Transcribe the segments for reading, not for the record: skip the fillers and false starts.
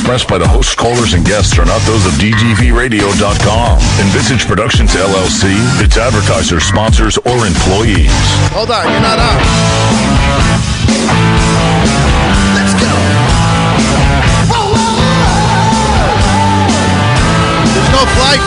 expressed by the host, callers, and guests are not those of DGVRadio.com, Envisage Productions LLC, its advertisers, sponsors, or employees. Hold on, you're not out. Let's go. Whoa, whoa, whoa. There's no flight.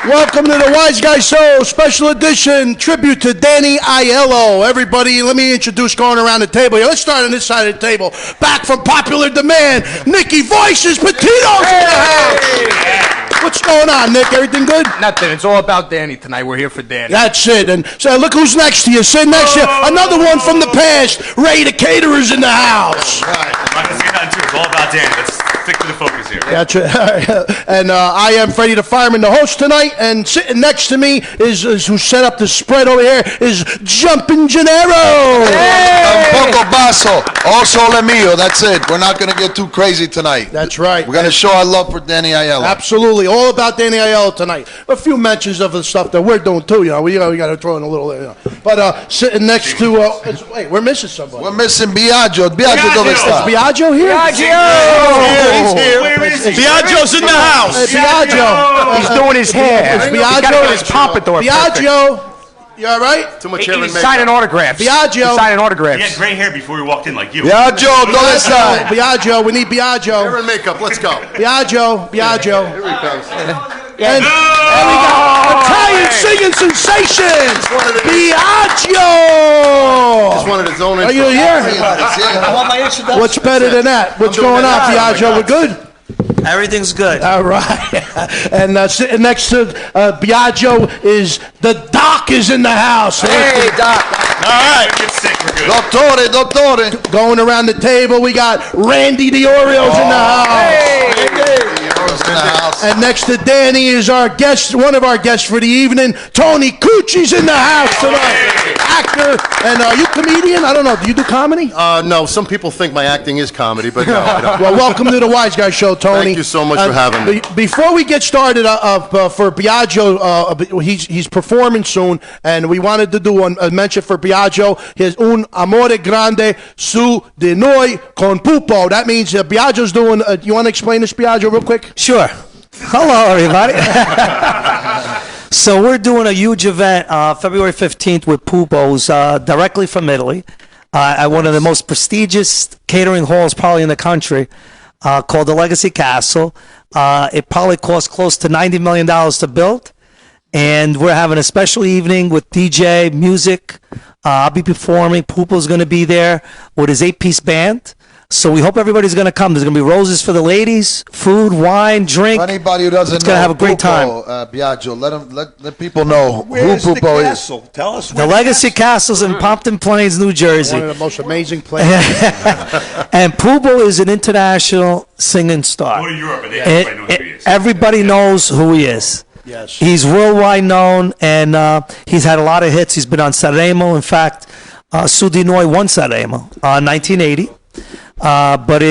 Welcome to the Wiseguyz Show, special edition, tribute to Danny Aiello. Everybody, let me introduce going around the table here. Let's start on this side of the table. Back from popular demand, Nicky Voices Petito's in the house. What's going on, Nick? Everything good? Nothing. It's all about Danny tonight. We're here for Danny. That's it. And so look who's next to you. Sit next to you. Another one from the past. Ray the Caterer's in the house. Right. I'm not going to say nothing too. It's all about Danny. Let's stick to the focus here. That's it. And I am Freddie the Fireman, the host tonight. And sitting next to me is who set up the spread over here is Jumpin' Gennaro. Un poco basso. Also le mio. That's it. We're not going to get too crazy tonight. That's right. We're going to show our love for Danny Aiello. Absolutely. All about Danny Aiello tonight. A few mentions of the stuff that we're doing too. We got to throw in a little. But sitting next to wait, we're missing somebody. We're missing Biagio. Biagio dove sta? Is Biagio here? Biagio! He's here. Biagio's in the house. Biagio. He's doing his hair. Biagio. He's got to get his pompadour. Biagio. You all right? Too much hair and He's makeup. signing autographs. Biagio. He's signing autographs. He had gray hair before he walked in like you. Biagio dove sta? Biagio. We need Biagio. Hair and makeup. Let's go. Biagio. Biagio. Here he comes. And there we go. Italian singing sensation. Biagio. Just wanted his own Are intro. you here? I want my introduction. What's better than that? What's going on, Biagio? We're good? Everything's good. All right. And sitting next to Biagio is the Doc is in the house. Hey, Doc. All right. Get sick. We're good. Dottore. Going around the table, we got Randy the Oreos in the house. And next to Danny is our guest, one of our guests for the evening, Tony Cucci's in the house tonight. Actor, and are you comedian? I don't know. Do you do comedy? No, some people think my acting is comedy, but no, I don't. Well, welcome to the Wiseguyz Show, Tony. Thank you so much for having me. Before we get started for Biagio, he's performing soon, and we wanted to do a mention for Biagio. His Un Amore Grande Su di Noi con Pupo. That means Biagio's doing, you want to explain this, Biagio, real quick? Sure. Hello, everybody. So we're doing a huge event February 15th with Pupo's directly from Italy at one of the most prestigious catering halls probably in the country called the Legacy Castle. It probably cost close to $90 million to build. And we're having a special evening with DJ, music. I'll be performing. Pupo's going to be there with his 8-piece band. So we hope everybody's going to come. There's going to be roses for the ladies, food, wine, drink. For anybody who doesn't know, going to have a great time. Biagio, let people know Where's who the Pupo is. castle? Tell us The Legacy Castle's in Pompton Plains, New Jersey. One of the most amazing places. And Pupo is an international singing star. Go to Europe and everybody knows who he is. Everybody knows who he is. Yes. He's worldwide known, and he's had a lot of hits. He's been on Sanremo. In fact, Sudinoy won Sanremo, 1980. But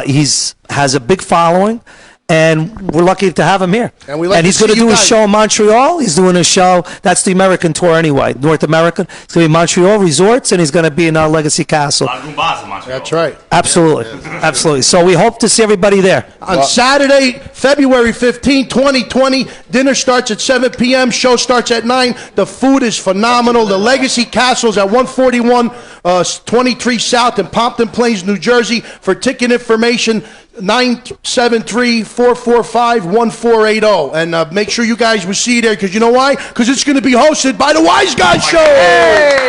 he's has a big following, and we're lucky to have him here. And he's going to do a show in Montreal. He's doing a show. That's the American tour anyway, North American. It's going to be Montreal resorts, and he's going to be in our Legacy Castle. A lot of Goombas in Montreal. That's right. Absolutely. Absolutely. So we hope to see everybody there. On Saturday, February 15, 2020, dinner starts at 7 p.m., show starts at 9. The food is phenomenal. The Legacy Castle's at 141 23 South in Pompton Plains, New Jersey. For ticket information, 973-445-1480. And make sure you guys will see there, because you know why? Because it's going to be hosted by the Wiseguyz Show. Hey!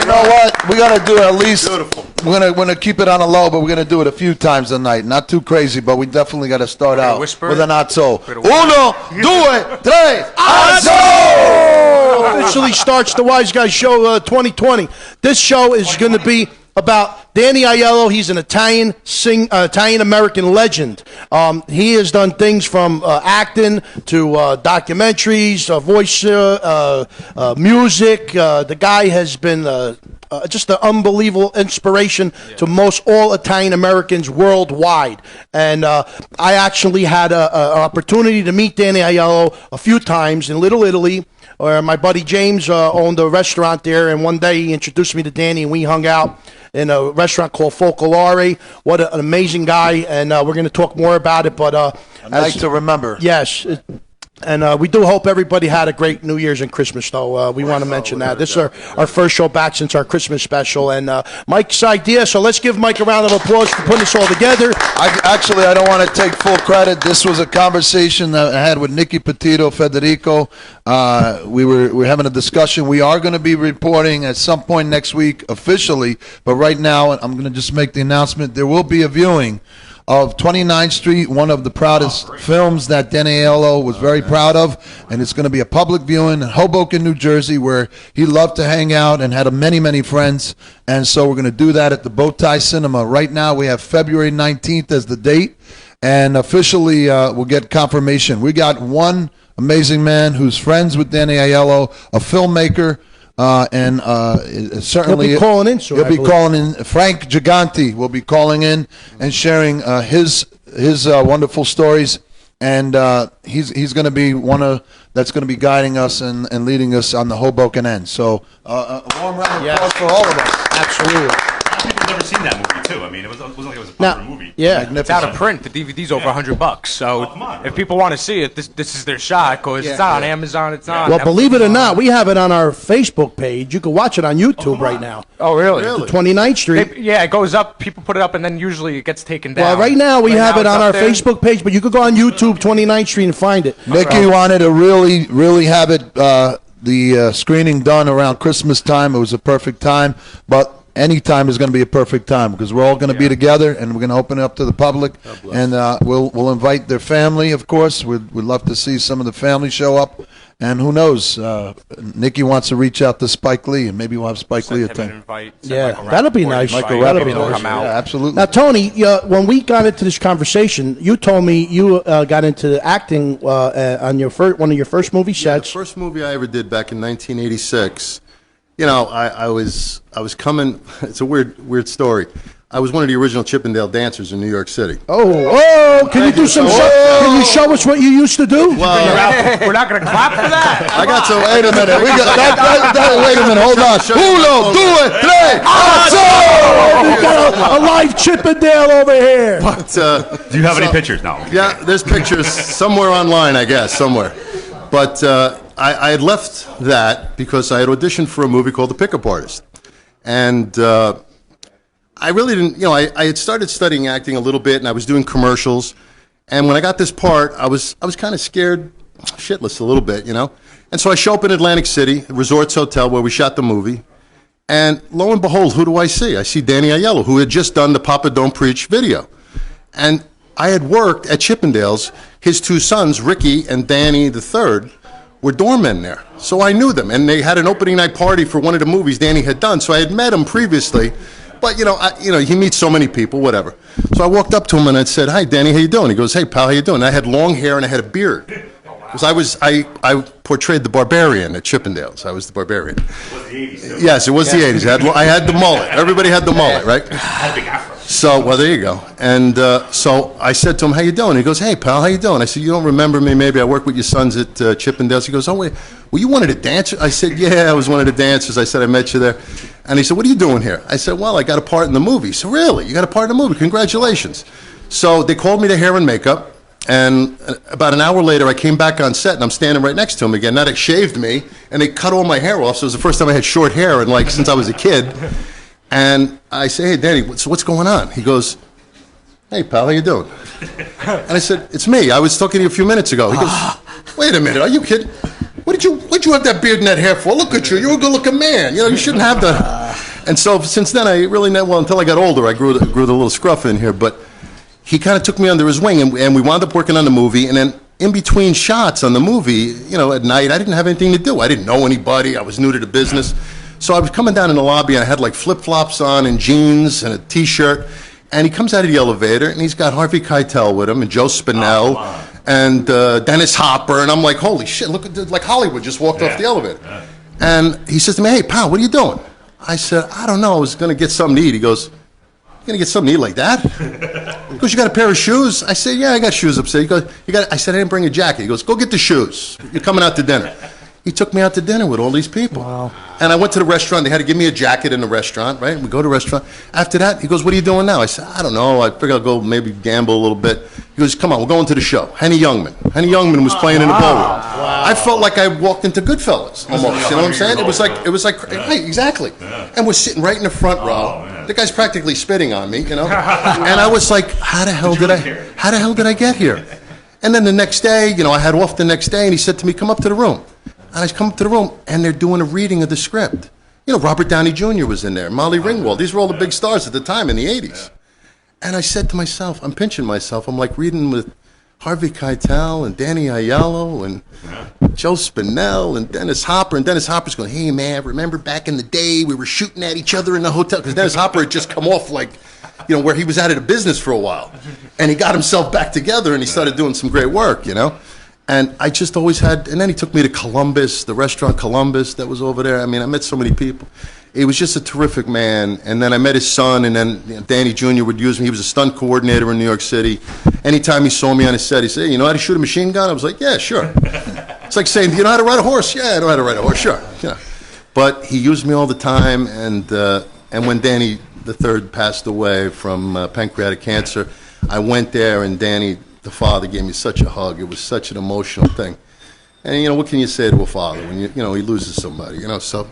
You know what? We got to do it at least. Beautiful. We're gonna keep it on a low, but we're gonna do it a few times a night. Not too crazy, but we definitely got to start out with an azzo. 1, 2, 3, azzo! Officially starts the Wiseguyz Show 2020. This show is going to be about Danny Aiello. He's an Italian-American legend. He has done things from acting to documentaries, voice, music. The guy has been just an unbelievable inspiration to most all Italian Americans worldwide. And I actually had an opportunity to meet Danny Aiello a few times in Little Italy, where my buddy James owned a restaurant there, and one day he introduced me to Danny, and we hung out in a restaurant called Folklore. What an amazing guy, and we're going to talk more about it. But a night to remember. Yes. And we do hope everybody had a great New Year's and Christmas, though. We want to mention that. This is our first show back since our Christmas special. And Mike's idea, so let's give Mike a round of applause for putting this all together. I don't want to take full credit. This was a conversation that I had with Nicky Petito, Federico. We were having a discussion. We are going to be reporting at some point next week officially, but right now I'm going to just make the announcement. There will be a viewing of 29th Street, one of the proudest films that Danny Aiello was very proud of, and it's going to be a public viewing in Hoboken, New Jersey, where he loved to hang out and had many, many friends, and so we're going to do that at the Bowtie Cinema. Right now we have February 19th as the date, and officially we'll get confirmation. We got one amazing man who's friends with Danny Aiello, a filmmaker, and certainly he'll be calling in soon. He'll be calling in. Frank Giganti will be calling in and sharing his wonderful stories, and he's going to be that's going to be guiding us and leading us on the Hoboken end. So a warm round of applause for all of us. Absolutely. People have never seen that movie too. I mean, it wasn't like it was a popular movie. Yeah, it's out of print. The DVD's over $100. So if people want to see it, this is their shot, because it's not on Amazon. It's not. Well, believe it or not, we have it on our Facebook page. You can watch it on YouTube right now. Oh, really? 29th Street. It goes up. People put it up, and then usually it gets taken down. Well, right now we have it on our Facebook page, but you could go on YouTube, 29th Street, and find it. Nicky wanted to really, really have it the screening done around Christmas time. It was a perfect time, but any time is going to be a perfect time because we're all going to be together, and we're going to open it up to the public, and we'll invite their family, of course. We'd love to see some of the family show up, and who knows, Nicky wants to reach out to Spike Lee, and maybe we'll have Spike Lee attend. Yeah, that'll be nice. Michael That'll be Rapaport. nice. Yeah, absolutely. Now, Tony, when we got into this conversation, you told me you got into acting on your one of your first movie sets. The first movie I ever did back in 1986. You know, I was coming. It's a weird story. I was one of the original Chippendale dancers in New York City. Oh! Can you do some? Can you show us what you used to do? Well, we're not going to clap for that. I got to Wait a minute. We got wait a minute. Hold on. Uno, due, tre, We've got a live Chippendale over here. But, do you have any pictures now? Yeah, there's pictures somewhere online, I guess, somewhere. But I had left that because I had auditioned for a movie called The Pickup Artist. And I really didn't, I had started studying acting a little bit, and I was doing commercials. And when I got this part, I was kind of scared shitless a little bit, And so I show up in Atlantic City, Resorts Hotel, where we shot the movie. And lo and behold, who do I see? I see Danny Aiello, who had just done the Papa Don't Preach video. And I had worked at Chippendales. His two sons, Ricky and Danny III, were doormen there. So I knew them. And they had an opening night party for one of the movies Danny had done. So I had met him previously. But, he meets so many people, whatever. So I walked up to him and I said, "Hi, Danny, how you doing?" He goes, "Hey, pal, how you doing?" And I had long hair and I had a beard. Because I portrayed the barbarian at Chippendales. I was the barbarian. It was the 80s. Yes, it was the 80s. I had the mullet. Everybody had the mullet, right? I had a big afro. So, well, there you go. And so I said to him, how you doing? He goes, hey, pal, how you doing? I said, you don't remember me? Maybe I work with your sons at Chippendales. He goes, oh, wait, were you one of the dancers? I said, yeah, I was one of the dancers. I said, I met you there. And he said, what are you doing here? I said, well, I got a part in the movie. So, really? You got a part in the movie? Congratulations. So they called me to hair and makeup. And about an hour later, I came back on set, and I'm standing right next to him again. Now they shaved me, and they cut all my hair off. So it was the first time I had short hair, and like since I was a kid. And I say, hey, Danny, so what's going on? He goes, hey, pal, how you doing? And I said, it's me. I was talking to you a few minutes ago. He goes, wait a minute, are you kidding? What'd you have that beard and that hair for? Look at you. You're a good-looking man. You know, you shouldn't have that. And so since then, I really, well, until I got older, I grew the little scruff in here. But he kind of took me under his wing, and we wound up working on the movie. And then in between shots on the movie, you know, at night, I didn't have anything to do. I didn't know anybody. I was new to the business. So I was coming down in the lobby, and I had like flip-flops on and jeans and a T-shirt. And he comes out of the elevator, and he's got Harvey Keitel with him, and Joe Spinell, and Dennis Hopper. And I'm like, holy shit, look at like Hollywood just walked off the elevator. And he says to me, hey, pal, what are you doing? I said, I don't know. I was going to get something to eat. He goes, you're going to get something to eat like that? He goes, you got a pair of shoes? I said, yeah, I got shoes upstairs. He goes, I said, I didn't bring a jacket. He goes, go get the shoes. You're coming out to dinner. He took me out to dinner with all these people. Wow. And I went to the restaurant. They had to give me a jacket in the restaurant, right? We go to the restaurant. After that, he goes, what are you doing now? I said, I don't know. I figure I'll go maybe gamble a little bit. He goes, come on, we're going to the show. Henny Youngman was playing in the ballroom. Wow. I felt like I walked into Goodfellas almost. You know what I'm saying? It was like, right, exactly. And we're sitting right in the front row. The guy's practically spitting on me, you know? And I was like, how the hell did I get here? And then the next day, you know, I had off the next day, and he said to me, come up to the room. And I come up to the room, and they're doing a reading of the script. You know, Robert Downey Jr. was in there, Molly Ringwald. These were all the big stars at the time in the 80s. And I said to myself, I'm pinching myself. I'm like reading with Harvey Keitel and Danny Aiello and Joe Spinell and Dennis Hopper. And Dennis Hopper's going, hey, man, remember back in the day we were shooting at each other in the hotel? Because Dennis Hopper had just come off like, you know, where he was out of the business for a while. And he got himself back together, and he started doing some great work, you know. And I just always had, and then he took me to Columbus, the restaurant Columbus that was over there. I mean, I met so many people. He was just a terrific man. And then I met his son, and then Danny Jr. would use me. He was a stunt coordinator in New York City. Anytime he saw me on his set, he'd say, hey, you know how to shoot a machine gun? I was like, yeah, sure. It's like saying, do you know how to ride a horse? Yeah, I know how to ride a horse, sure. Yeah. But he used me all the time, and when Danny III passed away from pancreatic cancer, I went there, and Danny, the father, gave me such a hug. It was such an emotional thing. And, you know, what can you say to a father when, you know, he loses somebody, you know, so.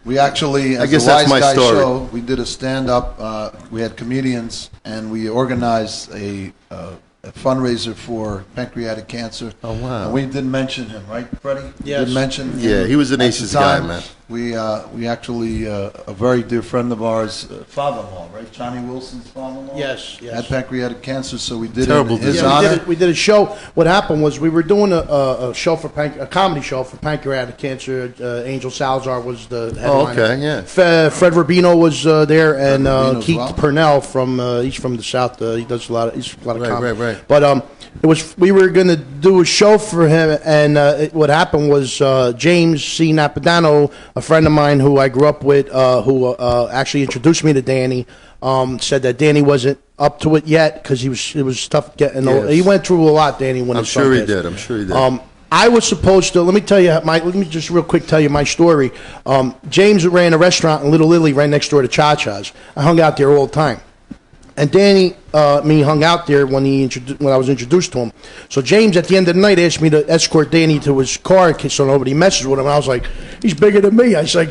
We actually, as I guess the that's my Wiseguyz story. show, we did a stand-up. We had comedians, and we organized a fundraiser for pancreatic cancer. Oh, wow. And we didn't mention him, right, Freddie? Yes. Didn't mention him. Yeah, he was an At aces the guy, time, man. We actually, a very dear friend of ours, father-in-law, right? Johnny Wilson's father-in-law? Yes. Had pancreatic cancer, so we did Terrible it in his disease. Yeah, honor. we did a show. What happened was we were doing a show for a comedy show for pancreatic cancer. Angel Salazar was the headliner. okay, yeah. Fred Rubino was there, and Rubino's Keith well. Purnell he's from the South. He does a lot of comedy. Right. But we were going to do a show for him, and what happened was James C. Napadano, a friend of mine who I grew up with, who actually introduced me to Danny, said that Danny wasn't up to it yet because it was tough getting. Yes. He went through a lot, Danny. When I'm his son sure he passed. did. I'm sure he did. I was supposed to. Let me just real quick tell you my story. James ran a restaurant in Little Italy right next door to Cha Cha's. I hung out there all the time. And Danny, hung out there when I was introduced to him. So James, at the end of the night, asked me to escort Danny to his car so nobody messes with him. And I was like, he's bigger than me. I was like,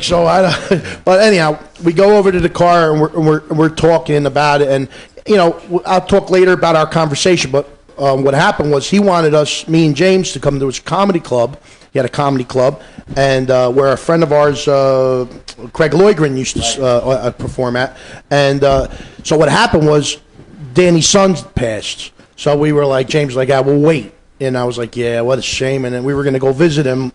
but anyhow, we go over to the car and we're talking about it. And you know, I'll talk later about our conversation. But what happened was he wanted me and James, to come to his comedy club. He had a comedy club, and where a friend of ours, Craig Loigren, used to perform at. And so what happened was Danny's son passed. So we were like, James was like, yeah, we'll wait. And I was like, yeah, what a shame. And then we were going to go visit him,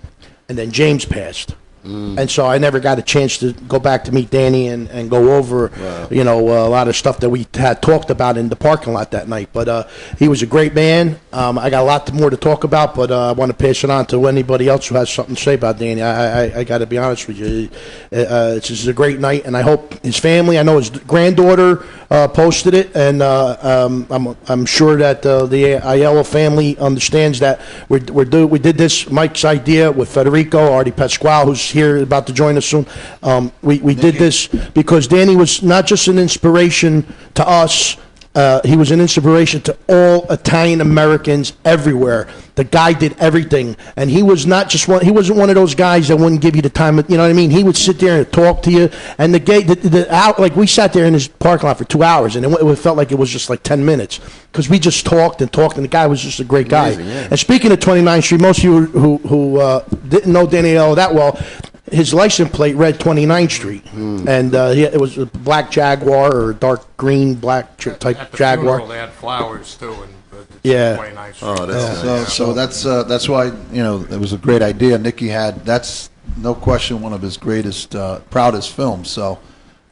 and then James passed. And so I never got a chance to go back to meet Danny and go over, a lot of stuff that we had talked about in the parking lot that night. But he was a great man. I got a lot more to talk about, but I want to pass it on to anybody else who has something to say about Danny. I got to be honest with you. It's just a great night, and I hope his family, I know his granddaughter posted it, and I'm sure that the Aiello family understands that we did this, Mike's idea with Federico, Artie Pasquale, who's here about to join us soon. We did this because Danny was not just an inspiration to us, he was an inspiration to all Italian Americans everywhere. The guy did everything, and he was not just one. He wasn't one of those guys that wouldn't give you the time. You know what I mean? He would sit there and talk to you. And like we sat there in his parking lot for 2 hours, and it felt like it was just like 10 minutes because we just talked and talked, and the guy was just a great guy. Yeah. And speaking of 29th Street, most of you who didn't know Danny Aiello that well, his license plate read 29th Street, and it was a black Jaguar or dark green black type Jaguar. Funeral, they had flowers too, and yeah. 29th Street. Oh, that's nice. So that's why it was a great idea. Nicky had that's no question one of his greatest, proudest films. So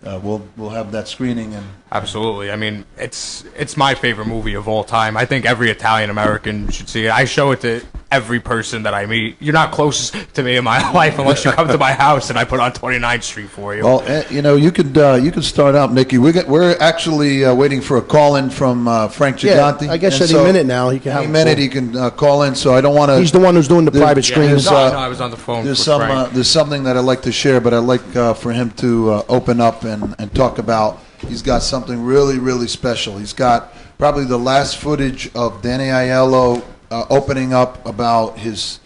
we'll have that screening and. Absolutely. I mean, it's my favorite movie of all time. I think every Italian American should see it. I show it to every person that I meet. You're not close to me in my life unless you come to my house and I put on 29th Street for you. Well, you could start out, Nicky. We're actually waiting for a call in from Frank Gigante. I guess any minute now he can have any minute he can call in. So I don't want to. He's the one who's doing the private screens. No, I was on the phone. There's with Frank. there's something that I'd like to share, but I'd like for him to open up and talk about. He's got something really, really special. He's got probably the last footage of Danny Aiello opening up about his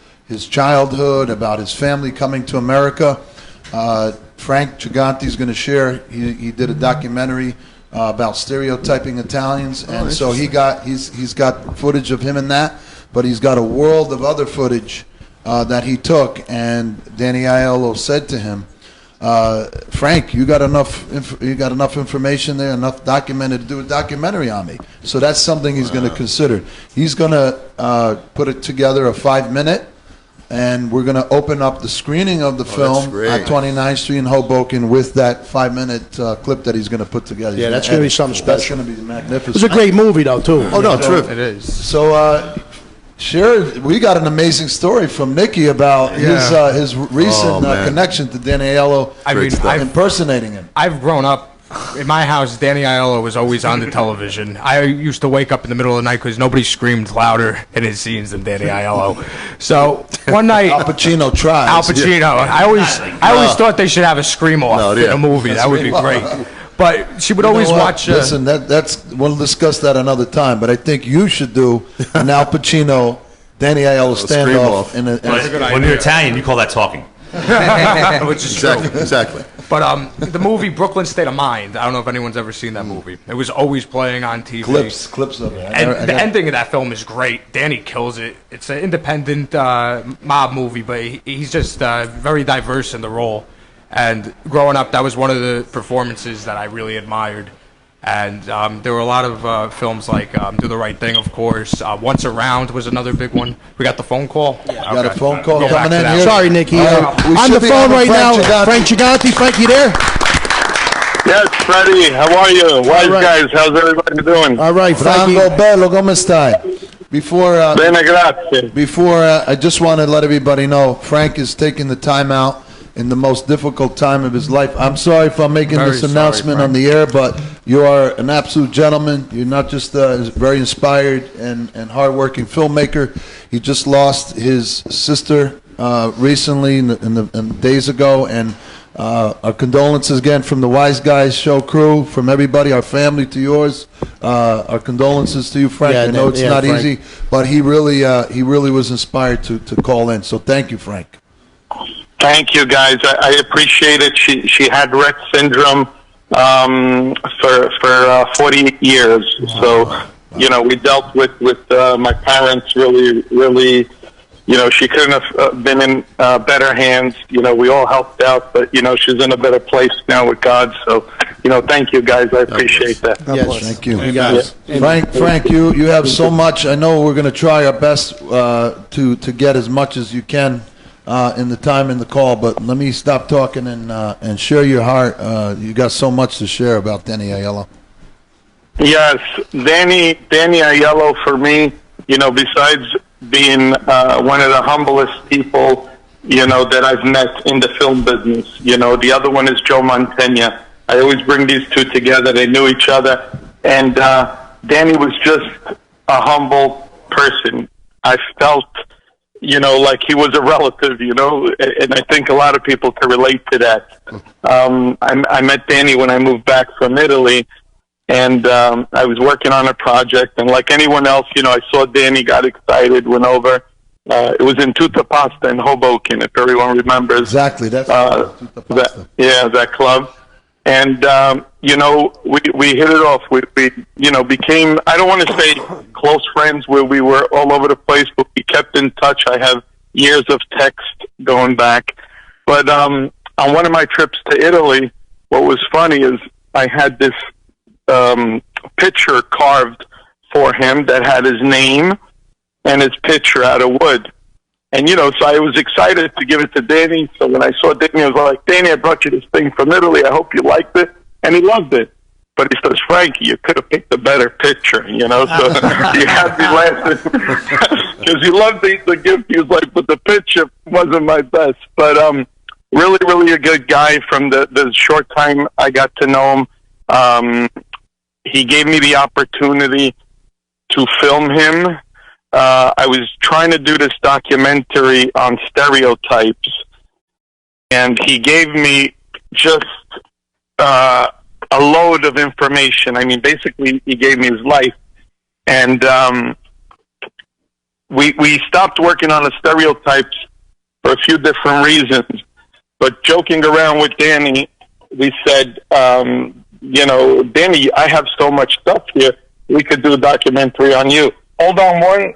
childhood, about his family coming to America. Frank Gigante is going to share. He did a documentary about stereotyping Italians, and so he's got footage of him in that, but he's got a world of other footage that he took. And Danny Aiello said to him, Frank, you got enough information there, enough documented to do a documentary on me. So that's something he's going to consider. He's going to put it together a 5-minute, and we're going to open up the screening of the film at 29th Street in Hoboken with that 5-minute clip that he's going to put together. Yeah, that's going to be something special. That's going to be magnificent. It's a great movie, though, too. Oh no, terrific. It is. So. Sure, we got an amazing story from Nicky about his recent connection to Danny Aiello. I mean, impersonating him. I've grown up in my house. Danny Aiello was always on the television. I used to wake up in the middle of the night because nobody screamed louder in his scenes than Danny Aiello. So one night, Al Pacino tries. Al Pacino. I always thought they should have a scream off in a movie. That would be great. But she would always watch. Listen, we'll discuss that another time. But I think you should do an Al Pacino, Danny Aiello standoff. When you're Italian, you call that talking. Which is true. Exactly. But the movie Brooklyn State of Mind. I don't know if anyone's ever seen that movie. It was always playing on TV. Clips of it. And the ending of that film is great. Danny kills it. It's an independent mob movie, but he's just very diverse in the role. And growing up, that was one of the performances that I really admired. And there were a lot of films like Do the Right Thing, of course. Once Around was another big one. We got the phone call? Yeah. Okay. Got a phone call Go coming in here. Sorry, Nicky. On the phone right now, Frank Gigante. Frank, you there? Yes, Freddie. How are you? Wiseguyz, how's everybody doing? All right, Frankie. Franco Bello, come stai? Bene, grazie. Before I just want to let everybody know, Frank is taking the time out in the most difficult time of his life. I'm sorry if I'm making this announcement on the air, but you are an absolute gentleman. You're not just a very inspired and hardworking filmmaker. He just lost his sister recently, in days ago, and our condolences again from the Wiseguyz show crew, from everybody, our family to yours. Our condolences to you, Frank. I know it's not Frank. Easy, but he really was inspired to call in. So thank you, Frank. Thank you, guys. I appreciate it. She had Rett syndrome for 48 years. So, we dealt with my parents really. She couldn't have been in better hands. We all helped out, but she's in a better place now with God. So, thank you, guys. I appreciate that. Yes, thank you. You guys. Frank, you have so much. I know we're going to try our best to get as much as you can in the time in the call, but let me stop talking and share your heart. You got so much to share about Danny Aiello. Yes, Danny Aiello, for me, besides being one of the humblest people, that I've met in the film business. The other one is Joe Mantegna. I always bring these two together. They knew each other. And Danny was just a humble person. I felt, like he was a relative, and I think a lot of people can relate to that. I met Danny when I moved back from Italy, and I was working on a project, and like anyone else, I saw Danny, got excited, went over. It was in Tutta Pasta in Hoboken, if everyone remembers. Exactly, that's Tutta Pasta. That club. And, we hit it off. We became, I don't want to say close friends where we were all over the place, but we kept in touch. I have years of text going back. But on one of my trips to Italy, what was funny is I had this picture carved for him that had his name and his picture out of wood. And, so I was excited to give it to Danny. So when I saw Danny, I was like, Danny, I brought you this thing from Italy. I hope you liked it. And he loved it. But he says, Frankie, you could have picked a better picture, So he had me laughing. Because he loved the gift. He was like, but the picture wasn't my best. But really, really a good guy from the short time I got to know him. He gave me the opportunity to film him. I was trying to do this documentary on stereotypes, and he gave me just a load of information. I mean, basically, he gave me his life, and we stopped working on the stereotypes for a few different reasons. But joking around with Danny, we said, Danny, I have so much stuff here. We could do a documentary on you. Hold on one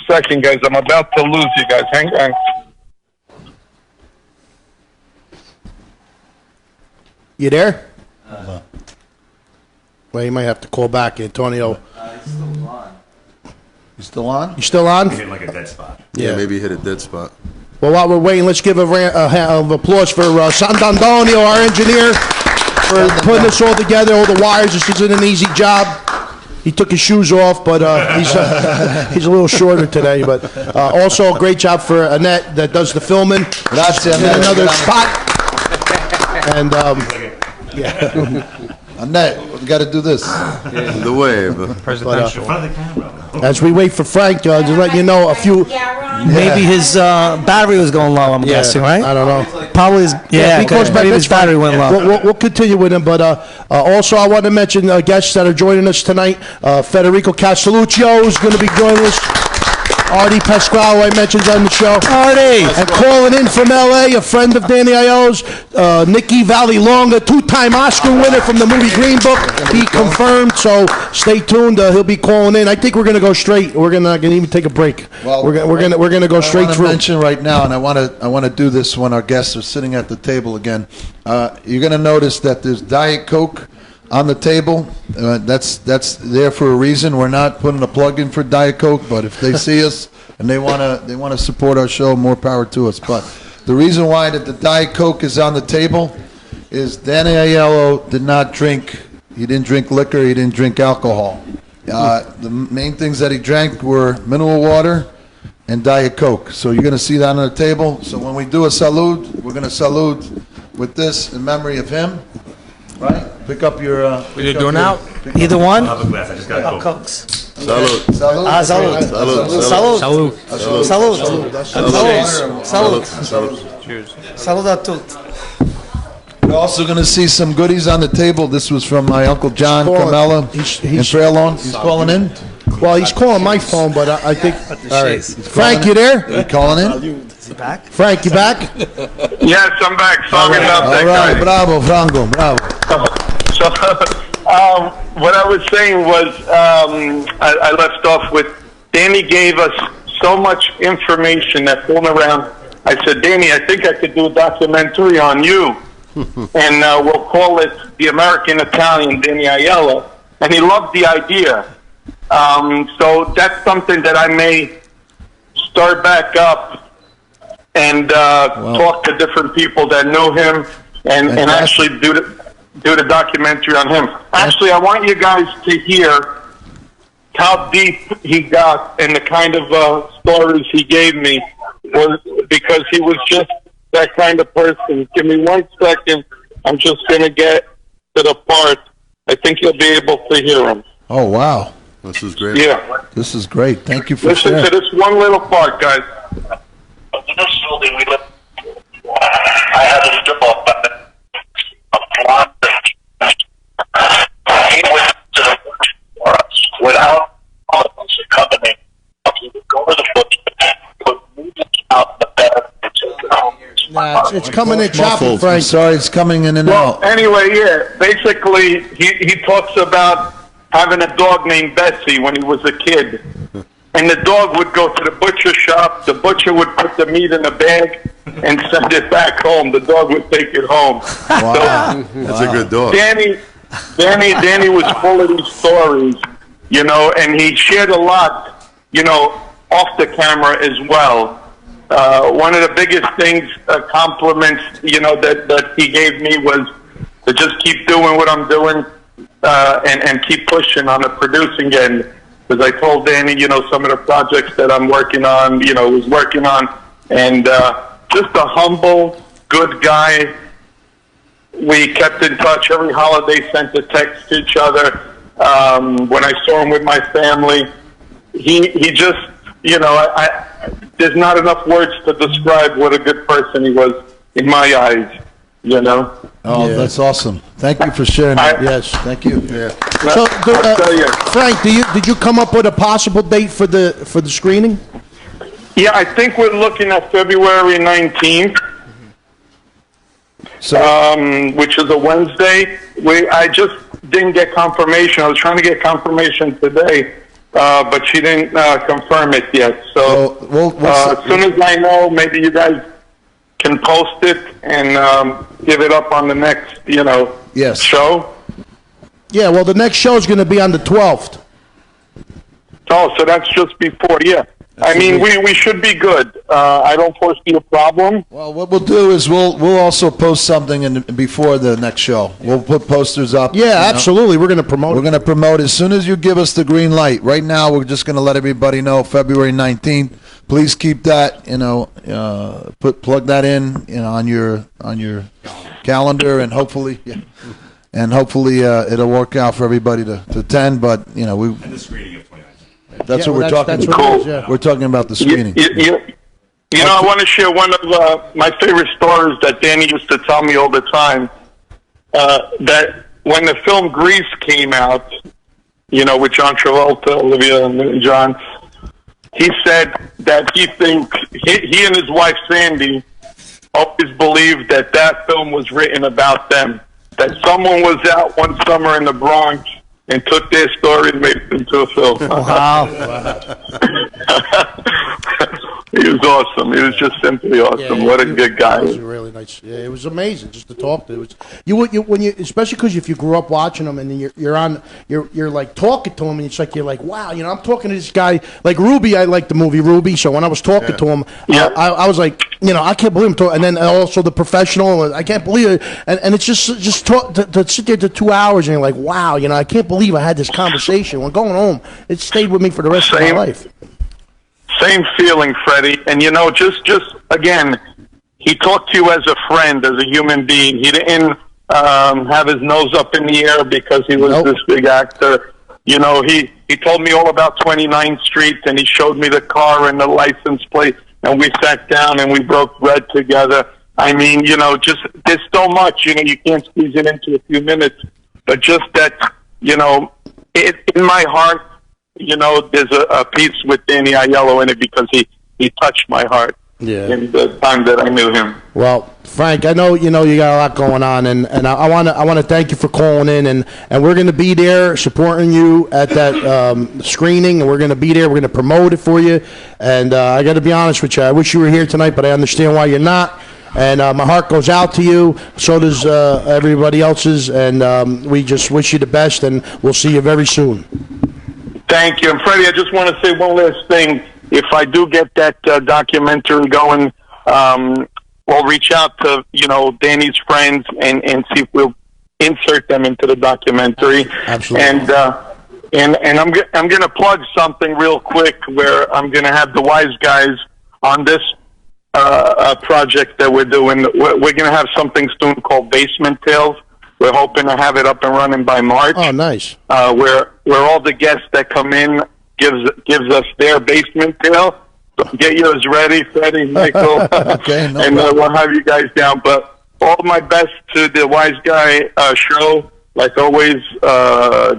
second, guys. I'm about to lose you guys. Hang on. You there? Well, you might have to call back, Antonio. He's still on. You still on? You still on? Hit like a dead spot. Yeah, maybe he hit a dead spot. Well, while we're waiting, let's give a round of applause for Sant'Antonio, our engineer, for putting this all together, all the wires. This isn't an easy job. He took his shoes off, but he's a little shorter today. But also, a great job for Annette that does the filming. Grazie, in Annette. another spot. And Annette, we got to do this. The wave. Presidential. In front of the camera. as we wait for Frank, just let you know a few. Maybe his battery was going low, I'm guessing, right? I don't know. Probably his, he goes back. maybe his battery went low. We'll continue with him, but also I want to mention guests that are joining us tonight. Federico Castelluccio is going to be joining us. Artie Pasquale, I mentioned on the show. Artie! And calling in from L.A., a friend of Danny Aiello's, Nikki Vallelonga, two-time Oscar winner from the movie Green Book. He confirmed, so stay tuned. He'll be calling in. I think we're going to go straight. We're not going to even take a break. Well, we're going to go straight I want to through. mention right now, and I want to do this when our guests are sitting at the table again. You're going to notice that there's Diet Coke on the table. That's there for a reason. We're not putting a plug in for Diet Coke, but if they see us and they want to support our show, more power to us. But the reason why that the Diet Coke is on the table is Danny Aiello did not drink. He didn't drink liquor. He didn't drink alcohol. The main things that he drank were mineral water and Diet Coke. So you're going to see that on the table. So when we do a salute, we're going to salute with this in memory of him. Right? Pick up your... You're doing out? Either one? I'll have a glass. I just got Oh, to Cokes. Salud. Salud. Salud. Salud. Salud. Salud. Cheers. Salud a tutti. We're also going to see some goodies on the table. This was from my Uncle John Carmela in Fairlawn. He's calling in. Well, he's calling my phone, but I think... All right. Shades. Frank, you there? You calling in? Is he back? Frank, you back? Yes, I'm back. Sorry about All that, right. guys. Bravo, Franco. Bravo. So, what I was saying was, I left off with, Danny gave us so much information that flew around. I said, Danny, I think I could do a documentary on you, and we'll call it The American Italian, Danny Aiello. And he loved the idea. So that's something that I may start back up and talk to different people that know him, and actually do the documentary on him. Actually, I want you guys to hear how deep he got and the kind of stories he gave me, was because he was just that kind of person. Give me 1 second. I'm just going to get to the part. I think you'll be able to hear him. Oh, wow. This is great. Yeah. This is great. Thank you for Listen sharing. to this one little part, guys. In this building we live, I had a strip off button of blonde. He went to the butcher for us without us accompanying. He would go to the butcher, put meat out in the bed, and take it home. Nah, it's coming in choppy, I'm Frank. sorry, it's coming in and Well, out. anyway, yeah. Basically, he talks about having a dog named Bessie when he was a kid. And the dog would go to the butcher shop. The butcher would put the meat in a bag and send it back home. The dog would take it home. Wow. That's a good dog. Danny was full of these stories, you know, and he shared a lot, you know, off the camera as well. One of the biggest things, compliments, you know, that he gave me was to just keep doing what I'm doing and keep pushing on the producing end. Because I told Danny, you know, some of the projects that I'm working on, you know, was working on, and just a humble, good guy. We kept in touch every holiday, sent a text to each other. When I saw him with my family, he just, you know, there's not enough words to describe what a good person he was in my eyes, you know. Oh, that's awesome. Thank you for sharing that. Yes, thank you. Yeah. So, I'll tell you. Frank, did you come up with a possible date for the screening? Yeah, I think we're looking at February 19th. So, Which is a Wednesday. I just didn't get confirmation. I was trying to get confirmation today, but she didn't confirm it yet. So as soon as I know, maybe you guys can post it and give it up on the next, you know, show. Yeah, well, the next show is going to be on the 12th. Oh, so that's just before, yeah. I mean, we should be good. I don't foresee a problem. well, what we'll do is we'll also post something before the next show. We'll put posters up. Yeah, you know. absolutely. We're going to promote We're it. going to promote as soon as you give us the green light. Right now, we're just going to let everybody know February 19th. Please keep that, you know, plug that in, you know, on your calendar, and hopefully, it'll work out for everybody to attend. But you know, And the screening of 29. that's what we're talking that's about. what it is, yeah. We're talking about the screening. You know, I want to share one of my favorite stories that Danny used to tell me all the time. That when the film Grease came out, you know, with John Travolta, Olivia Newton-John, he said that he thinks he and his wife Sandy always believed that film was written about them. That someone was out one summer in the Bronx and took their story and made it into a film. Wow. He was awesome. He was just simply awesome. What a good guy. It was really nice. Yeah, it was amazing just to talk to. It was when you especially because if you grew up watching him and then you're like talking to him and it's like you're like, wow, you know, I'm talking to this guy like Ruby. I like the movie Ruby, so when I was talking to him, I was like, you know, I can't believe I'm talking. And then also The Professional, I can't believe it. And it's just talk to sit there for 2 hours and you're like, wow, you know, I can't believe I had this conversation. When going home, it stayed with me for the rest of my life. Same feeling, Freddie. And you know, just again, he talked to you as a friend, as a human being. He didn't have his nose up in the air because he was this big actor. You know, he told me all about 29th Street, and he showed me the car and the license plate, and we sat down and we broke bread together. I mean, you know, just there's so much, you know, you can't squeeze it into a few minutes. But just that, you know, in my heart, you know, there's a piece with Danny Aiello in it because he touched my heart in the time that I knew him. Well, Frank, I know you got a lot going on, and I want to thank you for calling in, and we're going to be there supporting you at that screening, and we're going to be there. We're going to promote it for you, and I got to be honest with you. I wish you were here tonight, but I understand why you're not. And my heart goes out to you. So does everybody else's, and we just wish you the best, and we'll see you very soon. Thank you. And Freddie, I just want to say one last thing. If I do get that documentary going, we'll reach out to Danny's friends and see if we'll insert them into the documentary. Absolutely. And I'm going to plug something real quick where I'm going to have the Wiseguyz on this project that we're doing. We're going to have something soon called Basement Tales. We're hoping to have it up and running by March. Oh, nice. Where all the guests that come in gives us their basement tale. So get yours ready, Freddie, Michael, Okay, no and problem. we'll have you guys down. But all my best to the Wiseguyz show. Like always,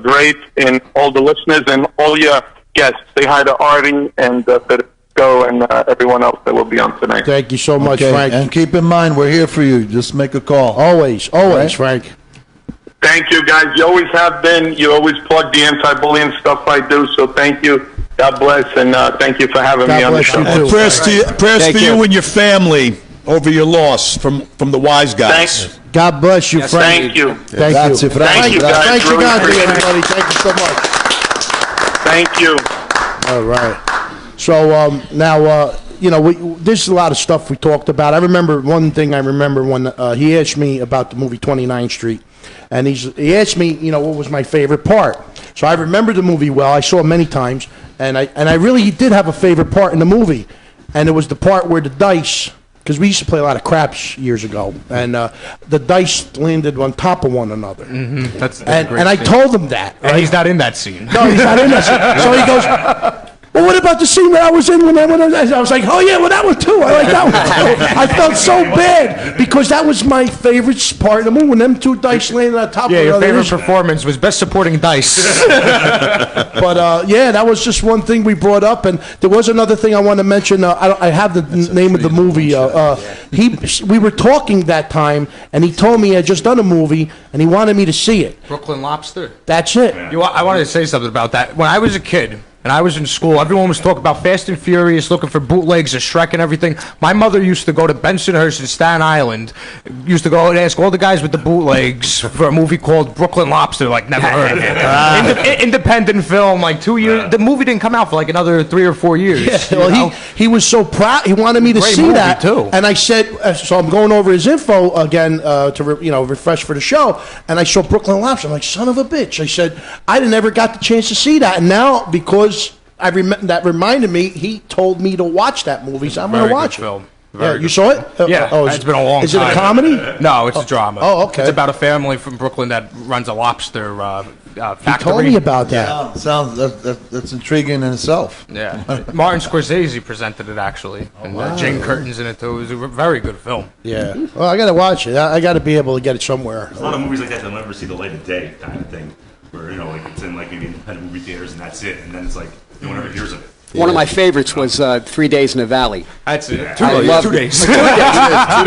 great, and all the listeners and all your guests. Say hi to Artie and Federico and everyone else that will be on tonight. Thank you so much, Okay, Frank. and keep in mind, we're here for you. Just make a call. Always, Right. Frank. Thank you, guys. You always have been. You always plug the anti-bullying stuff I do. So thank you. God bless, and thank you for having me on the bless show. you, too. Prayers for you and your family over your loss from the Wiseguyz. Thanks. God bless you, Frank. Thank you. Thank Grazie, you. Frank. Thank you, guys. Frank Really Gigante, appreciate it. everybody. Thank you so much. Thank you. All right. So now, there's a lot of stuff we talked about. I remember one thing. I remember when he asked me about the movie 29th Street, and he asked me, what was my favorite part. So I remember the movie well. I saw it many times, and I really did have a favorite part in the movie, and it was the part where the dice. Because we used to play a lot of craps years ago, and the dice landed on top of one another. Mm-hmm. That's And great I scene. told him that. And right? he's not in that scene. No, he's not in that scene. So he goes, well, what about the scene that I was in when I was like, oh, yeah, well, that one too. I like that one too. I felt so bad because that was my favorite part of the movie when them two dice landed on top Yeah, of your the other. favorite performance was Best Supporting Dice. But, yeah, that was just one thing we brought up. And there was another thing I want to mention. I have the name of the movie. We were talking that time, and he told me he had just done a movie, and he wanted me to see it. Brooklyn Lobster. That's it. I wanted to say something about that. When I was a kid and I was in school, everyone was talking about Fast and Furious, looking for bootlegs of Shrek and everything. My mother used to go to Bensonhurst in Staten Island, used to go and ask all the guys with the bootlegs for a movie called Brooklyn Lobster, like never heard of it. Independent film, like 2 years. The movie didn't come out for like another 3 or 4 years. Yeah, well, he was so proud. He wanted me to Great see movie, that too. And I said, so I'm going over his info again to refresh for the show. And I saw Brooklyn Lobster. I'm like, son of a bitch. I said, I never got the chance to see that. And now because that reminded me, he told me to watch that movie, so I'm going to watch it. Film. Yeah, you saw it? Yeah, it's been a long time. Is it a comedy? No, it's a drama. Oh, okay. It's about a family from Brooklyn that runs a lobster factory. He told me about that. Sounds that's intriguing in itself. Yeah, Martin Scorsese presented it actually, and Jane Curtin's in it too. It was a very good film. Yeah. Well, I got to watch it. I got to be able to get it somewhere. There's a lot of movies like that that'll never see the light of day, kind of thing, where like it's in like maybe independent movie theaters and that's it, and then it's like no one ever hears of it. One of my favorites was 3 Days in the Valley. That's it. I love 2 days. 2 days. You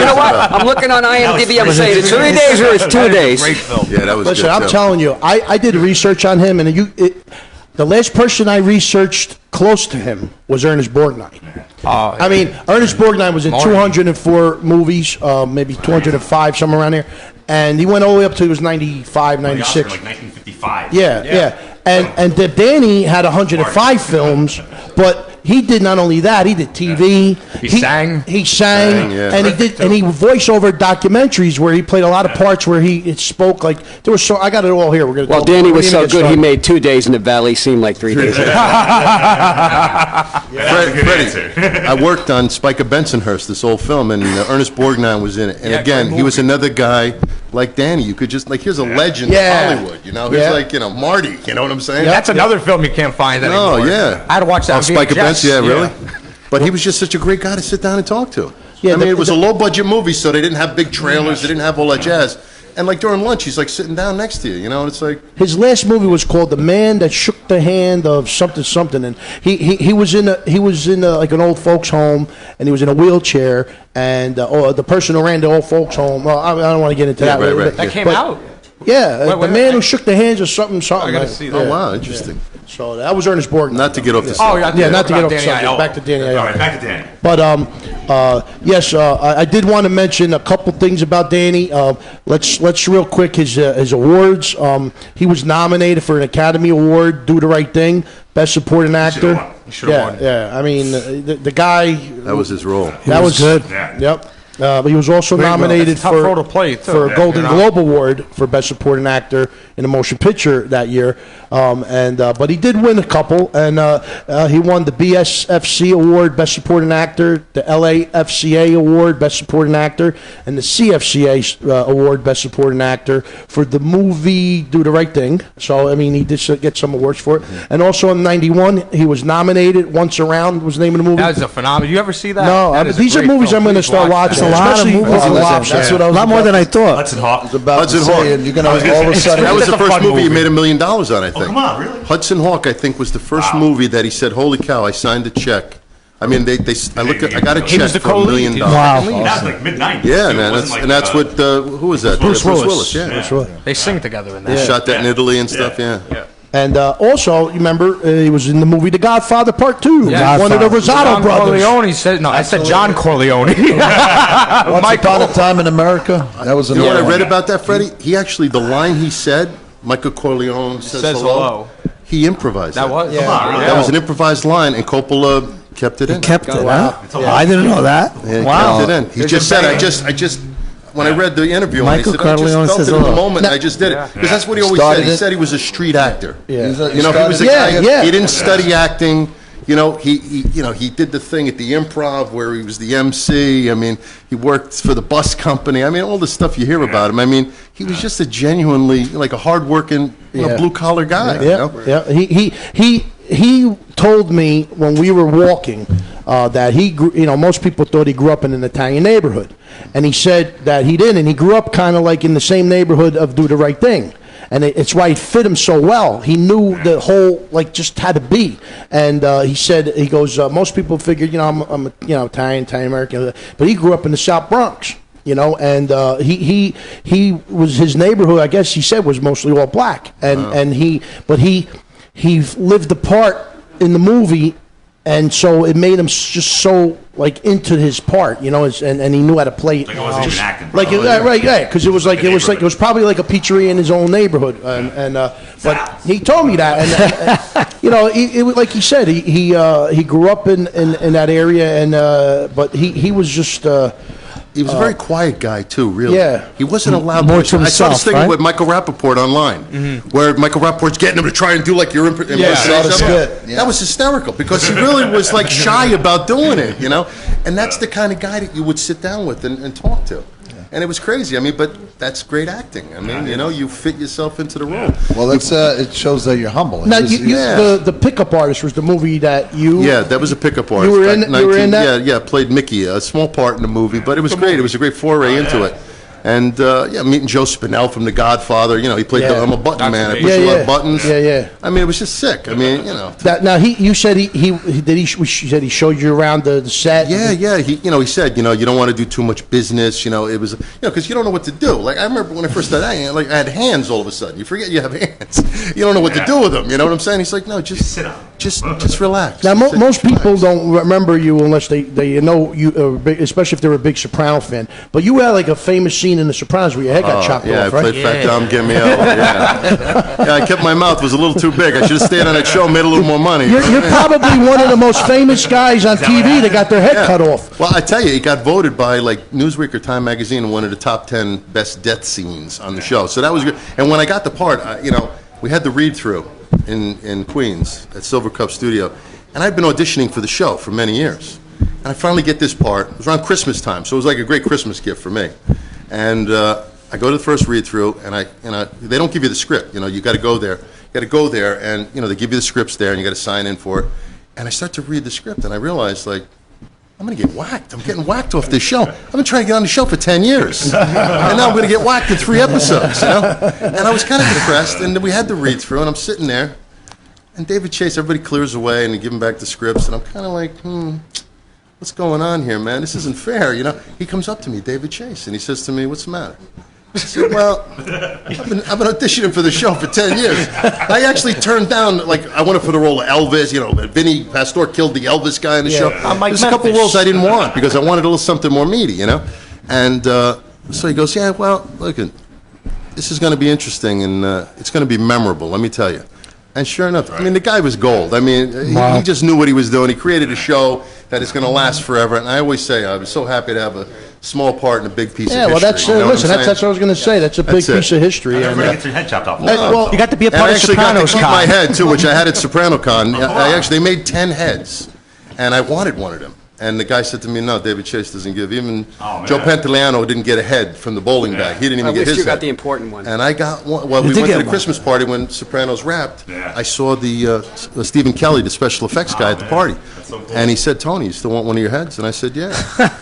know what? I'm looking on IMDb. I'm saying it's 3 days or it's 2 days. Great film. Yeah, that was Listen, good. I'm too. telling you, I did research on him, and the last person I researched close to him was Ernest Borgnine. I mean, Ernest Borgnine was in Marty. 204 movies, maybe 205, somewhere around there. And he went all the way up to he was 95, Like 96. 1955. Yeah. And Danny had 105 films, but he did not only that, he did TV. He sang. He sang, yeah. and he voiced over documentaries where he played a lot of parts where he spoke like there was. So I got it all here. We're gonna. Well, Danny was so good, he made 2 days in the Valley seem like 3 days. Freddie, I worked on Spike of Bensonhurst, this old film, and Ernest Borgnine was in it. And Yeah, again, great he was movie. another guy like Danny. You could just, like, here's a legend Yeah. of Hollywood, you know? Here's Yeah. like, Marty, you know what I'm saying? That's another film you can't find No, anymore. yeah. I had to watch that. Oh, on Spike of VHS. Benson, yeah, really? But he was just such a great guy to sit down and talk to. Yeah, I mean, the- it was the- a low-budget movie, so they didn't have big trailers, they didn't have all that jazz. And, like, during lunch, he's, like, sitting down next to you, you know? And it's like, His last movie was called The Man That Shook the Hand of something, and he was in like an old folks home, and he was in a wheelchair, and the person who ran the old folks home. Well, I don't want to get into Yeah, that. right, but- right. That came but- out. Yeah, Wait, The Man Who Shook the Hands of something. I gotta see that. oh, wow, interesting. So that was Ernest Borgnine. Not to get off the Oh, subject. yeah, not to get off the Danny subject. Aiello. Back to Danny Aiello. All right, back to Danny. But yes, I did want to mention a couple things about Danny. Let's real quick his awards. He was nominated for an Academy Award, Do the Right Thing, Best Supporting Actor. He should have won. Yeah. I mean, the guy. That was his role. That was good. Yeah. Yep. But he was also nominated Tough role to play, too. for a Yeah, Golden you know. Globe Award for Best Supporting Actor in a Motion Picture that year. But he did win a couple, and he won the BSFC Award Best Supporting Actor, the LAFCA Award Best Supporting Actor, and the CFCA Award Best Supporting Actor for the movie Do the Right Thing. So, I mean, he did get some awards for it. And also in '91, he was nominated. Once Around was the name of the movie. That was a phenomenon. You ever see that? No, That is a these are great movies film. I'm going to Please start watch watching. that. a lot of Especially movies Lobster. like that. That's what I A was lot more about- than I thought. Hudson Hawk. About Hudson to say, Hawk. and you're gonna all of a sudden. That was the It's a first fun movie he movie. made $1 million on, I think. come on, really? Hudson Hawk, I think, was the first movie that he said, "Holy cow! I signed a check." I mean, I got a He was check the for $1 million. co-lead. Wow. That was like mid-90s. Yeah, too. It man. wasn't That's what. Who was that? Bruce Willis. Yeah. They sing together in that. They shot that in Italy and stuff. Yeah. And also, you remember, he was in the movie The Godfather Part 2. Yeah. One of the Rosado John brothers. Corleone said, no, I said John Corleone. Once Upon a Time in America. That was You know what I another read one. about that, Freddie? He actually, the line he said, Michael Corleone says hello. He improvised that. That was? Yeah. Come on, really? That was an improvised line, and Coppola kept it in. Kept it, huh? I didn't know that. Yeah, he Wow. kept it in. He just said, I just, when I read the interview, and Michael he said, I Corleone just felt says it in the hello. moment, and I just did it. Because that's what he always Started said. He it. said he was a street actor. Yeah. You know, he was a Yeah, guy, yeah. he didn't study acting. You know, he did the thing at the Improv where he was the MC. I mean, he worked for the bus company. I mean, all the stuff you hear about him. I mean, he was just a genuinely, like a hardworking, blue-collar guy. You know? He told me when we were walking that he grew, most people thought he grew up in an Italian neighborhood. And he said that he didn't. He grew up kind of like in the same neighborhood of Do the Right Thing. And it's why it fit him so well. He knew the whole, like, just had to be. And he said, he goes, most people figured, I'm Italian American. But he grew up in the South Bronx. And he was, his neighborhood, I guess he said, was mostly all black. And he lived the part in the movie, and so it made him just so like into his part, and he knew how to play. Like it wasn't even acting. Like because it was probably like a pizzeria in his own neighborhood, but he told me that, and it was like he said, he grew up in that area, and but he was just. He was a very quiet guy, too, really. Yeah. He wasn't allowed More to. to I saw himself, this thing right? with Michael Rappaport online, where Michael Rappaport's getting him to try and do like your impersonation. saw the skit, yeah. That was hysterical because he really was like shy about doing it, And that's the kind of guy that you would sit down with and talk to. And it was crazy. I mean, but that's great acting. I mean, you fit yourself into the role. Well, that's it shows that you're humble. Now, Yeah. the Pickup Artist was the movie that you. Yeah, that was a pickup artist. You were in- Back you were in that? Yeah, played Mickey, a small part in the movie, but it was great. It was a great foray into it. And, meeting Joe Spinell from The Godfather, he played Yeah. I'm a button man. I amazing. push a lot Yeah, of buttons. yeah. I mean, it was just sick. I mean, Now you said he said he showed you around the set. Yeah. He said, you don't want to do too much business. It was, because you don't know what to do. Like I remember when I first started, I had hands all of a sudden. You forget you have hands. You don't know what to do with them. You know what I'm saying? He's like, no, just sit down. Just relax. Now Just most people relax. don't remember you unless they know you, especially if they're a big Soprano fan. But you had like a famous scene in The Sopranos where your head got chopped Yeah, off, I right? played Fat Dom Gimme Out. Yeah, I kept my mouth was a little too big. I should have stayed on that show, made a little more money. You're probably one of the most famous guys on TV that got their head cut off. Well, I tell you, it got voted by like Newsweek or Time Magazine one of the top 10 best death scenes on the show. So that was good. And when I got the part, we had the read-through in Queens at Silver Cup Studio, and I'd been auditioning for the show for many years. And I finally get this part. It was around Christmas time, so it was like a great Christmas gift for me. And I go to the first read-through, and they don't give you the script. You got to go there. You got to go there, and they give you the scripts there, and you got to sign in for it. And I start to read the script, and I realize like, I'm going to get whacked. I'm getting whacked off this show. I've been trying to get on the show for 10 years. And now I'm going to get whacked in 3 episodes, And I was kind of depressed, and then we had the read-through, and I'm sitting there, and David Chase, everybody clears away, and they give him back the scripts, and I'm kind of like, what's going on here, man? This isn't fair, He comes up to me, David Chase, and he says to me, what's the matter? I said, well, I've been auditioning for the show for 10 years. I actually turned down, like, I wanted for the role of Elvis, Vinny Pastor killed the Elvis guy in the show. There's a couple roles I didn't want because I wanted a little something more meaty, And so he goes, yeah, well, look, this is going to be interesting and it's going to be memorable, let me tell you. And sure enough, I mean, the guy was gold. I mean, he just knew what he was doing. He created a show that is going to last forever. And I always say, I was so happy to have a small part in a big piece of history. Yeah, well, that's listen. That's what I was going to say. That's a big piece of history. Everybody gets their head chopped off. Well, You got to be a And part I of actually got to Sopranos keep Con. my head, too, which I had at SopranoCon. They made 10 heads, and I wanted one of them. And the guy said to me, no, David Chase doesn't give. Even Joe Pantoliano didn't get a head from the bowling bag. He didn't even I get wish his you got head. the important one. And I got one. Well, we did went get to the one. Christmas party when Sopranos wrapped. I saw the Stephen Kelly, the special effects guy at the party. And he said, Tony, you still want one of your heads? And I said, yeah.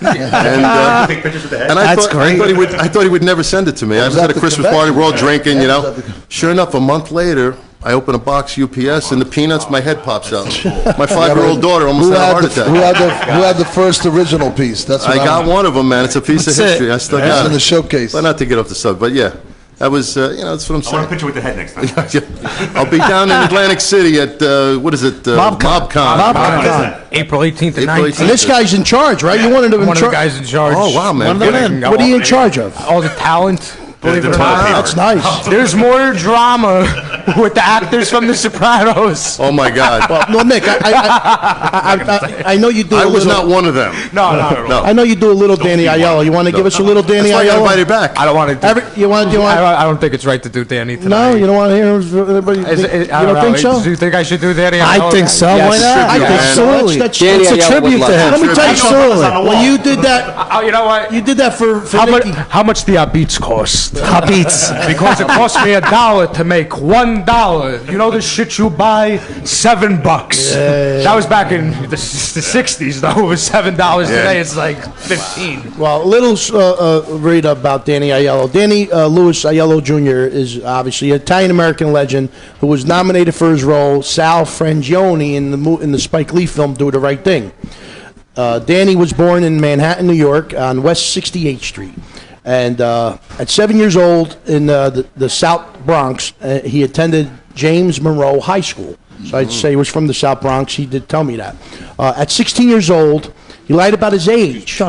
And, Take pictures with the head. and I That's thought, great. I thought he would never send it to me. I was at a Christmas party, we're all drinking, you know. Sure enough, a month later, I open a box UPS, and the peanuts, my head pops out. My 5-year-old daughter almost had a heart attack. Who had the first original piece? That's what I got one of them, man. It's a piece of That's it. history. I still It's got in it. the showcase. But not to get off the subject, but yeah. That was, that's what I'm I want a saying. picture with the head next time. I'll be down in Atlantic City at, what is it? MobCon. MobCon. April 18th and April 19th. And this guy's in charge, right? You wanted him in One of the charge. guys in charge. Oh, wow, man. One of the men. What are you in charge of? All the talent. Believe it or not. That's nice. There's more drama with the actors from The Sopranos. Oh, my God. Well, no, Nick, I know you do. I a was little, not one of them. No, not at all. I know you do a little Danny Aiello. You want to give us a little Danny That's why I Aiello? invited back. I don't want to. You want? I don't think it's right to do Danny tonight. No, you don't want to hear everybody. You don't think so? Do you think I should do Danny? I think so. Yes. Why not? I think so. Absolutely. Danny It's a Aiello tribute would to him. love Let me tell you Absolutely. something. When you did that, Oh, you know what? you did that for Nicky. How much the beats cost? Beats. Because it cost me $1 to make $1. You know the shit you buy? $7. That was back in the 60s, though. It was $7. Today it's like 15. Well, a little read about Danny Aiello. Danny Louis Aiello Jr. is obviously an Italian-American legend who was nominated for his role, Sal Frangione, in the Spike Lee film Do the Right Thing. Danny was born in Manhattan, New York, on West 68th Street. And at 7 years old in the South Bronx, he attended James Monroe High School. So I'd say he was from the South Bronx. He did tell me that. At 16 years old, he lied about his age,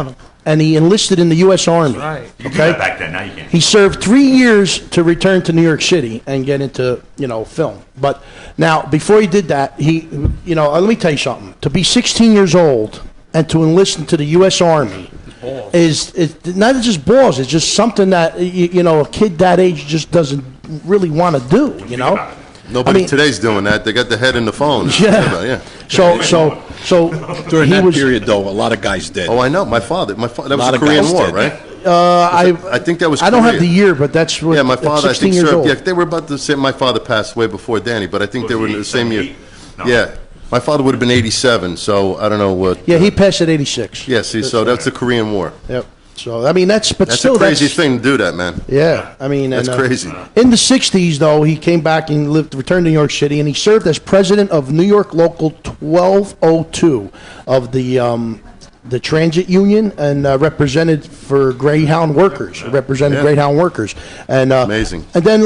and he enlisted in the U.S. Army. Right. You could do that back then. Now you can't. He served 3 years to return to New York City and get into, film. But now, before he did that, let me tell you something. To be 16 years old and to enlist into the U.S. Army is not just balls. It's just something that a kid that age just doesn't really want to do. Nobody today's doing that. They got the head in the phone. Yeah. So During he that was. period, though, a lot of guys did. Oh, I know. My father. That was lot the of Korean guys War, did. right? I think that was I don't have Korea. the year, but that's what. Yeah, my at father, I 16 think, years served. old. Yeah, they were about the same. My father passed way before Danny, but I think they were in the same year. No. Yeah, my father would have been 87, so I don't know what. Yeah, he passed at 86. Yeah, see, so that's the Korean War. Yep. So I mean, that's That's a crazy thing to do, that, man. Yeah, I mean, That's crazy. In the '60s, though, he came back and returned to New York City, and he served as president of New York Local 1202 of the transit union, and represented for Greyhound workers. Represented Yeah. Greyhound workers, and Amazing. And then,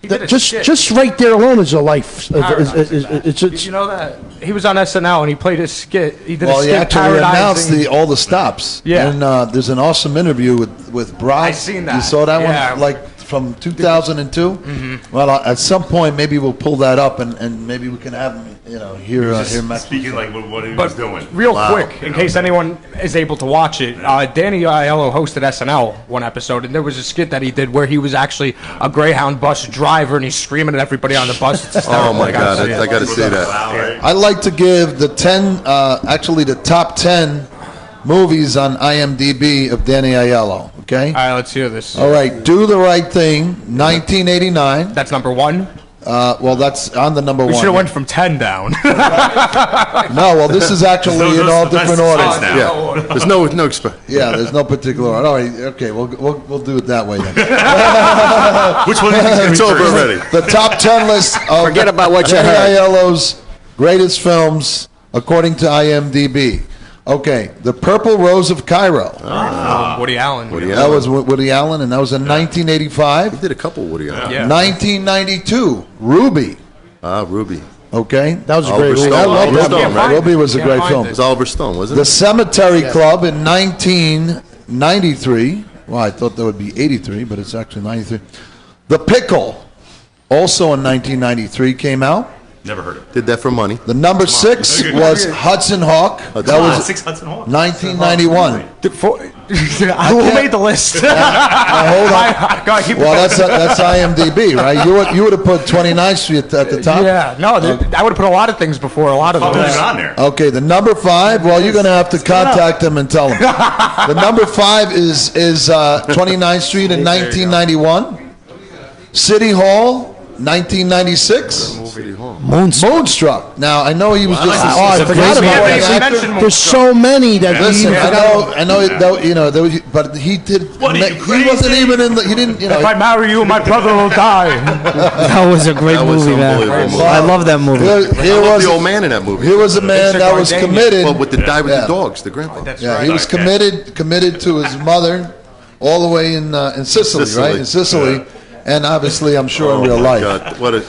did a just skit. right there alone is a life. Did you know that? He was on SNL and he played a skit. He did Well, a he skit actually announced parodizing. all the stops. Yeah. And there's an awesome interview with Brock. I seen that. You saw that Yeah. one, from 2002? Mm-hmm. Well, at some point, maybe we'll pull that up, and maybe we can have him, hear Max. Speaking like what he But was doing. real quick, in case anyone is able to watch it, Danny Aiello hosted SNL one episode, and there was a skit that he did where he was actually a Greyhound bus driver, and he's screaming at everybody on the bus. It's hysterical. Oh my God, see it. I got to see that. I'd like to give the the top 10 movies on IMDb of Danny Aiello, okay? All right, let's hear this. All right, Do the Right Thing, 1989. That's number one. Well, that's on the number We one. should have went from 10 down. No, well, this is actually in all different orders. now. Yeah, there's no Yeah, there's no particular order. All right, okay, we'll do it that way then. Which one do you think It's is over already. The top 10 list of Forget about what you Danny heard. Aiello's greatest films according to IMDb. Okay, The Purple Rose of Cairo. Woody Allen. That was Woody Allen, and that was in 1985. He did a couple Woody Allen. Yeah. 1992, Ruby. Ruby. Okay, That was a Oliver great Stone. movie. I love Oliver that Stone, movie. right? Ruby was a Can't great find film. it. It was Oliver Stone, wasn't The it? Cemetery Club in 1993. Well, I thought that would be 83, but it's actually 93. The Pickle. also in 1993 came out. Never heard of it. Did that for money. The number 6 was Hudson Hawk. That was 6 Hudson Hawk. 1991. Who made the list? Hold on. Go ahead, keep Well, that's IMDb, right? You would have put 29th Street at the top. Yeah, no, I would have put a lot of things before a lot of Probably those. even on there. Okay, the number 5. Well, you're going to have to contact them and tell them. The number 5 is 29th Street in 1991. City Hall, 1996. Moonstruck. Now I know he was just. I forgot about that. There's so many that Listen, we I know, but he did. What, are you He wasn't even in the. He didn't. If I marry you, my brother will die. That was a great That was movie, man. unbelievable. I love that movie. Here I love was the old man in that movie. Here was a man that was committed. But with the guy with Yeah. the dogs, the grandpa. That's Yeah, right. he was committed to his mother, all the way in Sicily, right? In Sicily, and obviously, I'm sure in real my life. God, what a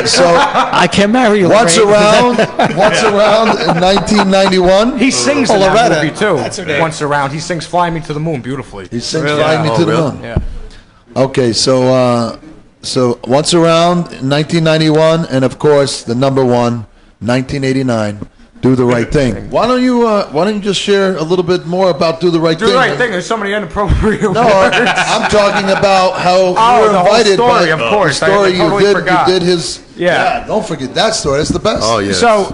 So I Can't Marry You. once Lorraine. around in 1991, He sings in that Loretta. movie too. Once around, he sings "Fly Me to the Moon" beautifully. he sings Really? "Fly Me Oh, to the really? Moon." Yeah. Okay, so once around in 1991, and of course the number 1, 1989. Do the Right Thing. Why don't you just share a little bit more about Do the Right Do Thing? the right thing. There's so many inappropriate No, words. I'm talking about how you were the whole invited story, by of course. the story I totally you forgot. did his. Yeah. Don't forget that story. That's the best. Oh yeah. So,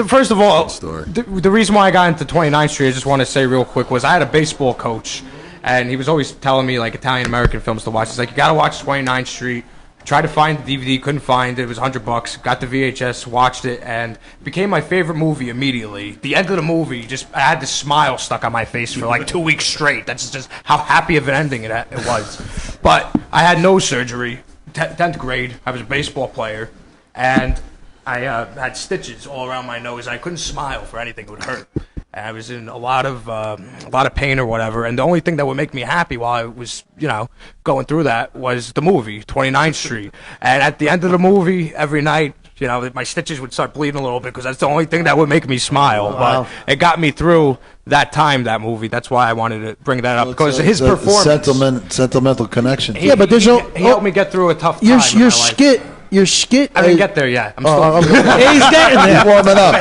first of all, story. the reason why I got into 29th Street, I just want to say real quick, was I had a baseball coach, and he was always telling me like Italian-American films to watch. He's like, you got to watch 29th Street. Tried to find the DVD, couldn't find it. It was $100. Got the VHS, watched it, and became my favorite movie immediately. The end of the movie, I had this smile stuck on my face for like 2 weeks straight. That's just how happy of an ending it was. But I had nose surgery, 10th grade. I was a baseball player, and I had stitches all around my nose. I couldn't smile for anything; it would hurt. And I was in a lot of pain or whatever. And the only thing that would make me happy while I was, going through that was the movie, 29th Street. And at the end of the movie, every night, my stitches would start bleeding a little bit because that's the only thing that would make me smile. Wow. But it got me through that time, that movie. That's why I wanted to bring that up, because his It's a performance. sentimental connection. Yeah, but there's he no. helped me get through a tough time. Your in my life. skit. Your skit. I didn't get there yet. I'm still. He's getting there. Warming up.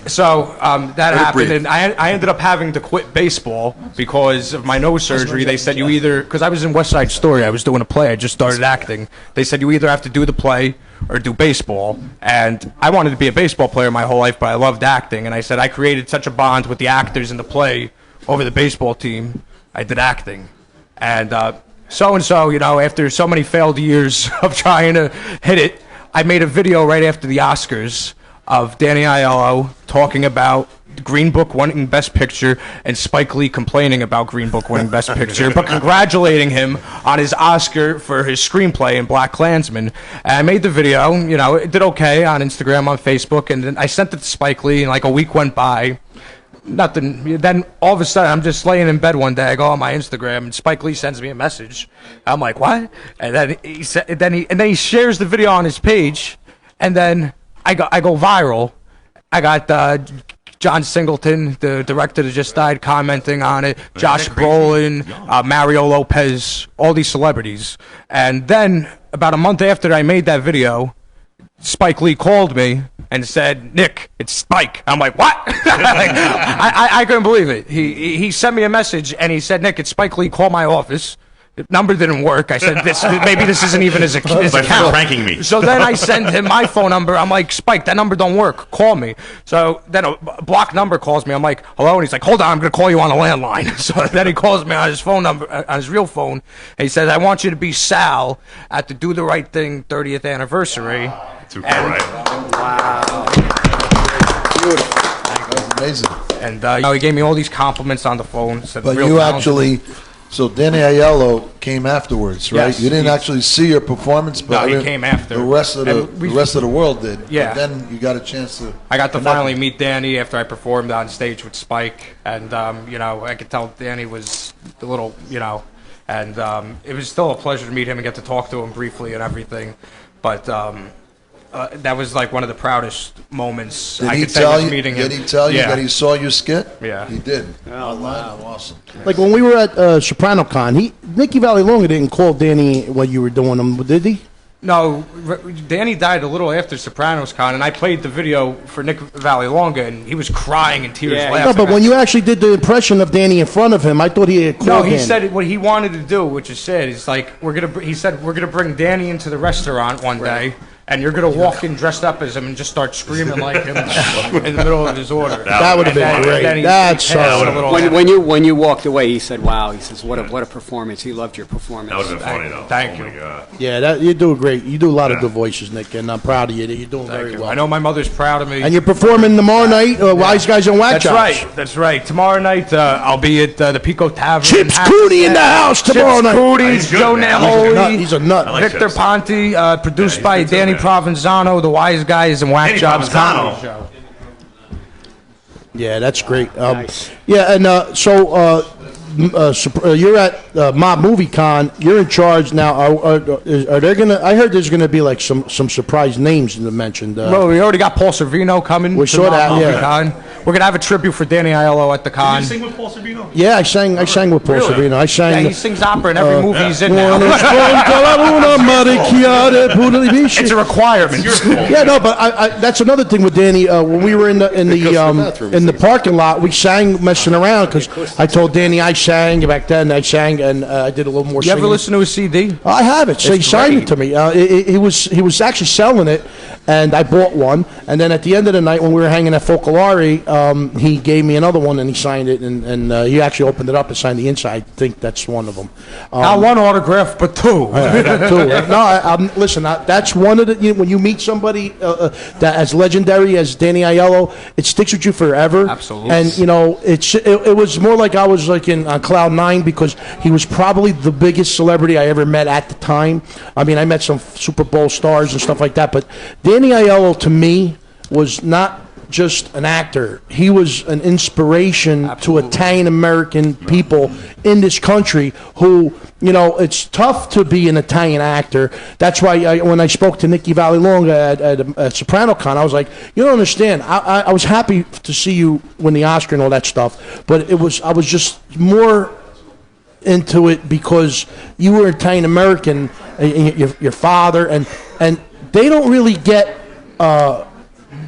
So that happened, breathe. and I ended up having to quit baseball because of my nose surgery. They said you either, because I was in West Side Story, I was doing a play, I just started acting. They said you either have to do the play or do baseball, and I wanted to be a baseball player my whole life, but I loved acting, and I said I created such a bond with the actors in the play over the baseball team, I did acting. And so-and-so, after so many failed years of trying to hit it, I made a video right after the Oscars of Danny Aiello talking about Green Book winning Best Picture and Spike Lee complaining about Green Book winning Best Picture, but congratulating him on his Oscar for his screenplay in Black Klansman. And I made the video, it did okay on Instagram, on Facebook, and then I sent it to Spike Lee, and like a week went by. Nothing. Then all of a sudden, I'm just laying in bed one day. I go on my Instagram, and Spike Lee sends me a message. I'm like, "What?" And then he shares the video on his page, and then I go viral. I got John Singleton, the director that just died, commenting on it. Josh Brolin, Mario Lopez, all these celebrities. And then about a month after I made that video, Spike Lee called me and said, "Nick, it's Spike." I'm like, "What?" I couldn't believe it. He sent me a message and he said, "Nick, it's Spike Lee. Call my office." The number didn't work. I said, maybe this isn't even his account. Pranking me. So then I send him my phone number. I'm like, "Spike, that number don't work. Call me." So then a blocked number calls me. I'm like, "Hello?" And he's like, "Hold on, I'm going to call you on a landline." So then he calls me on his phone number, on his real phone. And he says, "I want you to be Sal at the Do the Right Thing 30th anniversary." Too cool, right? That's amazing. And he gave me all these compliments on the phone. Said, But "Real you talented." actually, so Danny Aiello came afterwards, right? Yes, You didn't he- actually see your performance, but No, he came after. The rest of And we- the rest of the world did. Yeah. But then you got a chance to. I got to connect. finally meet Danny after I performed on stage with Spike, and I could tell Danny was a little, and it was still a pleasure to meet him and get to talk to him briefly and everything. But that was like one of the proudest moments Did I he could say tell was you? meeting him. Did he tell you Yeah. that he saw your skit? Yeah. He did. Oh, wow. Awesome. Like when we were at SopranoCon, Nicky Valley Longa didn't call Danny what you were doing, did he? No, Danny died a little after Sopranos Con, and I played the video for Nick Vallelonga, and he was crying in tears laughing. No, but when you actually did the impression of Danny in front of him, I thought he had called No, he Danny. said what he wanted to do, which is sad. He's like, he said we're gonna bring Danny into the restaurant one day, and you're gonna walk in dressed up as him and just start screaming like him in the middle of his order. That would have been great. That's When you walked away, he said, "Wow," he says, "What a performance." He loved your performance. That would have been funny though. Thank Oh you. my God. Yeah, you do great. You do a lot of good voices, Nick, and I'm proud of you. You're doing very well. I know my mother's proud of me. And you're performing tomorrow night, Wiseguyz and Whack That's Jobs. right. That's right. Tomorrow night, I'll be at the Pico Tavern. Chips Cooney in the house tomorrow night. Chips Cooney, Joe Namoli. He's a nut. Victor Ponti, produced by Danny Provenzano, the Wiseguyz and Whack Jobs comedy show. Yeah, that's great. Yeah, and you're at Mob Movie Con. You're in charge now. Are there gonna? I heard there's gonna be like some surprise names mentioned. Well, we already got Paul Sorvino coming. We saw that. Movie Yeah. Con. We're gonna have a tribute for Danny Aiello at the con. Did you sing with Paul Sorvino? Yeah, I sang with Paul Sorvino. I sang. Yeah, he sings opera in every movie he's in now. It's a requirement. Yeah, no, but that's another thing with Danny. When we were in the parking lot, we sang messing around because I told Danny I sang back then. I sang and I did a little more. You singing. ever listen to his CD? I have it. So he signed it to me. He was actually selling it, and I bought one. And then at the end of the night, when we were hanging at Focolare, he gave me another one, and he signed it, and he actually opened it up and signed the inside. I think that's one of them. Not one autograph, but two. No, listen. That's one of the. When you meet somebody that as legendary as Danny Aiello, it sticks with you forever. Absolutely. And it was more like I was like on cloud nine because he was probably the biggest celebrity I ever met at the time. I mean, I met some Super Bowl stars and stuff like that, but Danny Aiello to me was not just an actor. He was an inspiration to Italian American people in this country who, it's tough to be an Italian actor. That's why when I spoke to Nicky Vallelonga at Soprano Con, I was like, you don't understand. I was happy to see you win the Oscar and all that stuff, but I was just more into it because you were Italian American, your father, and they don't really get.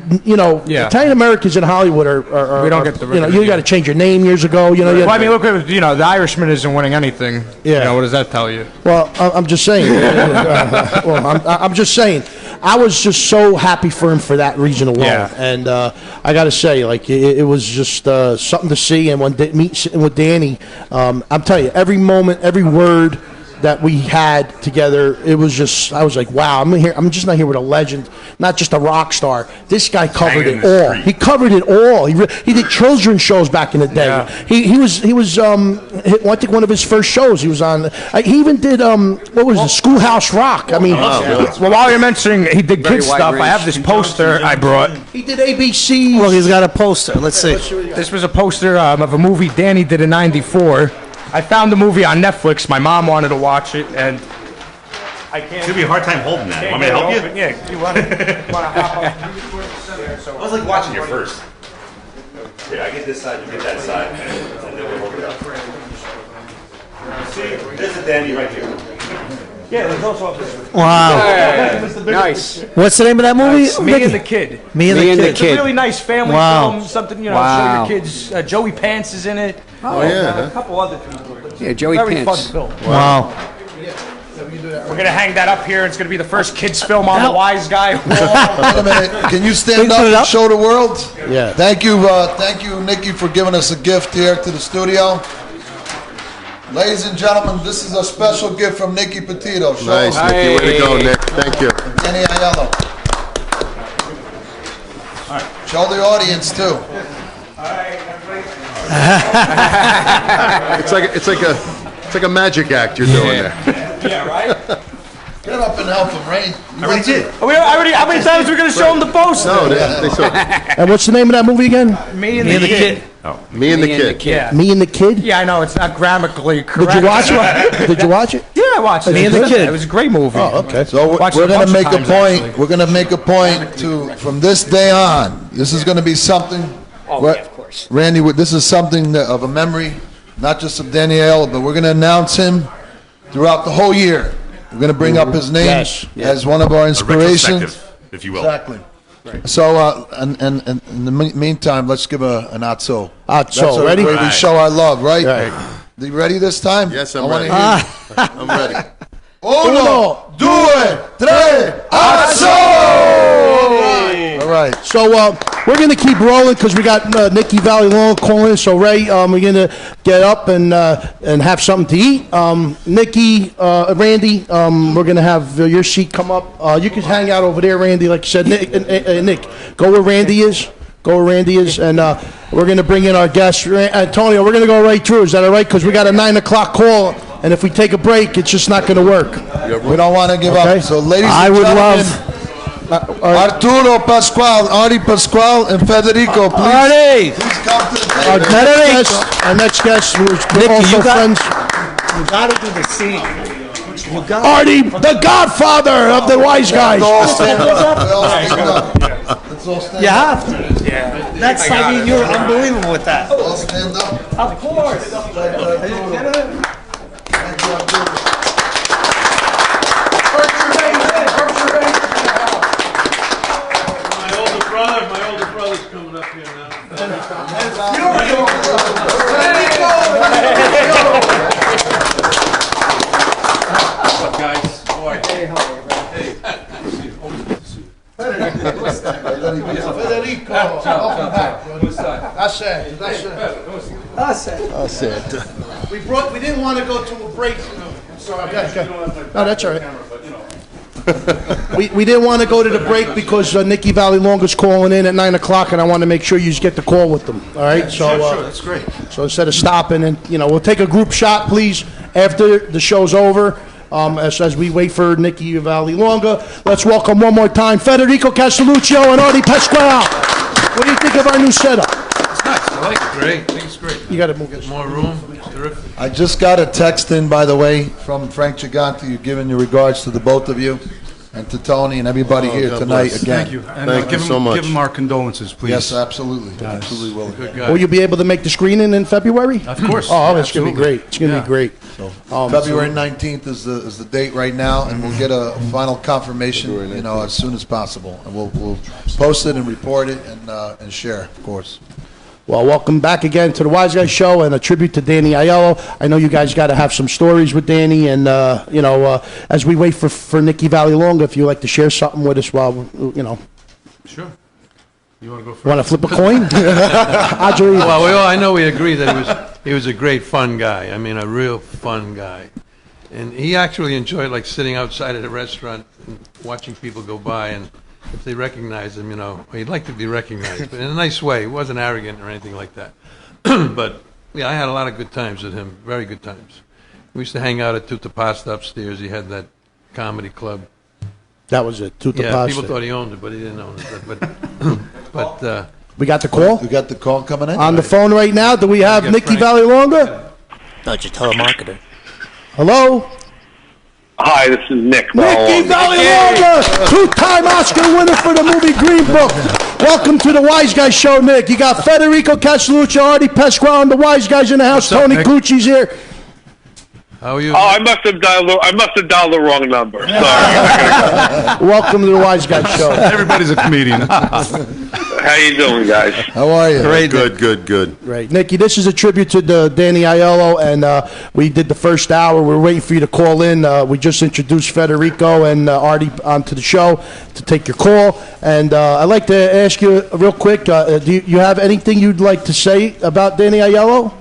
Italian Americans in Hollywood are we don't get the you got to change your name years ago. Well, I mean, look at the Irishman isn't winning anything. Yeah. What does that tell you? Well, I'm just saying. I'm just saying. I was just so happy for him for that reason alone. Yeah. And I got to say, like, it was just something to see. And when meeting with Danny, I'm telling you, every moment, every word that we had together, it was just, I was like, wow, I'm just not here with a legend, not just a rock star. This guy covered it all. He covered it all. He did children's shows back in the day. Yeah. He was I think one of his first shows he was on. He even did Schoolhouse Rock. I mean, well, while you're mentioning he did Very kid wide stuff, I range. have this poster I brought. he did ABC. Look, he's got a poster. Let's see. This was a poster of a movie Danny did in '94. I found the movie on Netflix. My mom wanted to watch it, and I can't. It's gonna be a hard time holding that. Want me to help you? Yeah, you want to hop up? I was like watching you first. Here, I get this side, you get that side, and then we'll work it out. See, there's a Danny right here. Yeah, there's also this one. Wow. Nice. What's the name of that movie? Me and the Kid. Me and the Kid. It's a really nice family Wow. film. Something, Wow. show your kids. Joey Pants is in it. yeah. A couple other people. Yeah, Joey Very Pants. fun film. Wow. We're gonna hang that up here. It's gonna be the first kids film on the Wise Guy. Wait a minute. Can you stand Put up it and up. show the world? Yeah. Thank you, Nicky, for giving us a gift here to the studio. Ladies and gentlemen, this is a special gift from Nicky Petito. Show Nice, us Nicky. Way to go, Nick. Thank you. Danny Aiello. Show the audience too. It's like a magic act you're doing there. Yeah, right. Get up and help him, Ray. I already did. How many times are we gonna show them the poster? No, they saw And what's the name of that movie again? Me and the Kid. Me and the Kid. Yeah. Me and the Kid. Yeah, I know it's not grammatically correct. Did you watch it? Did you watch it? Yeah, I watched it. Me and the Kid. It was a great movie. Oh, okay. So Watched we're it a going to bunch make of a times, point. actually. We're going to make a point to from this day on. This is going to be something. Oh, yeah, of course. Randy, this is something of a memory, not just of Danielle, but we're going to announce him throughout the whole year. We're going to bring up his name as one of our inspirations. Retrospective, if you will. Exactly. Right. So, and in the meantime, let's give an atzo. Atzo, ready? Way we show our love, right? Right. Are you ready this time? Yes, I'm ready. I'm ready. Uno, due, tre, atzo! All right. So we're going to keep rolling because we got Nikki Valley Long calling. So Ray, we're going to get up and have something to eat. Nikki, Randy, we're going to have your seat come up. You can hang out over there, Randy. Like you said, Nick, go where Randy is. Go where Randy is, and we're going to bring in our guest, Antonio. We're going to go right through. Is that all right? Because we got a 9 o'clock call, and if we take a break, it's just not going to work. We don't want to give up. So, ladies and I would gentlemen, love Arturo Pascual, Artie Pascual, and Federico, please. Artie! Please come to the table. Our next guest, we're Nicky, also friends. You got to do the scene. Artie, the godfather of the Wiseguyz. Let's all stand up. Let's all stand You up. have to. Next time, you're unbelievable with that. All stand up. Of course. Thank you, Arturo. My older brother's coming up here now. What's up, guys? How are you? Hey, how are you? Hey. Federico, welcome back. That's it. We didn't want to go to a break. Sorry. No, that's all right. We didn't want to go to the break because Nikki Valley Long is calling in at 9 o'clock, and I want to make sure you get the call with them. All right? Sure, that's great. So instead of stopping, and we'll take a group shot, please, after the show's over. As we wait for Nikki Valley Longa, let's welcome one more time Federico Castelluccio and Artie Pasquale. What do you think of our new setup? It's nice. I like it. Great. I think it's great. You got to move it. More room. Terrific. I just got a text in, by the way, from Frank Gigante. You're giving your regards to the both of you and to Tony and everybody here God tonight bless. again. Thank you. And Thank you so much. Give him our condolences, please. Yes, absolutely. Absolutely will. Good guy. Will you be able to make the screening in February? Of course. Oh, it's going to be great. It's going to be great. February 19th is the date right now, and we'll get a final confirmation, as soon as possible. And we'll post it and report it and share, of course. Well, welcome back again to the Wiseguyz Show and a tribute to Danny Aiello. I know you guys got to have some stories with Danny, and as we wait for Nikki Valley Longa, if you'd like to share something with us while Sure. You want to go first? Want to flip a coin? Well, I know we agree that he was a great fun guy. I mean, a real fun guy. And he actually enjoyed sitting outside at a restaurant and watching people go by, and if they recognized him, he'd like to be recognized, but in a nice way. He wasn't arrogant or anything like that. But yeah, I had a lot of good times with him, very good times. We used to hang out at Tutta Pasta upstairs. He had that comedy club. That was it, Tutta Pasta. People thought he owned it, but he didn't own it. But we got the call? We got the call coming in? On the phone right now. Do we have Nikki Valley Longa? No, just telemarketer. Hello? Hi, this is Nick. Nikki Valley Longa, two-time Oscar winner for the movie Green Book. Welcome to the Wiseguyz Show, Nick. You got Federico Castelluccio, Artie Pasquale, and the Wiseguyz in the house. What's up, Tony Nick? Gucci's here. How are you? Oh, I must have dialed the wrong number. Sorry. Welcome to the Wiseguyz Show. Everybody's a comedian. How you doing, guys? How are you? Great. Good. Right, Nikki, this is a tribute to Danny Aiello, and we did the first hour. We're waiting for you to call in. We just introduced Federico and Artie onto the show to take your call. And I'd like to ask you real quick, do you have anything you'd like to say about Danny Aiello?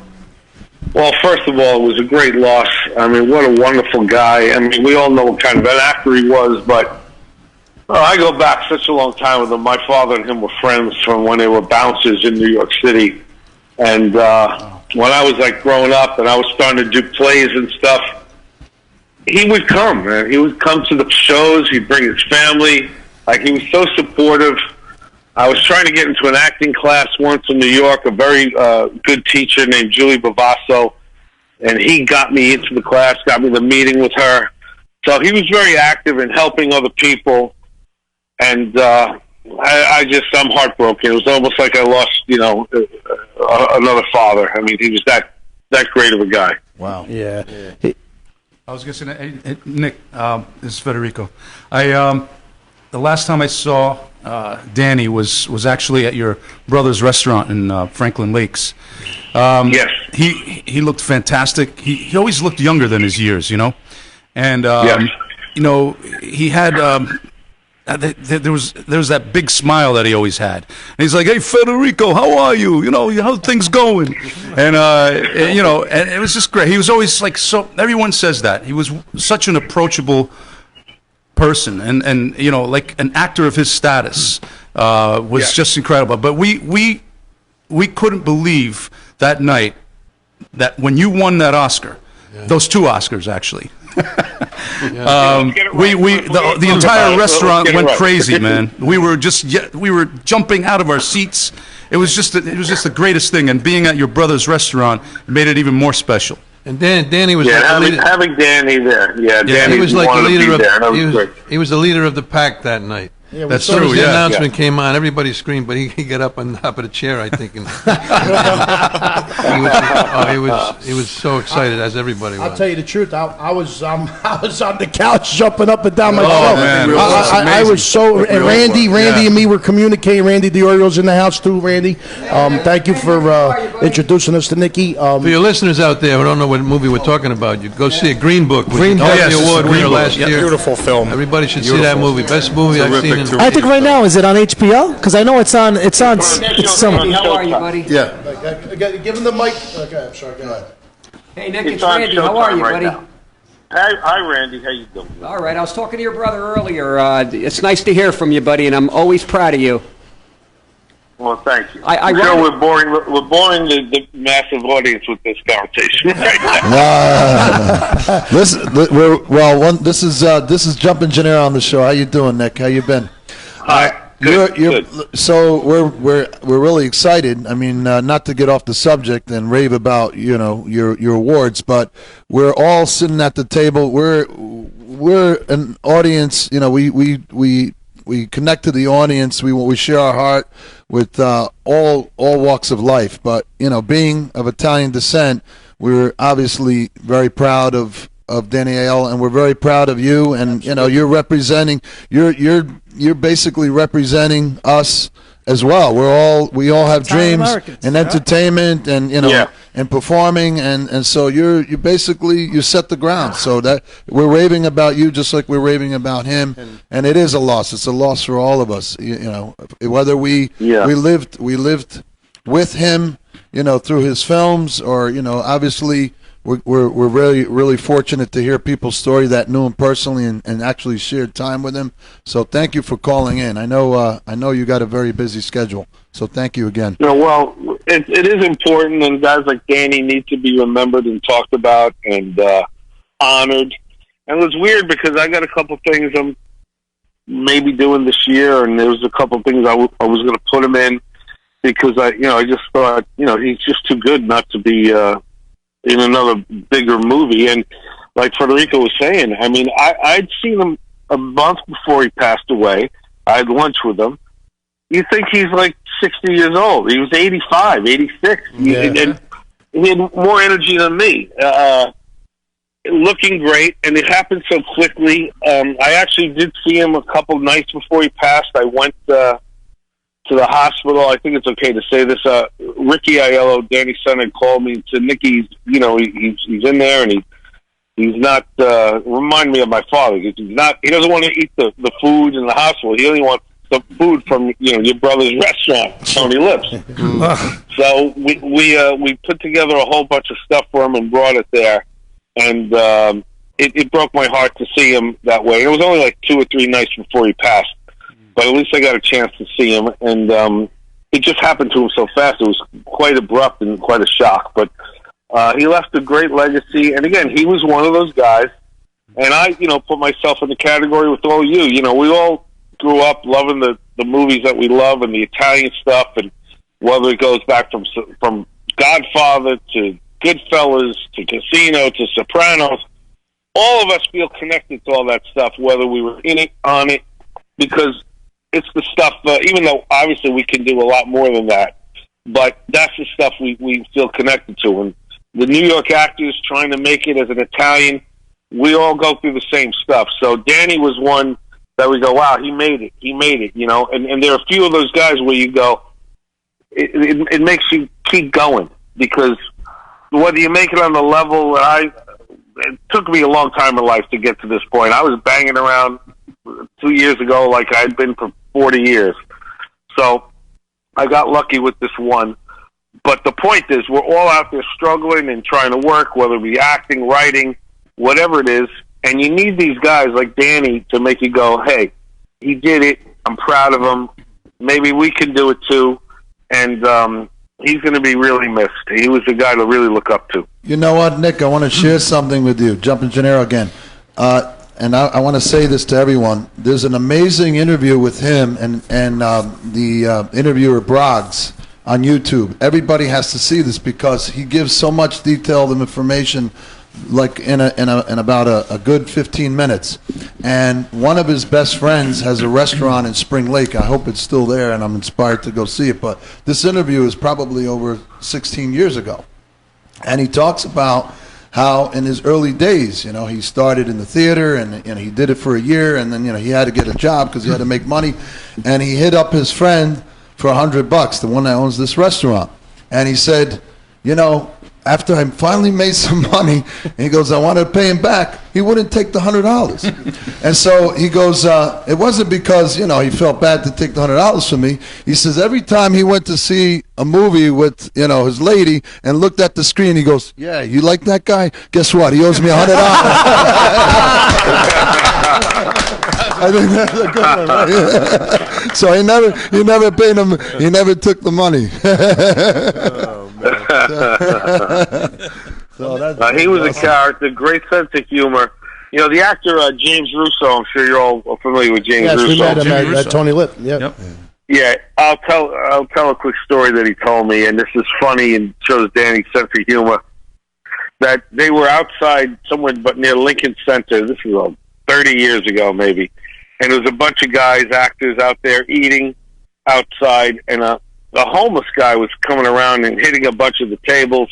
Well, first of all, it was a great loss. I mean, what a wonderful guy. I mean, we all know what kind of an actor he was, but I go back such a long time with him. My father and him were friends from when they were bouncers in New York City. And when I was growing up and I was starting to do plays and stuff, he would come, man. He would come to the shows. He'd bring his family. He was so supportive. I was trying to get into an acting class once in New York, a very good teacher named Julie Bavasso, and he got me into the class, got me the meeting with her. So he was very active in helping other people, and I'm heartbroken. It was almost like I lost, another father. I mean, he was that great of a guy. Wow. Yeah. I was going to say, hey, Nick, this is Federico. The last time I saw Danny was actually at your brother's restaurant in Franklin Lakes. Yes. He looked fantastic. He always looked younger than his years, you know? And, Yes. you know, he had... there was that big smile that he always had. And he's like, "Hey, Federico, how are you? You know, how things going?" And you know, and it was just great. He was always like, so everyone says that he was such an approachable person, and you know, like an actor of his status was just incredible. But we couldn't believe that night that when you won that Oscar, those 2 Oscars actually. The entire restaurant went crazy, man. We were jumping out of our seats. It was just the greatest thing, and being at your brother's restaurant made it even more special. And Danny was having Danny there. Yeah, Danny he was like the leader of he was the leader of the pack that night. Yeah, that's true. As the announcement came on, everybody screamed, but he got up on top of the chair, I think, and he was so excited, as everybody was. I'll tell you the truth. I was on the couch jumping up and down my man, I was so. And Randy and me were communicating. Randy DiOrio's in the house too. Randy, thank you for introducing us to Nikki. For your listeners out there who don't know what movie we're talking about, you go see a Green Book. Green Book. The award winner last year. Beautiful film. Everybody should see that movie. Best movie I've seen. I think right now, is it on HBO? Because I know it's on some. How are you, buddy? Yeah. Give him the mic. Okay, I'm sorry. Go ahead. Hey, Nick, it's Randy. How are you, buddy? Hi, Randy. How you doing? All right. I was talking to your brother earlier. It's nice to hear from you, buddy, and I'm always proud of you. Well, thank you. I'm sure we're boring the massive audience with this conversation right now. This is Jumpin' Gennaro on the show. How you doing, Nick? How you been? Hi. Good. So we're really excited. I mean, not to get off the subject and rave about your awards, but we're all sitting at the table. We're an audience. You know, we connect to the audience. We share our heart with all walks of life. But being of Italian descent, we're obviously very proud of Danny Aiello, and we're very proud of you. And you're representing. You're basically representing us as well. We all have dreams and entertainment and and performing, and so you basically set the ground. So that we're raving about you just like we're raving about him, and it is a loss. It's a loss for all of us. Whether we lived with him, through his films, or Obviously, we're really fortunate to hear people's story that knew him personally and actually shared time with him. So thank you for calling in. I know you got a very busy schedule. So thank you again. Well, it is important, and guys like Danny need to be remembered and talked about and honored. And it was weird because I got a couple things I'm maybe doing this year, and there was a couple things I was going to put him in because I just thought he's just too good not to be in another bigger movie. And like Federico was saying, I mean, I'd seen him a month before he passed away. I had lunch with him. You think he's like 60 years old. He was 85, 86. Yeah. And he had more energy than me. Looking great, and it happened so quickly. I actually did see him a couple nights before he passed. I went to the hospital. I think it's okay to say this. Ricky Aiello, Danny's son, had called me and said, "Nicky, he's in there, and he's not." Remind me of my father. He doesn't want to eat the food in the hospital. He only wants the food from your brother's restaurant, Tony Lips. So we put together a whole bunch of stuff for him and brought it there, and it broke my heart to see him that way. It was only like 2 or 3 nights before he passed. But at least I got a chance to see him, and it just happened to him so fast. It was quite abrupt and quite a shock. But he left a great legacy, and again, he was one of those guys. And I, put myself in the category with all you. We all grew up loving the movies that we love and the Italian stuff, and whether it goes back from Godfather to Goodfellas to Casino to Sopranos, all of us feel connected to all that stuff, whether we were in it, on it, because it's the stuff, even though obviously we can do a lot more than that, but that's the stuff we feel connected to. And the New York actors trying to make it as an Italian, we all go through the same stuff. So Danny was one that we go, wow, he made it, you know. And there are a few of those guys where you go, it makes you keep going, because whether you make it on the level that it took me a long time in life to get to this point. I was banging around 2 years ago like I'd been for 40 years. So I got lucky with this one. But the point is, we're all out there struggling and trying to work, whether it be acting, writing, whatever it is. And you need these guys like Danny to make you go, hey, he did it. I'm proud of him. Maybe we can do it too. And he's going to be really missed. He was a guy to really look up to. You know what, Nick? I want to share something with you. Jumping Gennaro again. And I want to say this to everyone. There's an amazing interview with him and the interviewer Broggs on YouTube. Everybody has to see this because he gives so much detailed information, like in about a good 15 minutes. And one of his best friends has a restaurant in Spring Lake. I hope it's still there, and I'm inspired to go see it. But this interview is probably over 16 years ago. And he talks about how in his early days, you know, he started in the theater and he did it for a year, and then, you know, he had to get a job because he had to make money. And he hit up his friend for $100, the one that owns this restaurant. And he said, you know, after I finally made some money, and he goes, I wanted to pay him back, he wouldn't take the $100. And so he goes, it wasn't because, you know, he felt bad to take the $100 from me. He says every time he went to see a movie with, you know, his lady and looked at the screen, he goes, yeah, you like that guy? Guess what? He owes me $100. I think that's a good one, right? So he never paid him, he never took the money. So he was a character, great sense of humor. You know, the actor James Russo, I'm sure you're all familiar with James Russo. Yes, we met him at Tony Lip. Yep. Yeah, I'll tell a quick story that he told me, and this is funny and shows Danny's sense of humor. That they were outside somewhere but near Lincoln Center. This was 30 years ago, maybe. And there was a bunch of guys, actors out there eating outside, and a homeless guy was coming around and hitting a bunch of the tables,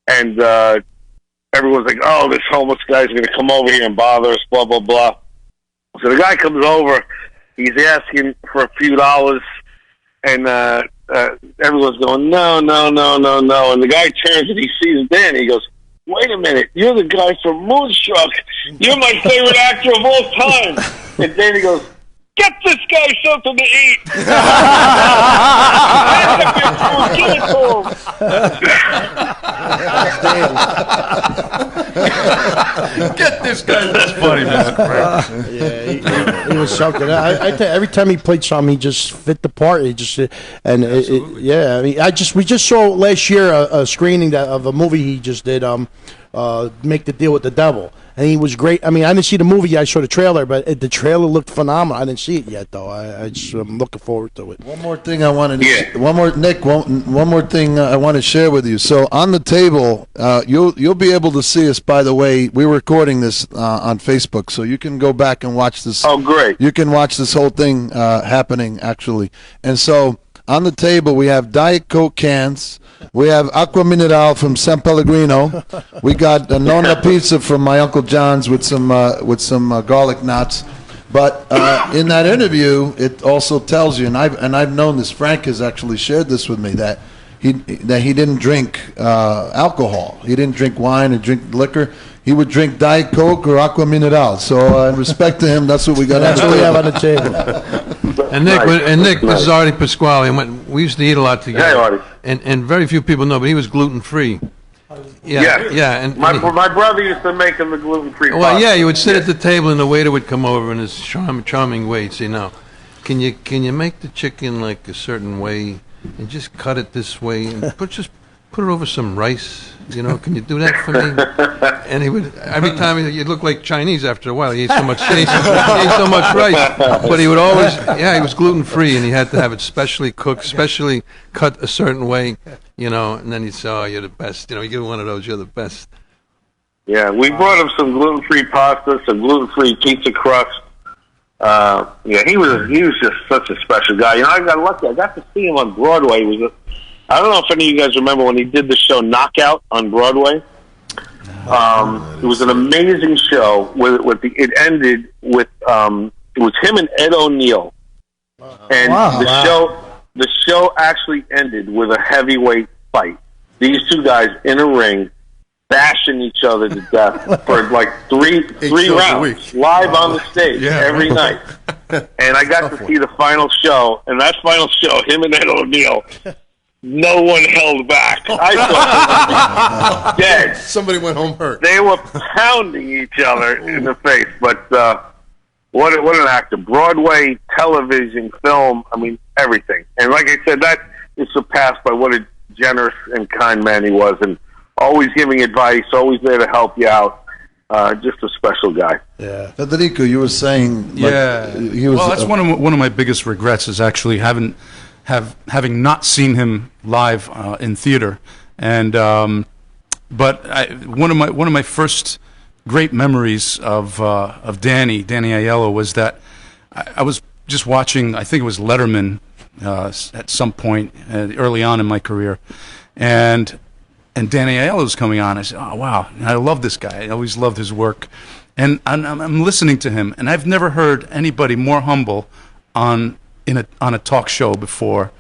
and everyone's like, oh, this homeless guy's going to come over here and bother us, blah, blah, blah. So the guy comes over, he's asking for a few dollars, and everyone's going, no, no, no, no, no. And the guy turns and he sees Dan, he goes, wait a minute, you're the guy from Moonstruck. You're my favorite actor of all time. And then he goes, get this guy something to eat. Give it to him. Get this guy. That's funny, man. Yeah, he was something. I tell you, every time he played something, he just fit the part. He just yeah. I mean, we just saw last year a screening of a movie he just did. Make the Deal with the Devil. And he was great. I mean, I didn't see the movie yet. I saw the trailer, but the trailer looked phenomenal. I didn't see it yet, though. I'm looking forward to it. One more thing I wanted to one more thing I want to share with you. So on the table, you'll be able to see us, by the way. We're recording this on Facebook, so you can go back and watch this. Oh, great. You can watch this whole thing happening, actually. And so on the table, we have Diet Coke cans. We have Acqua Mineral from San Pellegrino. We got a Nonna Pizza from my Uncle John's with some garlic knots. But in that interview, it also tells you, and I've known this. Frank has actually shared this with me, that he didn't drink alcohol. He didn't drink wine or drink liquor. He would drink Diet Coke or Acqua Mineral. So in respect to him, that's what we got. That's what we have on the table. And Nick, this is Artie Pasquale. And we used to eat a lot together. Hey, Artie. And very few people know, but he was gluten free. Yeah. And my brother used to make him the gluten-free pasta. Well, yeah, you would sit at the table, and the waiter would come over in his charming way and say, "Now, can you make the chicken like a certain way, and just cut it this way, and just put it over some rice? You know, can you do that for me?" And he would, every time he'd look like Chinese after a while. He ate so much rice. But he would always, he was gluten free, and he had to have it specially cooked, specially cut a certain way. You know, and then he'd say, "Oh, you're the best." You know, you get one of those, you're the best. Yeah, we brought him some gluten-free pasta, some gluten-free pizza crust. He was just such a special guy. You know, I got lucky. I got to see him on Broadway. I don't know if any of you guys remember when he did the show Knockout on Broadway. It was an amazing show. It ended with it was him and Ed O'Neill, and the show actually ended with a heavyweight fight. These two guys in a ring, bashing each other to death for like three rounds, live on the stage every night. And I got to see the final show, and that final show, him and Ed O'Neill, no one held back. I thought they were dead. Somebody went home hurt. They were pounding each other in the face. But what an actor. Broadway, television, film, I mean, everything. And like I said, that is surpassed by what a generous and kind man he was, and always giving advice, always there to help you out. Just a special guy. Yeah, Federico, you were saying. He was. Well, that's one of my biggest regrets is actually having not seen him live in theater, and but one of my first great memories of Danny Aiello was that I was just watching. I think it was Letterman at some point early on in my career, and Danny Aiello was coming on. I said, "Oh wow, I love this guy. I always loved his work." And I'm listening to him, and I've never heard anybody more humble on a talk show before,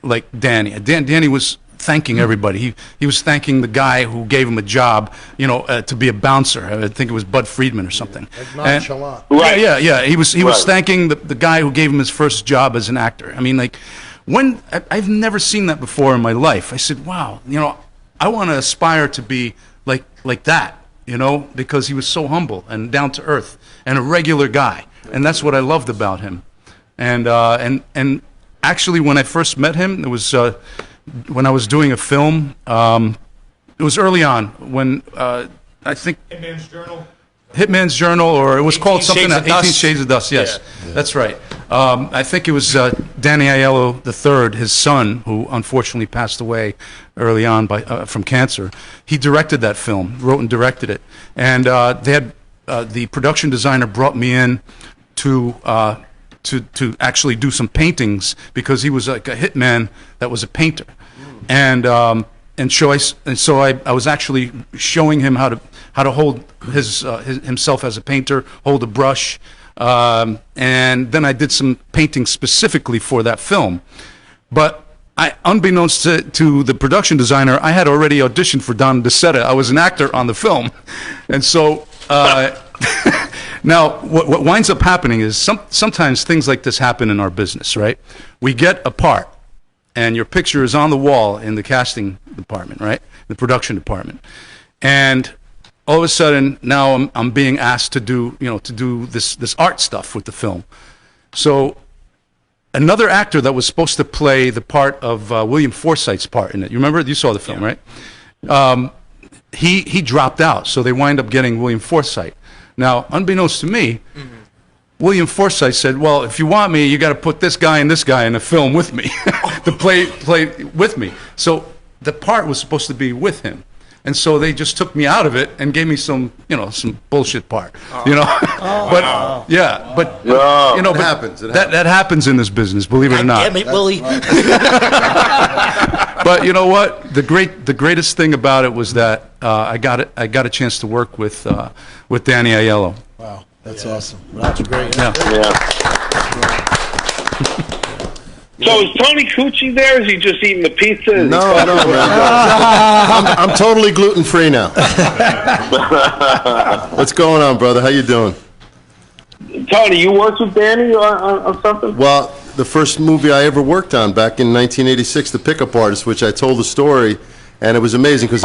like Danny. Danny was thanking everybody. He was thanking the guy who gave him a job, to be a bouncer. I think it was Bud Friedman or something. Nonchalant. Right. He was thanking the guy who gave him his first job as an actor. I mean, like I've never seen that before in my life. I said, wow, I want to aspire to be like that, because he was so humble and down to earth and a regular guy, and that's what I loved about him. And actually, when I first met him, it was when I was doing a film. It was early on when I think Hitman's Journal, or it was called something. 18 Shades of Dust. Yes, that's right. I think it was Danny Aiello III, his son, who unfortunately passed away early on from cancer. He directed that film, wrote and directed it, and they had the production designer brought me in to actually do some paintings because he was like a hitman that was a painter, and so I was actually showing him how to hold himself as a painter, hold a brush, and then I did some painting specifically for that film. But unbeknownst to the production designer, I had already auditioned for Don DeSetta. I was an actor on the film, and so now what winds up happening is sometimes things like this happen in our business, right? We get a part, and your picture is on the wall in the casting department, right? The production department, and all of a sudden now I'm being asked to do this art stuff with the film. So another actor that was supposed to play the part of William Forsythe's part in it. You remember? You saw the film, right? He dropped out, so they wind up getting William Forsythe. Now, unbeknownst to me, William Forsythe said, "Well, if you want me, you got to put this guy and this guy in a film with me to play with me." So the part was supposed to be with him, and so they just took me out of it and gave me some bullshit part, But it happens. That happens in this business, believe it or not. Damn it, Willie. But you know what? The greatest thing about it was that I got a chance to work with Danny Aiello. Wow, that's awesome. That's great. Yeah. So is Tony Cucci there? Is he just eating the pizza? No, man. I'm totally gluten free now. What's going on, brother? How you doing? Tony, you worked with Danny on something? Well, the first movie I ever worked on back in 1986, The Pickup Artist, which I told the story, and it was amazing because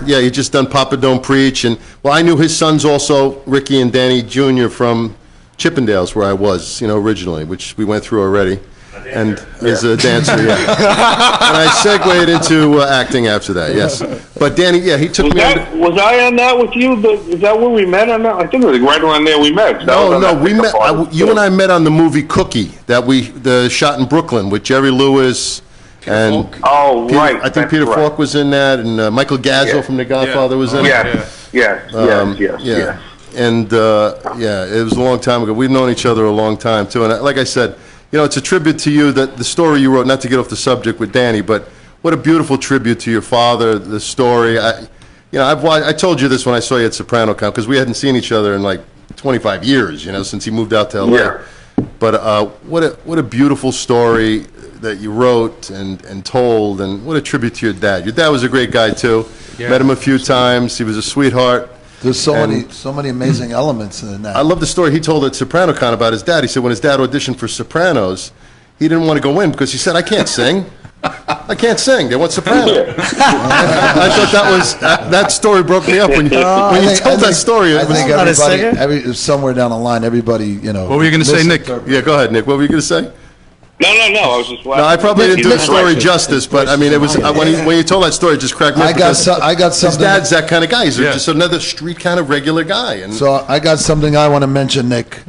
he just done Papa Don't Preach, and I knew his sons also, Ricky and Danny Jr. from Chippendales, where I was, originally, which we went through already. And as a dancer, and I segued into acting after that, yes. But Danny, he took me. Was I on that with you? Is that where we met on that? I think it was right around there we met. No, we met. You and I met on the movie Cookie the shot in Brooklyn with Jerry Lewis and right. I think Peter Falk was in that, and Michael Gazzo from The Godfather was in it. Yes. And it was a long time ago. We've known each other a long time too, and like I said. It's a tribute to you, that the story you wrote, not to get off the subject with Danny, but what a beautiful tribute to your father, the story. you know, I told you this when I saw you at Soprano Con, because we hadn't seen each other in like 25 years, you know, since he moved out to L.A. Yeah. But what a beautiful story that you wrote and told, and what a tribute to your dad. Your dad was a great guy too. Yeah. Met him a few times. He was a sweetheart. There's so many amazing elements in that. I love the story he told at Soprano Con about his dad. He said when his dad auditioned for Sopranos, he didn't want to go in because he said, I can't sing. I can't sing. They want soprano. I thought that story broke me up when you told that story. I think everybody, somewhere down the line, everybody, you know. What were you going to say, Nick? Yeah, go ahead, Nick. What were you going to say? No. I was just. No, I probably didn't do the story justice, but I mean, it was when you told that story, it just cracked me up. I got something. His dad's that kind of guy. He's just another street kind of regular guy. And so I got something I want to mention, Nick.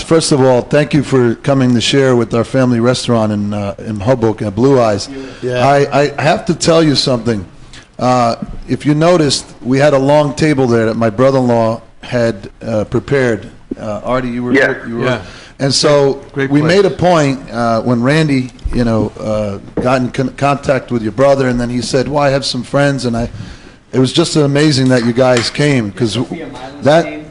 First of all, thank you for coming to share with our family restaurant in Hoboken, Wiseguyz. Yeah. I have to tell you something. If you noticed, we had a long table there that my brother-in-law had prepared. Artie, you were. Yeah. And so we made a point when Randy, got in contact with your brother, and then he said, "Well, I have some friends," and it was just amazing that you guys came because that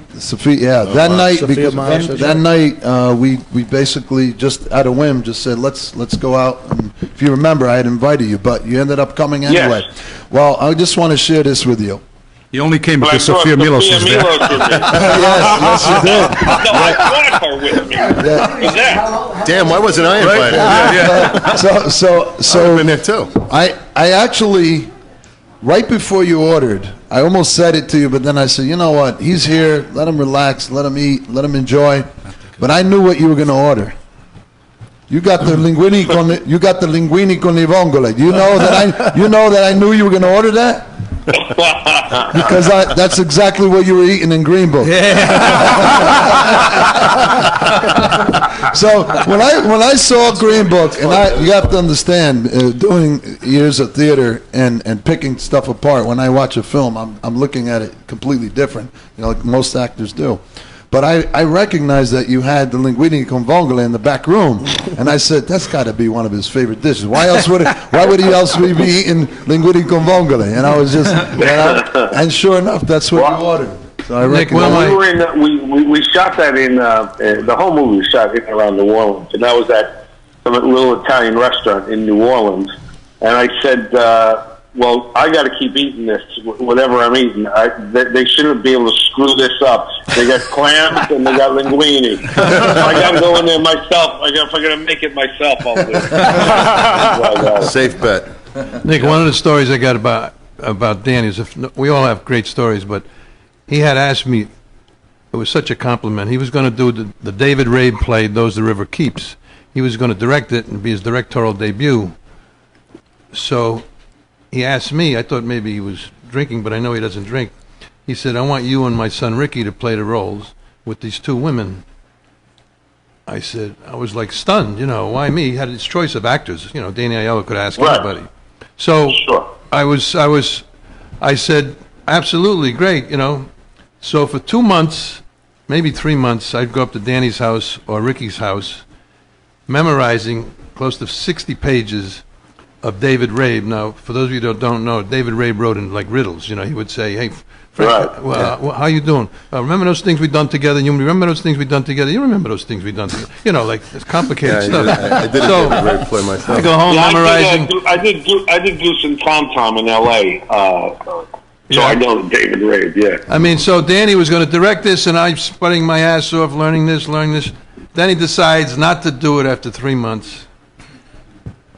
night we basically just out of whim just said let's go out, and if you remember, I had invited you, but you ended up coming anyway. Yes. Well, I just want to share this with you. He only came because Sophia Milos was there. Yes, you did. No, I brought her with me. Was there? Damn, why wasn't I invited? Yeah. So I've been there too. I actually, right before you ordered, I almost said it to you, but then I said, you know what? He's here. Let him relax. Let him eat. Let him enjoy. But I knew what you were going to order. You got the linguine con le vongole. You know that I knew you were going to order that. Because that's exactly what you were eating in Green Book. Yeah. So when I saw Green Book, and you have to understand, doing years of theater and picking stuff apart. When I watch a film, I'm looking at it completely different, like most actors do. But I recognized that you had the linguine con vongole in the back room, and I said that's got to be one of his favorite dishes. Why would he else be eating linguine con vongole? And I was just, and sure enough, that's what you ordered. So I Nick, recognized. we shot that in the whole movie was shot in around New Orleans, and that was at some little Italian restaurant in New Orleans. And I said, well, I got to keep eating this, whatever I'm eating. They shouldn't be able to screw this up. They got clams and they got linguine. I got to go in there myself. If I'm going to make it myself, I'll do it. Safe bet. Nick, one of the stories I got about Dan is, we all have great stories, but he had asked me, it was such a compliment, he was going to do the David Rabe play, Those the River Keeps. He was going to direct it and be his directorial debut. So he asked me, I thought maybe he was drinking, but I know he doesn't drink. He said, I want you and my son Ricky to play the roles with these two women. I said, I was like stunned, why me? He had his choice of actors. Danny Aiello could ask anybody. So I said, absolutely, great, So for 2 months, maybe 3 months, I'd go up to Danny's house or Ricky's house, memorizing close to 60 pages of David Rabe. Now, for those of you that don't know, David Rabe wrote in like riddles. He would say, "Hey, Frank, how you doing? Remember those things we done together? You remember those things we done together? You remember those things we done together? Like it's complicated stuff." I did so, a David Rabe play myself. I go home memorizing. I did Goose and Tom Tom in L.A. So I know David Rabe. Yeah. I mean, so Danny was going to direct this, and I'm sweating my ass off learning this. Then he decides not to do it after 3 months.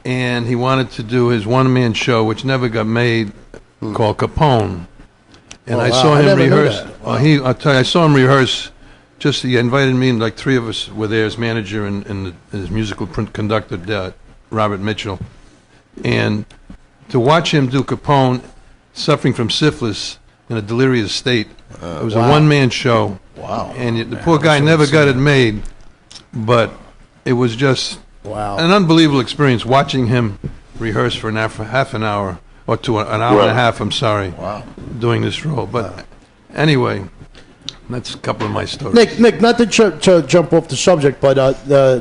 And he wanted to do his one-man show, which never got made, called Capone. And I saw him rehearse. I'll tell you, I saw him rehearse. He invited me, and like 3 of us were there, his manager and his musical conductor, Robert Mitchell. And to watch him do Capone, suffering from syphilis in a delirious state, it was a one-man show. Wow. And the poor guy never got it made, but it was just... Wow. An unbelievable experience watching him rehearse for half an hour, or to an hour and a half, doing this role. But anyway, that's a couple of my stories. Nick, not to jump off the subject, but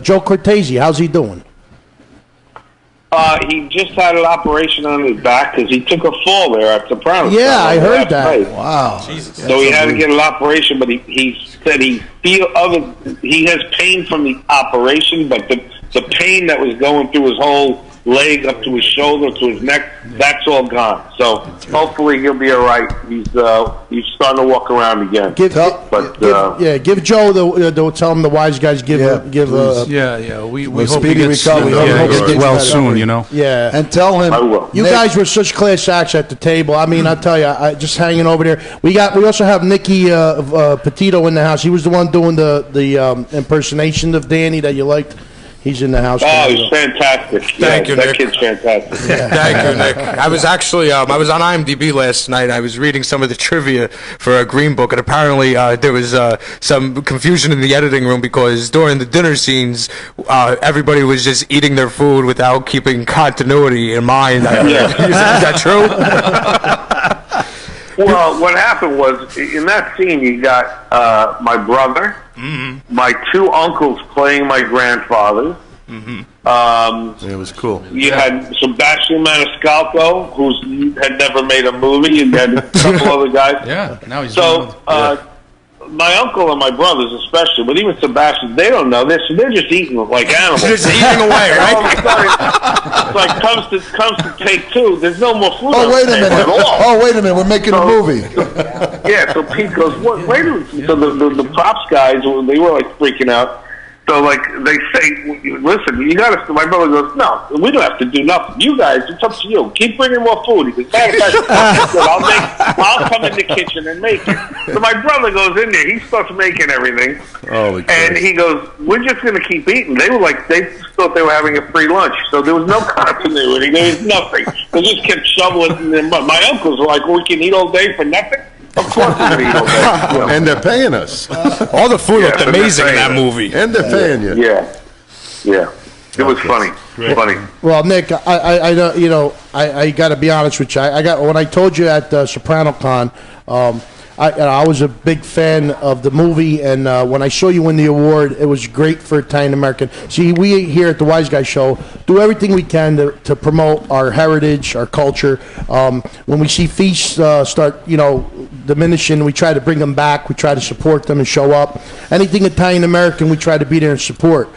Joe Cortese, how's he doing? He just had an operation on his back because he took a fall there at Sopranos. Yeah, I heard that. Night. Wow. So he had to get an operation, but he said he has pain from the operation, but the pain that was going through his whole leg up to his shoulder, to his neck, that's all gone. So hopefully he'll be all right. He's starting to walk around again. Give Joe tell him the wise guys we hope he speedy gets recovery. gets well soon, you know. Yeah, And tell him, I will. you guys were such class acts at the table. I mean, I'll tell you, just hanging over there. We also have Nicky Petito in the house. He was the one doing the impersonation of Danny that you liked. He's in the house. Oh, he's fantastic. Thank you, that Nick. kid's fantastic. Thank you, Nick. I was actually I was on IMDb last night. I was reading some of the trivia for a Green Book, and apparently there was some confusion in the editing room because during the dinner scenes, everybody was just eating their food without keeping continuity in mind. Is that true? Well, what happened was, in that scene, you got my brother, my two uncles playing my grandfather. It was cool. You had Sebastian Maniscalco, who had never made a movie, and had a couple other guys. Yeah, now he's my uncle and my brothers especially, but even Sebastian, they don't know this. So they're just eating like animals. Just eating away, right? All of a sudden, it's like comes to take two. There's no more food. oh, wait a minute. At all. Oh, wait a minute. We're making a movie. Yeah, so Pete goes, wait a minute. So the props guys, they were like freaking out. So like they say, listen, you got to. My brother goes, no, we don't have to do nothing. You guys, it's up to you. Keep bringing more food. He goes, I'll come in the kitchen and make it. So my brother goes in there. He starts making everything, and he goes, we're just going to keep eating. They were like, they thought they were having a free lunch, so there was no continuity. There was nothing. They just kept shoveling. My uncles were like, we can eat all day for nothing. Of course we're going to eat all day. And they're paying us. All the food looked amazing in that movie. And they're paying you. Yeah. It was funny. Funny. Well, Nick, I got to be honest with you. When I told you at SopranoCon, I was a big fan of the movie, and when I saw you win the award, it was great for Italian American. See, we here at the Wiseguyz Show do everything we can to promote our heritage, our culture. When we see feasts start, diminishing, we try to bring them back. We try to support them and show up. Anything Italian American, we try to be there and support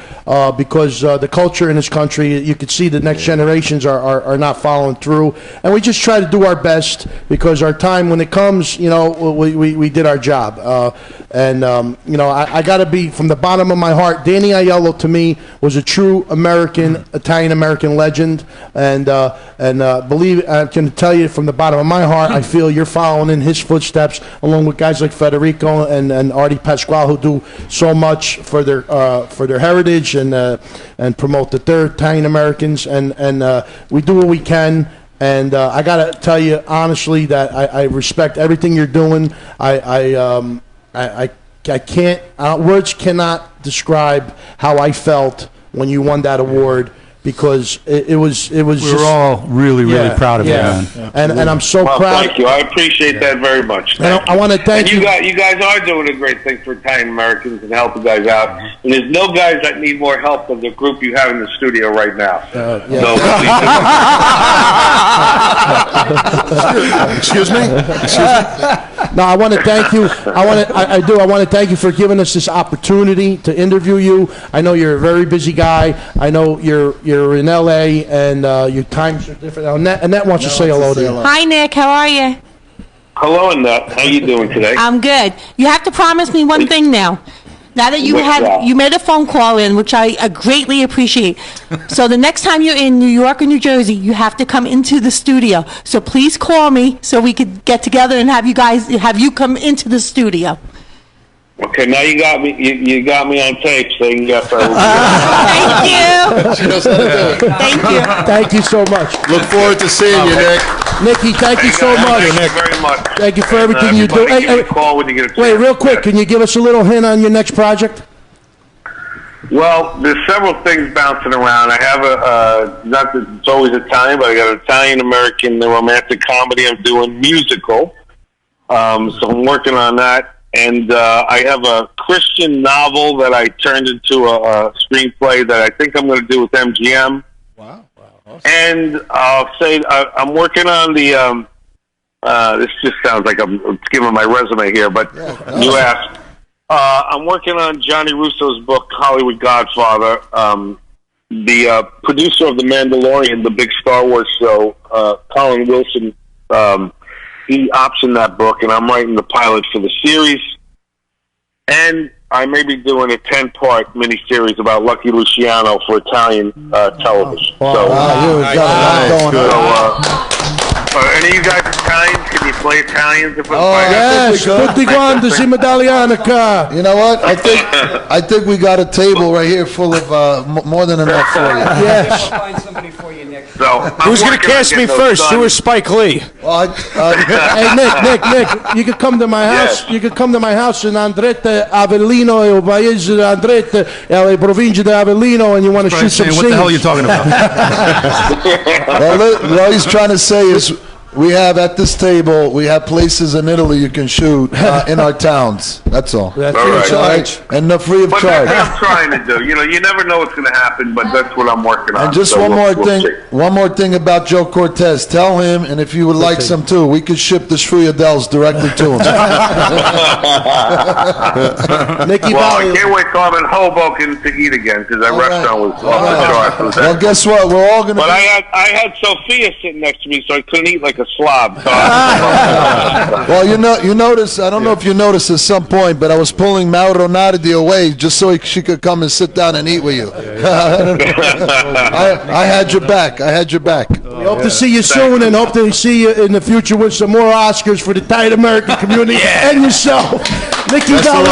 because the culture in this country, you could see the next generations are not following through, and we just try to do our best because our time when it comes, we did our job. I got to be from the bottom of my heart. Danny Aiello to me was a true Italian American legend, and believe I can tell you from the bottom of my heart, I feel you're following in his footsteps, along with guys like Federico and Artie Pasquale, who do so much for their heritage and promote that they're Italian Americans, and we do what we can. And I gotta tell you honestly that I respect everything you're doing. I can't words cannot describe how I felt when you won that award because it was. We were all really proud of you, man. And I'm so proud. Thank you. I appreciate that very much. And I want to thank you. You guys are doing a great thing for Italian Americans and helping guys out. And there's no guys that need more help than the group you have in the studio right now. Excuse me? No, I want to thank you. I want to thank you for giving us this opportunity to interview you. I know you're a very busy guy. I know you're in LA and your times are different. Annette wants to say hello to you. Hi, Nick. How are you? Hello, Annette. How you doing today? I'm good. You have to promise me one thing now. Now that you made a phone call in, which I greatly appreciate. So the next time you're in New York or New Jersey, you have to come into the studio. So please call me so we could get together and have you come into the studio. Okay, now you got me. You got me on tape, so you can get Thank you. She knows how to do it. Thank you. Thank you so much. Look forward to seeing you, Nick. Nicky, thank you so much. Thank you very much. Thank you for everything you do. Give me a call when you get a chance. Wait, real quick, can you give us a little hint on your next project? Well, there's several things bouncing around. I have not that it's always Italian, but I got an Italian-American romantic comedy I'm doing, musical. So I'm working on that. And I have a Christian novel that I turned into a screenplay that I think I'm going to do with MGM. Wow. And I'll say I'm working on the. This just sounds like I'm giving my resume here, but you asked. I'm working on Johnny Russo's book, Hollywood Godfather. The producer of The Mandalorian, the big Star Wars show, Colin Wilson, he optioned that book, and I'm writing the pilot for the series. And I may be doing a 10-part miniseries about Lucky Luciano for Italian television. Any of you guys Italians? Can you play Italians? Yes, tutti quanti siamo italiani qua. You know what? I think we got a table right here full of more than enough for you. Yes. So, who's going to cast me first? You or Spike Lee? Hey, Nick, you could come to my house. Yes. You could come to my house in Andretta, Avellino, il paese di Andretta, le province di Avellino, and you want to shoot some scenes. What the hell are you talking about? Well, what he's trying to say is we have at this table, we have places in Italy you can shoot in our towns. That's all. That's All right. charge. And no free of But charge. that's what I'm trying to do. You know, you never know what's going to happen, but that's what I'm working on. And just So one more we'll thing. see. One more thing about Joe Cortez. Tell him, and if you would like some too, we could ship the Shruyadels directly to him. Nicky Well, I Valley. can't wait till I'm in Hoboken to eat again because that restaurant was off the charts. Well, guess what? We're all gonna. But I had Sophia sitting next to me, so I couldn't eat like a slob. So Well, you notice. I don't know if you noticed at some point, but I was pulling Mauro Nardi away just so she could come and sit down and eat with you. I had your back. I had your back. We hope to see you soon, and hope to see you in the future with some more Oscars for the Thai American community and yourself. Nicky Valley.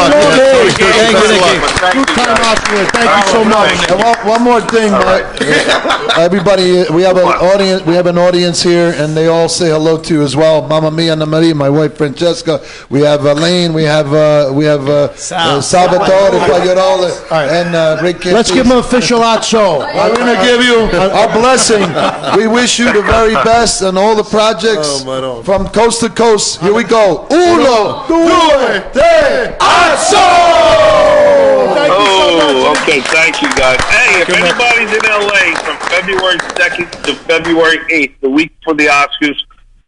Thank you, Nicky. Two-time Oscar winner. Thank you so much. And one more thing, everybody. We have an audience. We have an audience here, and they all say hello to you as well. Mamma mia, Anna Maria, my wife Francesca. We have Elaine. We have Salvatore Pagliarola and Rick. Let's give him an official atso. We're going to give you our blessing. We wish you the very best on all the projects from coast to coast. Here we go. Uno, due, tre, atso! Oh, okay. Thank you, guys. Hey, if anybody's in LA from February 2nd to February 8th, the week for the Oscars,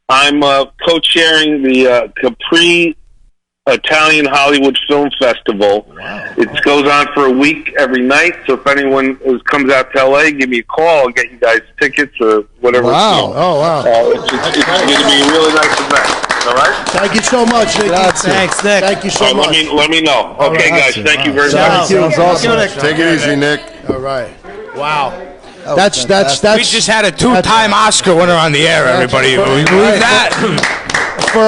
I'm co-chairing the Capri Italian Hollywood Film Festival. Wow. It goes on for a week every night, so if anyone comes out to LA, give me a call. I'll get you guys tickets or whatever. Wow. Oh, wow. It's going to be a really nice event. All right? Thank you so much, Nicky. Thanks, Nick. Thank you so much. Let me know. Okay, guys. Thank you very much. Sounds awesome. Take it easy, Nick. All right. Wow. That's We just had a two-time Oscar winner on the air, everybody. We believe that? for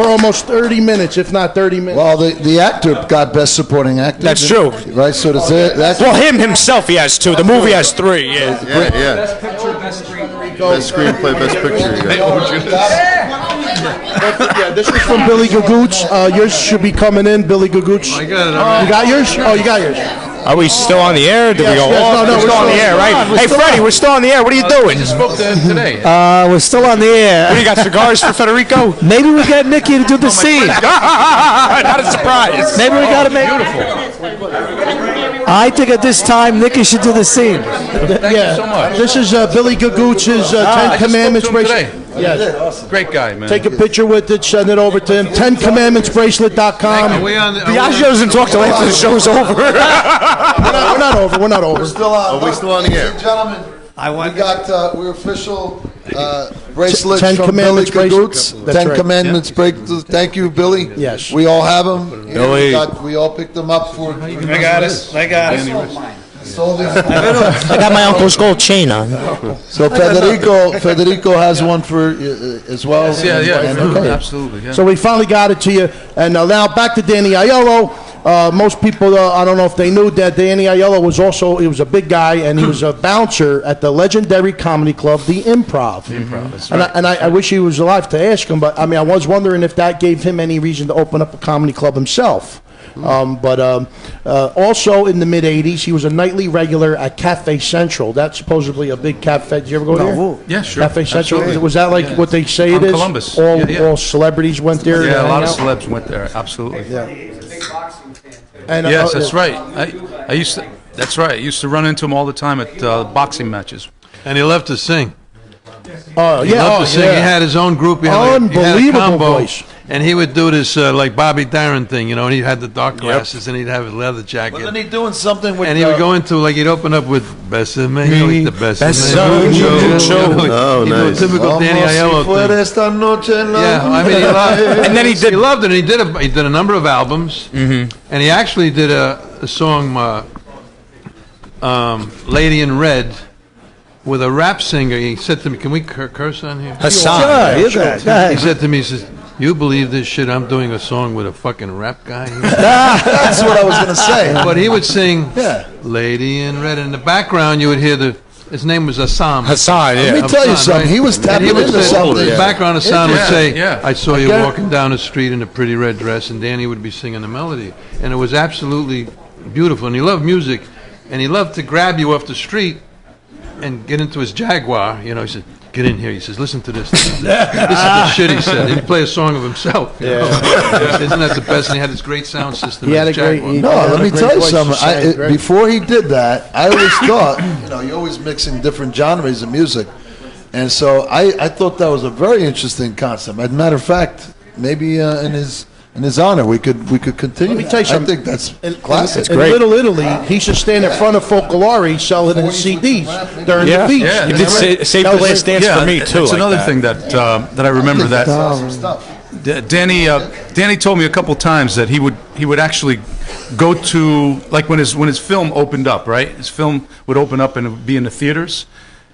almost 30 minutes, if not 30 minutes. Well, the actor got Best Supporting Actor. That's true. Right, so that's Well, him himself, he has two. The movie has three. Yeah. Best picture, best screenplay, best picture. Yeah, this is from Billy Gagoots. Yours should be coming in, Billy Gagoots. I got it. You got yours? Oh, you got yours. Are we still on the air? Did we go off? No, we're still on the air, right? Hey, Freddie, we're still on the air. What are you doing? Just spoke to him today. We're still on the air. What, you got cigars for Federico? Maybe we got Nicky to do the scene. Not a surprise. Maybe we got to make. Beautiful. I think at this time Nicky should do the scene. Thank you so much. This is Billy Gagoots' Ten Commandments bracelet. Yes. Great guy, man. Take a picture with it, send it over to him. 10commandmentsbracelet.com. Are we on the, Biagio doesn't talk till after the show's over. We're not over. We're not over. We're still on. Are we still on the air? Ladies and gentlemen, we got we're official bracelets Ten from Billy Commandments bracelets. Gagoots. That's Ten right. Commandments bracelets. Thank you, Billy. Yes. We all have them. Billy. We all picked them up for. I got it. I got it. Sold it. I got my uncle's gold chain on. So Federico has one for as well. Yeah, absolutely. Yeah. So we finally got it to you. And now back to Danny Aiello. Most people, I don't know if they knew that Danny Aiello was a big guy, and he was a bouncer at the legendary comedy club, the Improv. That's right. And I wish he was alive to ask him, but I mean, I was wondering if that gave him any reason to open up a comedy club himself. Also in the mid-'80s, he was a nightly regular at Cafe Central. That's supposedly a big cafe. Did you ever go there? Yeah, sure. Cafe Central. Absolutely. Was that like what they say On it is? Columbus. All celebrities went there. to Yeah, a hang lot of out? celebs went there. Absolutely. Yeah. And, Yes, that's right. I used to. That's right. I used to run into him all the time at boxing matches. And he loved to sing. Oh, He yeah. loved Oh, to sing. yeah. He had his own group. He had Unbelievable a combo, voice. And he would do this like Bobby Darin thing, you know, and he had the dark glasses and he'd have his leather jacket. Wasn't he doing something with? And he would go into, like, he'd open up with Best of Me, the Best of of Me. Me. Oh, He'd do a nice. typical Danny Aiello thing. Yeah, I mean, he loved, And then he did- He loved it. And he did a number of albums, and he actually did a song, "Lady in Red," with a rap singer. He said to me, "Can we curse on here?" Hassan. He said to me, he says, "You believe this shit? I'm doing a song with a fucking rap guy." That's what I was gonna say. But he would sing Yeah. "Lady in Red." In the background, you would hear his name was Assam. Hassan, yeah. Let me tell you Hassan, something. right? He was And tapping he would into say, something. in the background, Hassan would say, yeah. "I saw you Again- walking down the street in a pretty red dress," and Danny would be singing the melody. And it was absolutely beautiful. And he loved music, and he loved to grab you off the street and get into his Jaguar. You know, he said, "Get in here." He says, "Listen to this. This is the shit," he said. He'd play a song of himself. You know? Isn't that the best? And he had this great sound system. He in had his a great- Jaguar. he- No, Yeah, let me great tell you voice to something. say it, right? Before he did that, I always thought, you're always mixing different genres of music. And so I thought that was a very interesting concept. As a matter of fact, maybe in his honor, we could continue. Let me tell you something. I think that's In, classic. in Little Italy, he used to stand in front of Folklore selling his CDs during the feast. Yeah. He did Save the Last Dance for me, too. It's like another that. thing that I remember that Awesome stuff. Danny told me a couple times that he would actually go to, like, when his film opened up, right? His film would open up and it would be in the theaters.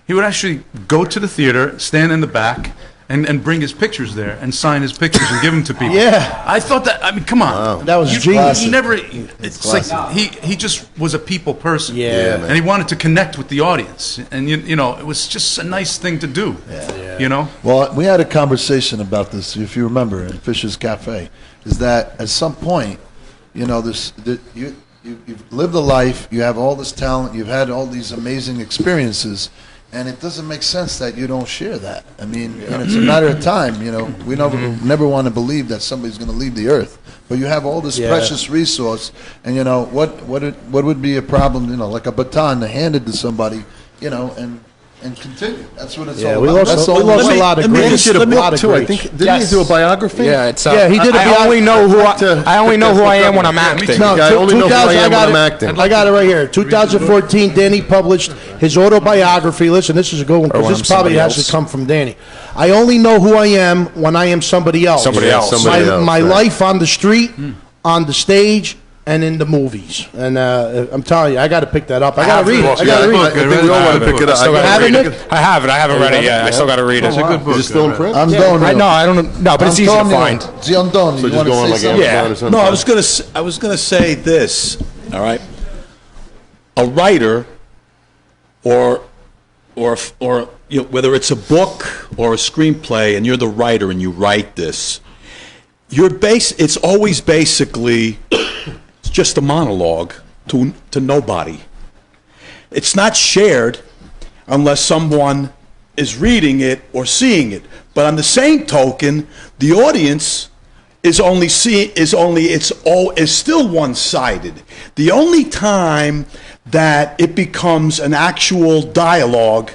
He would actually go to the theater, stand in the back, and bring his pictures there and sign his pictures and give them to people. Yeah. I thought that. I mean, come on. That was He genius. never. It's like he just was a people person. Yeah, and he wanted to connect with the audience, and you know, it was just a nice thing to do. You know. Well, we had a conversation about this, if you remember, in Fisher's Cafe, is that at some point, you know, you've lived a life, you have all this talent, you've had all these amazing experiences, and it doesn't make sense that you don't share that. I mean, and it's a matter of time. You know, we never want to believe that somebody's going to leave the earth, but you have all this precious resource, and you know what would be a problem? You know, like a baton to hand it to somebody, you know, and continue. That's what it's all we about. lost, That's we all lost about. a lot of greats. He did a book of too. I greats. think didn't he do a biography? Yeah, it's. Yeah, he did a I only know who I only know who I am when I'm me acting. too. No, Yeah, I only know who I 2000 am when got I'm it. acting. I got it right here. 2014, Danny published his autobiography. Listen, this is a good one because when this I'm probably somebody has else. to come from Danny. I only know who I am when I am somebody else. Somebody else. Somebody else, My right. life on the street, on the stage, and in the movies. And I'm telling you, I got to pick that up. I got to read it. I got to read I it. think we all want to pick it up. Still I gotta haven't read it? it. I have it. I haven't read it yet. I still got to read it. It's a good book. Is it still in print? I'm going. I know. I don't know, but it's easy to find. Giondoni, So you just want go on to like say something? Amazon or something? No, I was gonna say this. All right, a writer, or you know, whether it's a book or a screenplay, and you're the writer and you write this, it's always basically it's just a monologue to nobody. It's not shared unless someone is reading it or seeing it. But on the same token, the audience is still one-sided. The only time that it becomes an actual dialogue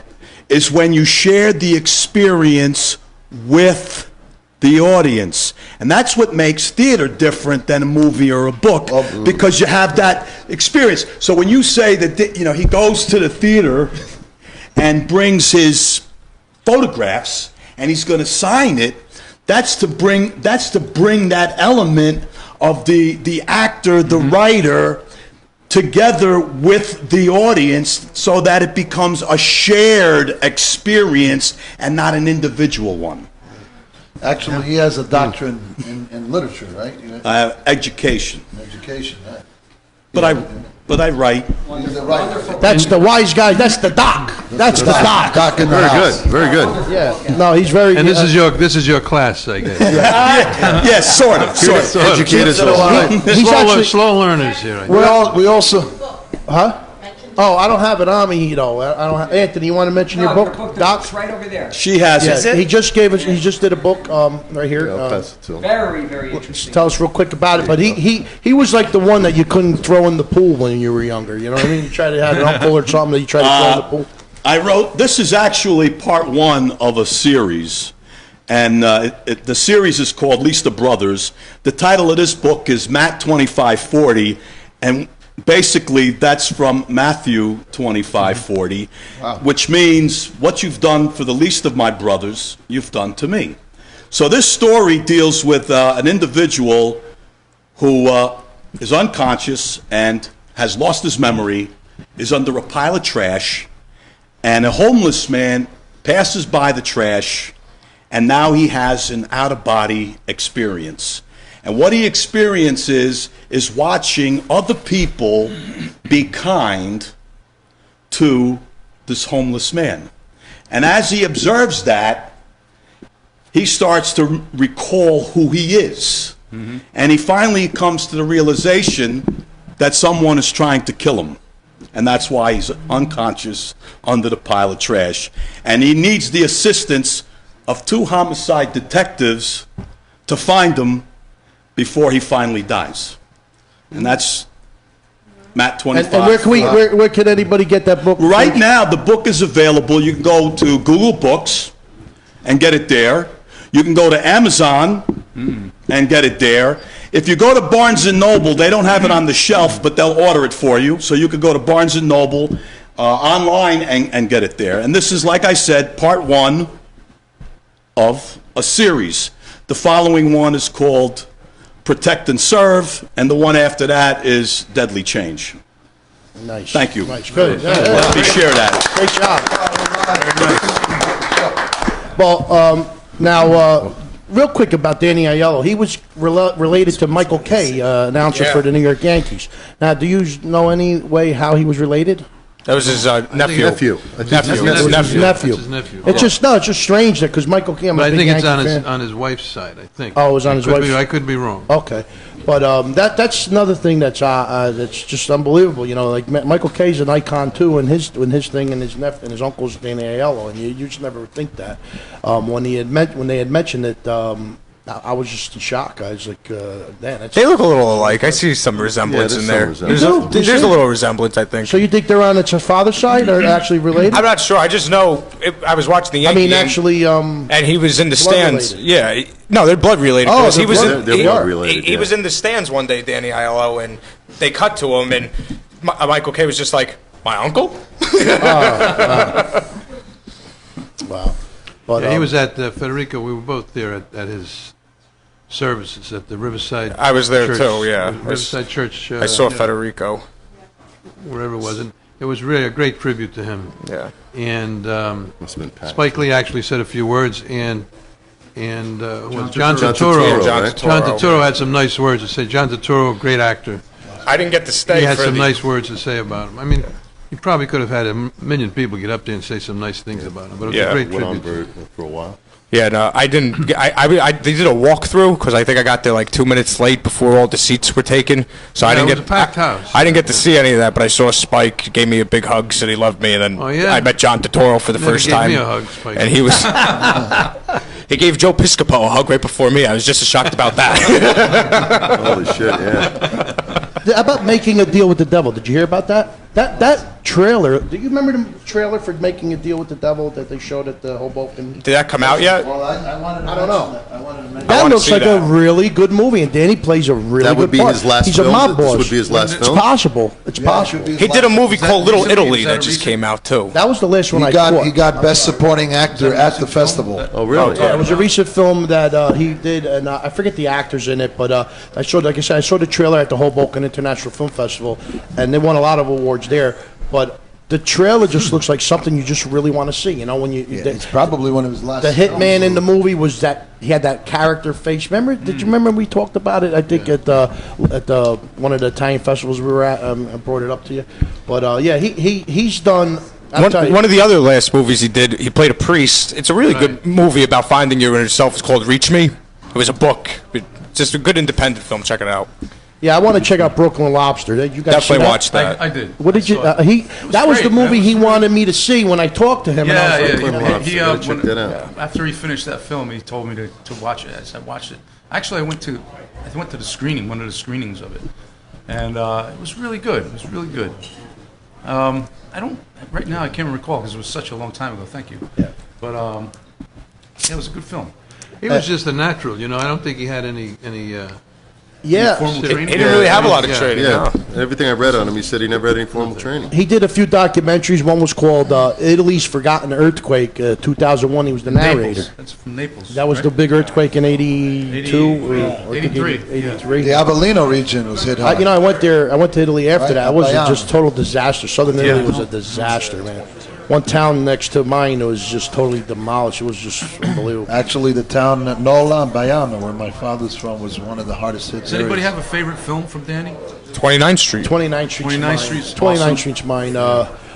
is when you share the experience with the audience. And that's what makes theater different than a movie or a book, because you have that experience. So when you say that, you know, he goes to the theater and brings his photographs and he's going to sign it, that's to bring that element of the actor, the writer, together with the audience, so that it becomes a shared experience and not an individual one. Actually, he has a doctorate in literature, right? Education. Education, right? But I write. He's the writer. That's the wise guy. That's the doc. That's the doc. Doc in the Very house. good. Very good. Yeah. No, he's very. And this is your class, I guess. Yes, sort of. Educated. He's actually. Slow learners here. I think. We also. Huh? Oh, I don't have it on me, though. I don't. Anthony, you want to mention your book, Doc? It's right over there. She has Yeah, it. he just gave us. He just did a book right here. I'll pass it to him. Very, very Just interesting. tell us real quick about it. But he was like the one that you couldn't throw in the pool when you were younger. You know what I mean? You tried to have an uncle or something that you tried to throw in the pool. I wrote, this is actually part one of a series. And the series is called Lista Brothers. The title of this book is Matt 2540. And basically, that's from Matthew 25:40, which means what you've done for the least of my brothers, you've done to me. So this story deals with an individual who is unconscious and has lost his memory, is under a pile of trash, and a homeless man passes by the trash, and now he has an out-of-body experience. And what he experiences is watching other people be kind to this homeless man. And as he observes that, he starts to recall who he is. Mm-hmm. And he finally comes to the realization that someone is trying to kill him. And that's why he's unconscious under the pile of trash. And he needs the assistance of 2 homicide detectives to find him before he finally dies. And that's Matt 25. And where can anybody get that book? Right now, the book is available. You can go to Google Books and get it there. You can go to Amazon and get it there. If you go to Barnes & Noble, they don't have it on the shelf, but they'll order it for you. So you could go to Barnes & Noble online and get it there. And this is, like I said, part one of a series. The following one is called Protect and Serve, and the one after that is Deadly Change. Nice. Thank you. Nice. Good. Let me share that. Great job. Well, now, real quick about Danny Aiello. He was related to Michael Kay, announcer for the New York Yankees. Now, do you know any way how he was related? That was his nephew. Nephew. It's just strange that because Michael Kay. But I think it's on his wife's side. I think. Oh, it was on his wife's. I could be wrong. Okay, but that's another thing that's just unbelievable. You know, like Michael Kay's an icon too, and his thing, and his nephew and his uncle's Danny Aiello, and you just never think that. When they had mentioned it. I was just in shock. I was like, man. They look a little alike. I see some resemblance in there. There's a little resemblance, I think. So you think they're on its father's side or actually related? I'm not sure. I just know I was watching the Yankee game, and he was in the stands. Related. Yeah. No, they're blood related. Oh, they're blood related. He was in the stands one day, Danny Aiello, and they cut to him, and Michael Kay was just like, my uncle? Wow. But, he was at Federico. We were both there at his services at the Riverside. I was there Church, too. Yeah, Riverside Church. I saw Federico. Wherever it was, and it was really a great tribute to him. Yeah. And Spike Lee actually said a few words, and John Turturro. John Turturro had some nice words to say. John Turturro, great actor. I didn't get to stay. He had some nice words to say about him. I mean, he probably could have had a million people get up there and say some nice things about him. But it was a great tribute. For a while. Yeah, no, I didn't. They did a walkthrough because I think I got there like 2 minutes late before all the seats were taken. So I didn't get. It was a packed house. I didn't get to see any of that, but I saw Spike gave me a big hug, said he loved me, and then I met John Turturro for the first time. Gave me a hug, Spike. And he was. He gave Joe Piscopo a hug right before me. I was just as shocked about that. Holy shit! Yeah. About making a deal with the devil. Did you hear about that? That trailer. Do you remember the trailer for making a deal with the devil that they showed at the Hoboken? Did that come out yet? Well, I don't know. That looks like a really good movie, and Danny plays a really good part. That would be his last He's film? a mob boss. This would be his last film? It's possible. It's possible. He did a movie called Little Italy that just came out too. That was the last one He I got saw. he got Best Supporting Actor at the festival. Oh, really? Yeah, it was a recent film that he did, and I forget the actors in it, but I saw the trailer at the Hoboken International Film Festival, and they won a lot of awards there. But the trailer just looks like something you just really want to see. You know, when it's probably one of his last. The hitman in the movie was that he had that character face. Remember? Did you remember we talked about it? I think at the one of the Italian festivals we were at. I brought it up to you, but yeah, he's done. One of the other last movies he did, he played a priest. It's a really good movie about finding your inner self. It's called Reach Me. It was a book. It's just a good independent film. Check it out. Yeah, I want to check out Brooklyn Lobster. You guys definitely watch that. I did. What did you? That was the movie he wanted me to see when I talked to him. Yeah, Check that out. After he finished that film, he told me to watch it. I said, watch it. Actually, I went to the screening, one of the screenings of it, and it was really good. It was really good. I don't. Right now, I can't recall because it was such a long time ago. Thank you. Yeah. But yeah, it was a good film. He was just a natural, you know. I don't think he had any formal He training. didn't really have a lot of training. Yeah, everything I read on him, he said he never had any formal training. He did a few documentaries. One was called Italy's Forgotten Earthquake, 2001. He was the narrator. Naples. That's from Naples. That was the big earthquake in 82? 83. 83. The Avellino region was hit hard. I went there. I went to Italy after Right, that. It was Bayano. just total disaster. Southern Italy was a disaster, man. One town next to mine was just totally demolished. It was just unbelievable. Actually, the town Nola and Bayano, where my father's from, was one of the hardest hit. Does anybody have a favorite film from Danny? 29th Street. 29th Street. 29th Street's 29th awesome. Street's mine.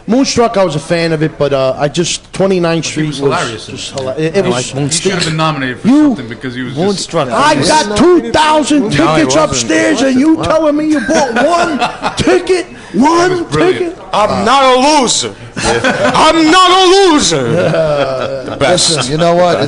Moonstruck, I was a fan of it, but I just 29th Street was hilarious in just it. hilarious. It was. He should have been nominated for something because he was Moonstruck. just... I got 2,000 tickets upstairs, and you telling me you bought one ticket? One ticket? I'm not a loser. I'm not a loser. The best. Listen, you know what?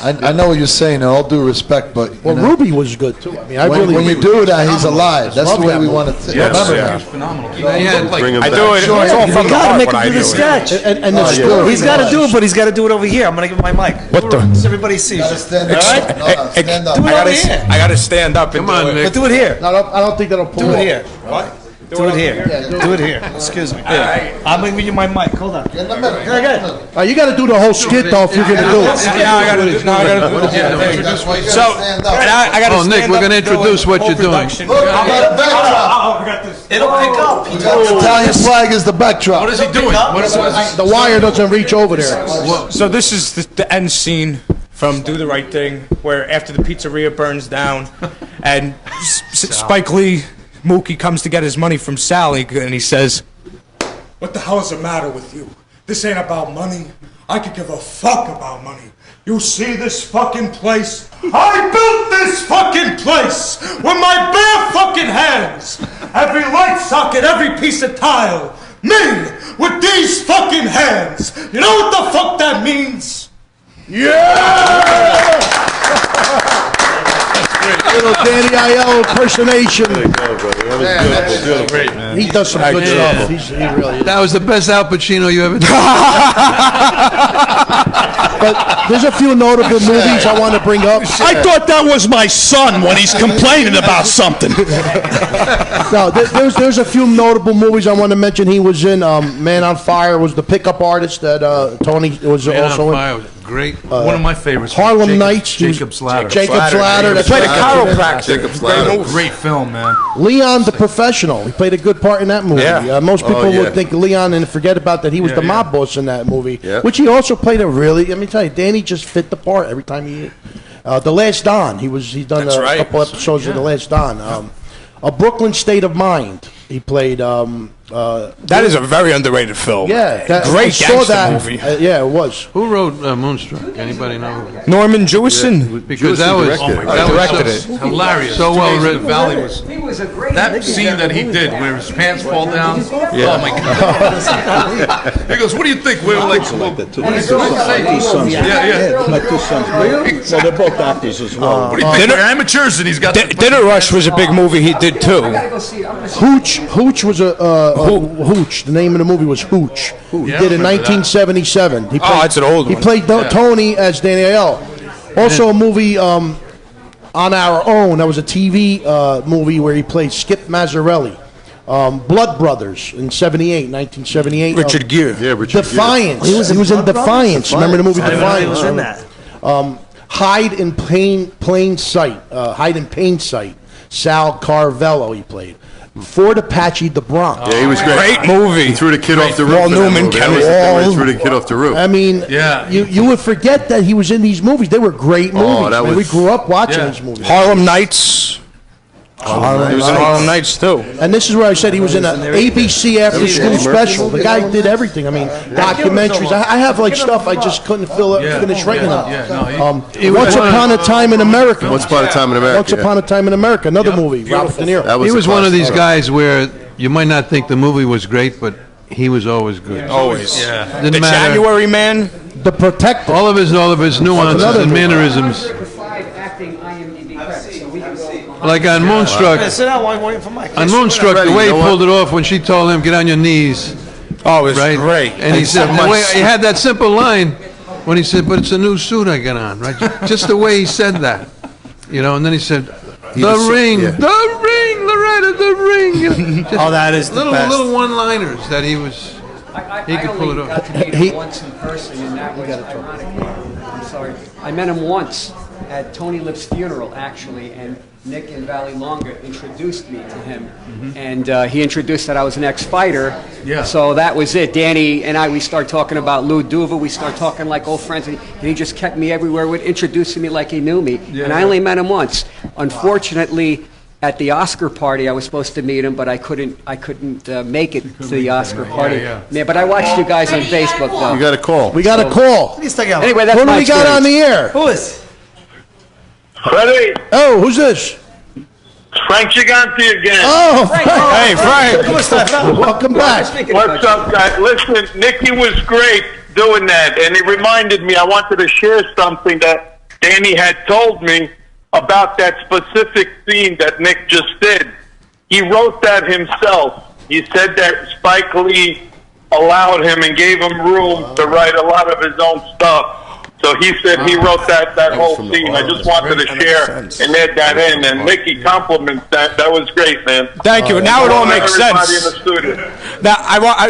I know what you're saying, in all due respect, but Well, Ruby was good too. I mean, I really. when you do that, he's alive. That's Love the way that we movie. want to think. Yes, Remember yeah. that. He was phenomenal. He had, like, Bring him I back. do it. It's all You from the gotta heart make when him I do do the it. sketch. And the story. He's got to do it, but he's got to do it over here. I'm gonna give him my mic. What the? So everybody sees you. Stand All up. right? No, stand up. Do it over here. I gotta stand up and Come on, do it. Nick. But do it here. No, I don't think that'll pull Do it off. here. What? Do it here. Do it here. Excuse me. Here. I'm gonna give you my mic. Hold on. In the middle. Here, good. You got to do the whole skit though if you're gonna do it. Yeah, I gotta do it. No, I gotta do it. Yeah, introduce what you So, stand up. I gotta Oh, Nick, stand we're up gonna and do introduce it. what Whole you're doing. production. Look, we got a backdrop. It'll pick up. The Italian flag is the backdrop. What is he doing? What is The wire doesn't reach over there. So this is the end scene from Do the Right Thing, where after the pizzeria burns down, and Spike Lee, Mookie comes to get his money from Sally, and he says, What the hell is the matter with you? This ain't about money. I could give a fuck about money. You see this fucking place? I built this fucking place with my bare fucking hands. Every light socket, every piece of tile. Me, with these fucking hands. You know what the fuck that means? Yeah! Little Danny Aiello impersonation. He does some good stuff. He really is. That was the best Al Pacino you ever did. But there's a few notable movies I want to bring up. I thought that was my son when he's complaining about something. No, there's a few notable movies I want to mention. He was in Man on Fire. Was the pickup artist that Tony was Man also on in. Fire was great. One of my favorites. Harlem Nights. Jacob's Ladder. Jacob's Ladder. He That's played a right. chiropractor. Jacob's Ladder. Great film, man. Leon the Professional. He played a good part in that movie. Yeah. Most people yeah. would think Leon and forget about that he was the mob boss in that movie, Yeah. which he also played a really. Let me tell you, Danny just fit the part every time he. The Last Don. He's done That's a right. couple episodes of The Last Don. A Brooklyn State of Mind. He played. That is a very underrated film. Yeah, Great I saw gangster that. movie. Yeah, it was. Who wrote Moonstruck? Anybody know? Norman Jewison. Because that was directed it. Hilarious. so well written. The Valley was that scene that he did where his pants fall down. Yeah. Oh my god! He goes, "What do you think?" We were like, "What did he say?" Yeah. My two sons. Well, they're both actors as well. What do you think? We're amateurs, and he's got. Dinner Rush was a big movie he did too. Hooch was a Hooch. The name of the movie was Hooch. He Yeah, did it in I remember that. 1977. He that's an old He one. played Tony as Danny Aiello. Also a movie On Our Own. That was a TV movie where he played Skip Mazzarelli. Blood Brothers in 1978. Richard Gere. Yeah, Richard Defiance. He was in Defiance. Remember the movie I didn't know he Defiance? was in that. Hide in Plain Sight. Hide in Plain Sight. Sal Carvello he played. Fort Apache, the Bronx. Yeah, he was great. Great movie. He threw the kid off the roof. Wall in that Newman, movie. Ken That was the thing where he Wall. threw the kid off the roof. I mean, Yeah. you would forget that he was in these movies. They were great movies. that man. was- We grew up watching Yeah. these movies. Harlem Nights. He was in Harlem Nights too. And this is where I said he was in an ABC after school special. The guy did everything. I mean, documentaries. I have like stuff I just couldn't finish writing them. Once Upon a Time in America. Once Upon a Time in America. Once Upon a Time in America. Another movie. Robert De Niro. He was one of these guys where you might not think the movie was great, but he was always good. Always. Yeah. Didn't The matter. January Man. The Protector. All of his nuances Another and movie. mannerisms. Like on Moonstruck. Yeah, sit down while I'm waiting for Mike. On Moonstruck, the way he pulled it off when she told him, get on your knees. Oh, it was great. And he said, the way he had that simple line when he said, but it's a new suit I got on, right? Just the way he said that. You know, and then he said, the ring, Loretta, the ring. Oh, that is the best. Little one-liners that he was, he could pull it off. got to meet him once in person, and that was ironically. I'm sorry. I met him once at Tony Lip's funeral, actually, and Nick and Valley Longa introduced me to him, and he introduced that I was an ex-fighter. Yeah. So that was it. Danny and I, we start talking about Lou Duva. We start talking like old friends, and he just kept me everywhere, with introducing me like he knew me. Yeah, and I only met him once. Unfortunately, at the Oscar party, I was supposed to meet him, but I couldn't make it to the Oscar party. Yeah, but I watched you guys on Facebook, though. You got a call. We got a call. Anyway, that's Who do my we got on the air? Who is? Freddie, Oh, who's this? Frank Gigante again. Oh, Hey, Frank. welcome back. What's up, guys? Listen, Nicky was great doing that, and it reminded me, I wanted to share something that Danny had told me about that specific scene that Nick just did. He wrote that himself. He said that Spike Lee allowed him and gave him room to write a lot of his own stuff. So he said he wrote that whole scene. I just wanted to share and add that in. And Nicky compliments that. That was great, man. Thank you. Now it all makes Everybody sense. in the studio. Now,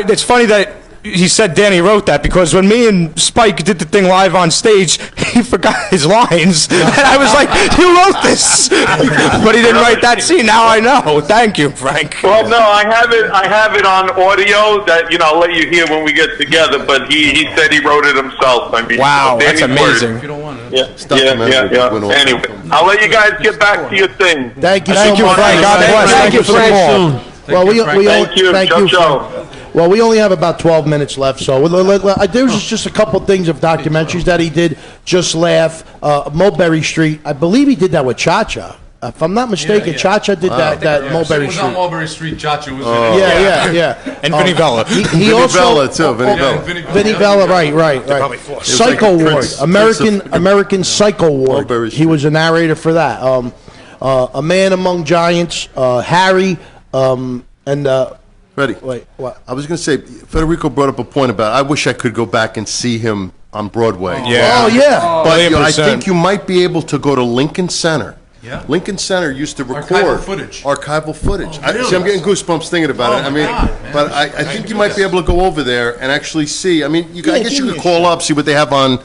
it's funny that he said Danny wrote that, because when me and Spike did the thing live on stage, he forgot his lines. And I was like, you wrote this. But he didn't write that scene. Now I know. Thank you, Frank. Well, no, I have it on audio that, I'll let you hear when we get together, but he said he wrote it himself. I mean, Wow, that's Danny's amazing. word. If you don't want it. Yeah. Anyway, I'll let you guys get back to your thing. Thank you so Thank you, much. Frank. God bless. Thank you for the call. Well, Thank you. Thank Ciao, you. ciao. Frank. Well, we only have about 12 minutes left, so there's just a couple things of documentaries that he did. Just Laugh, Mulberry Street. I believe he did that with Cha-Cha. If I'm not mistaken, Yeah. Cha-Cha did that Mulberry It was Street. on Mulberry Street. Chacha was in it. Yeah. And Vinnie Vella. He Vinnie also, Vella, too. Vinnie Vella. Vinnie Vella, right. Psycho Ward, American Psycho Ward. Mulberry He was a narrator for that. A Man Among Giants, Harry, and Ready? wait, what? I was going to say, Federico brought up a point about, I wish I could go back and see him on Broadway. Yeah. Oh yeah. But I 100%. think you might be able to go to Lincoln Center. Yeah. Lincoln Center used to record Archival footage. Archival footage. really? See, I'm getting goosebumps thinking about it. Oh, I my mean, God, man. but I think you might be able to go over there and actually see. I mean, I guess you could call up, see what they have on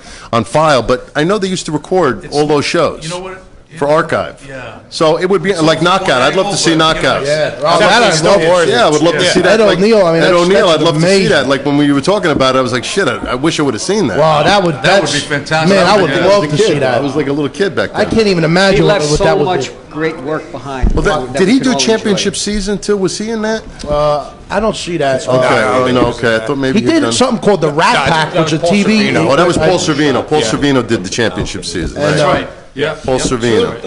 file. But I know they used to record all those shows. You know what? For archive. Yeah. So it would be like Knockout. I'd love to see Knockouts. Yeah, Yeah, I would love to see that. Ed like, O'Neill, I mean, Ed that's O'Neill, I'd love to see amazing. that. Like when we were talking about it, I was like, shit, I wish I would have seen that. Wow, that would be fantastic. Man, I would Yeah. love I was to a kid. see that. I was like a little kid back then. I can't even He imagine what left that so would much be. great work behind. Well, that did we he could do all championship enjoy. season too? Was he in that? I don't see that. Okay, okay. I thought maybe He he'd did done- something called the Rat Pack, which is a TV. Oh, that was Paul Servino. Paul Servino did the championship season. And, Right. Yeah. Paul Servino.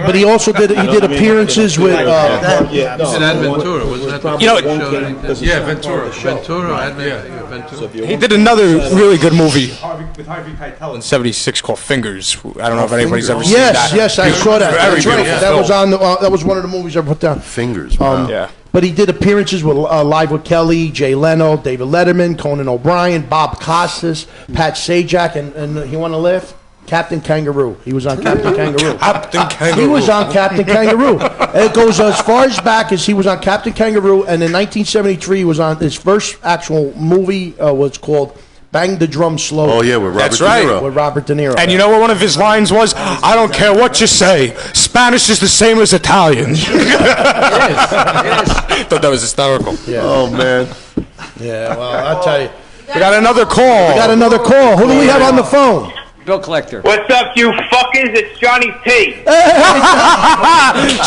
But he also did appearances with. He did Ad Ventura, wasn't that the You know, show that he did? Yeah, Ventura. Ventura, Ad Ventura. He did another really good movie with Harvey Keitel in '76 called Fingers. I don't know if anybody's ever seen that. Yes, I saw that. Very That's right. beautiful That was film. on. That was one of the movies I put down. Fingers. Wow. Yeah. But he did appearances with Live with Kelly, Jay Leno, David Letterman, Conan O'Brien, Bob Costas, Pat Sajak, and he want to laugh? Captain Kangaroo. He was on Captain Kangaroo. Captain Kangaroo. He was on Captain Kangaroo. And it goes as far as back as he was on Captain Kangaroo, and in 1973 he was on his first actual movie was called Bang the Drum Slowly. Oh yeah, with Robert That's De right. Niro. With Robert De Niro. And you know what one of his lines was? I don't care what you say. Spanish is the same as Italian. I thought that was hysterical. Yeah. Oh man. Yeah, well, I'll tell you. We got another call. We got another call. Who do we have on the phone? Bill Collector. What's up, you fuckers? It's Johnny P.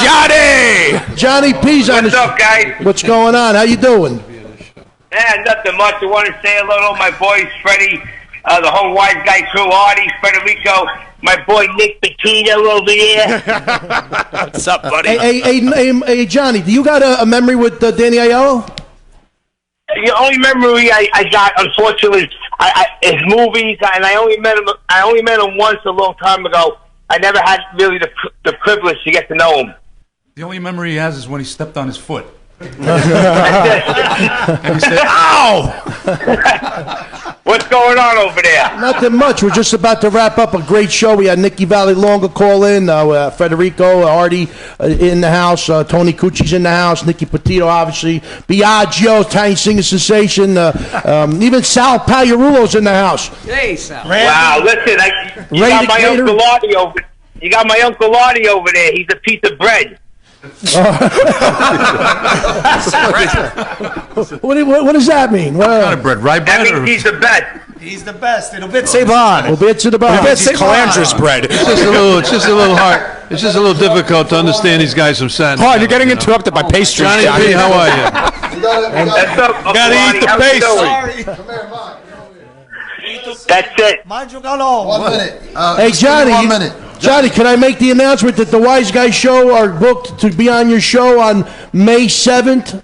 Johnny! Johnny P's on What's up, guys? What's going on? How you doing? Nothing much. I want to say hello to my boys, Freddie, the whole Wiseguyz crew, Artie, Federico, my boy Nick Petito over there. What's up, buddy? Hey, Johnny, do you got a memory with Danny Aiello? The only memory I got, unfortunately, is movies, and I only met him once a long time ago. I never had really the privilege to get to know him. The only memory he has is when he stepped on his foot. That's And he said, "Ow!" What's going on over there? Nothing much. We're just about to wrap up a great show. We had Nikki Valley Longa call in, Federico, Artie in the house, Tony Cucci's in the house, Nicky Petito, obviously, Biagio, Tiny Singer Sensation, even Sal Pagliarulo's in the house. Hey, Sal. Wow, listen, you got my Uncle Artie over. You got my Uncle Artie over there. He's a piece of bread. What does that mean? What kind of bread? Rye bread? That means he's the best. He's the best. It'll bit Ceban. It'll bit Ceban. It's Calandra's bread. It's just a little hard. It's just a little difficult to understand these guys from Satin. Hard, you're getting interrupted by pastries. Johnny P, how are you? Gotta eat the pastry. That's it. One minute. Hey, Johnny. 1 minute. Johnny, can I make the announcement that the Wiseguyz show are booked to be on your show on May 7th?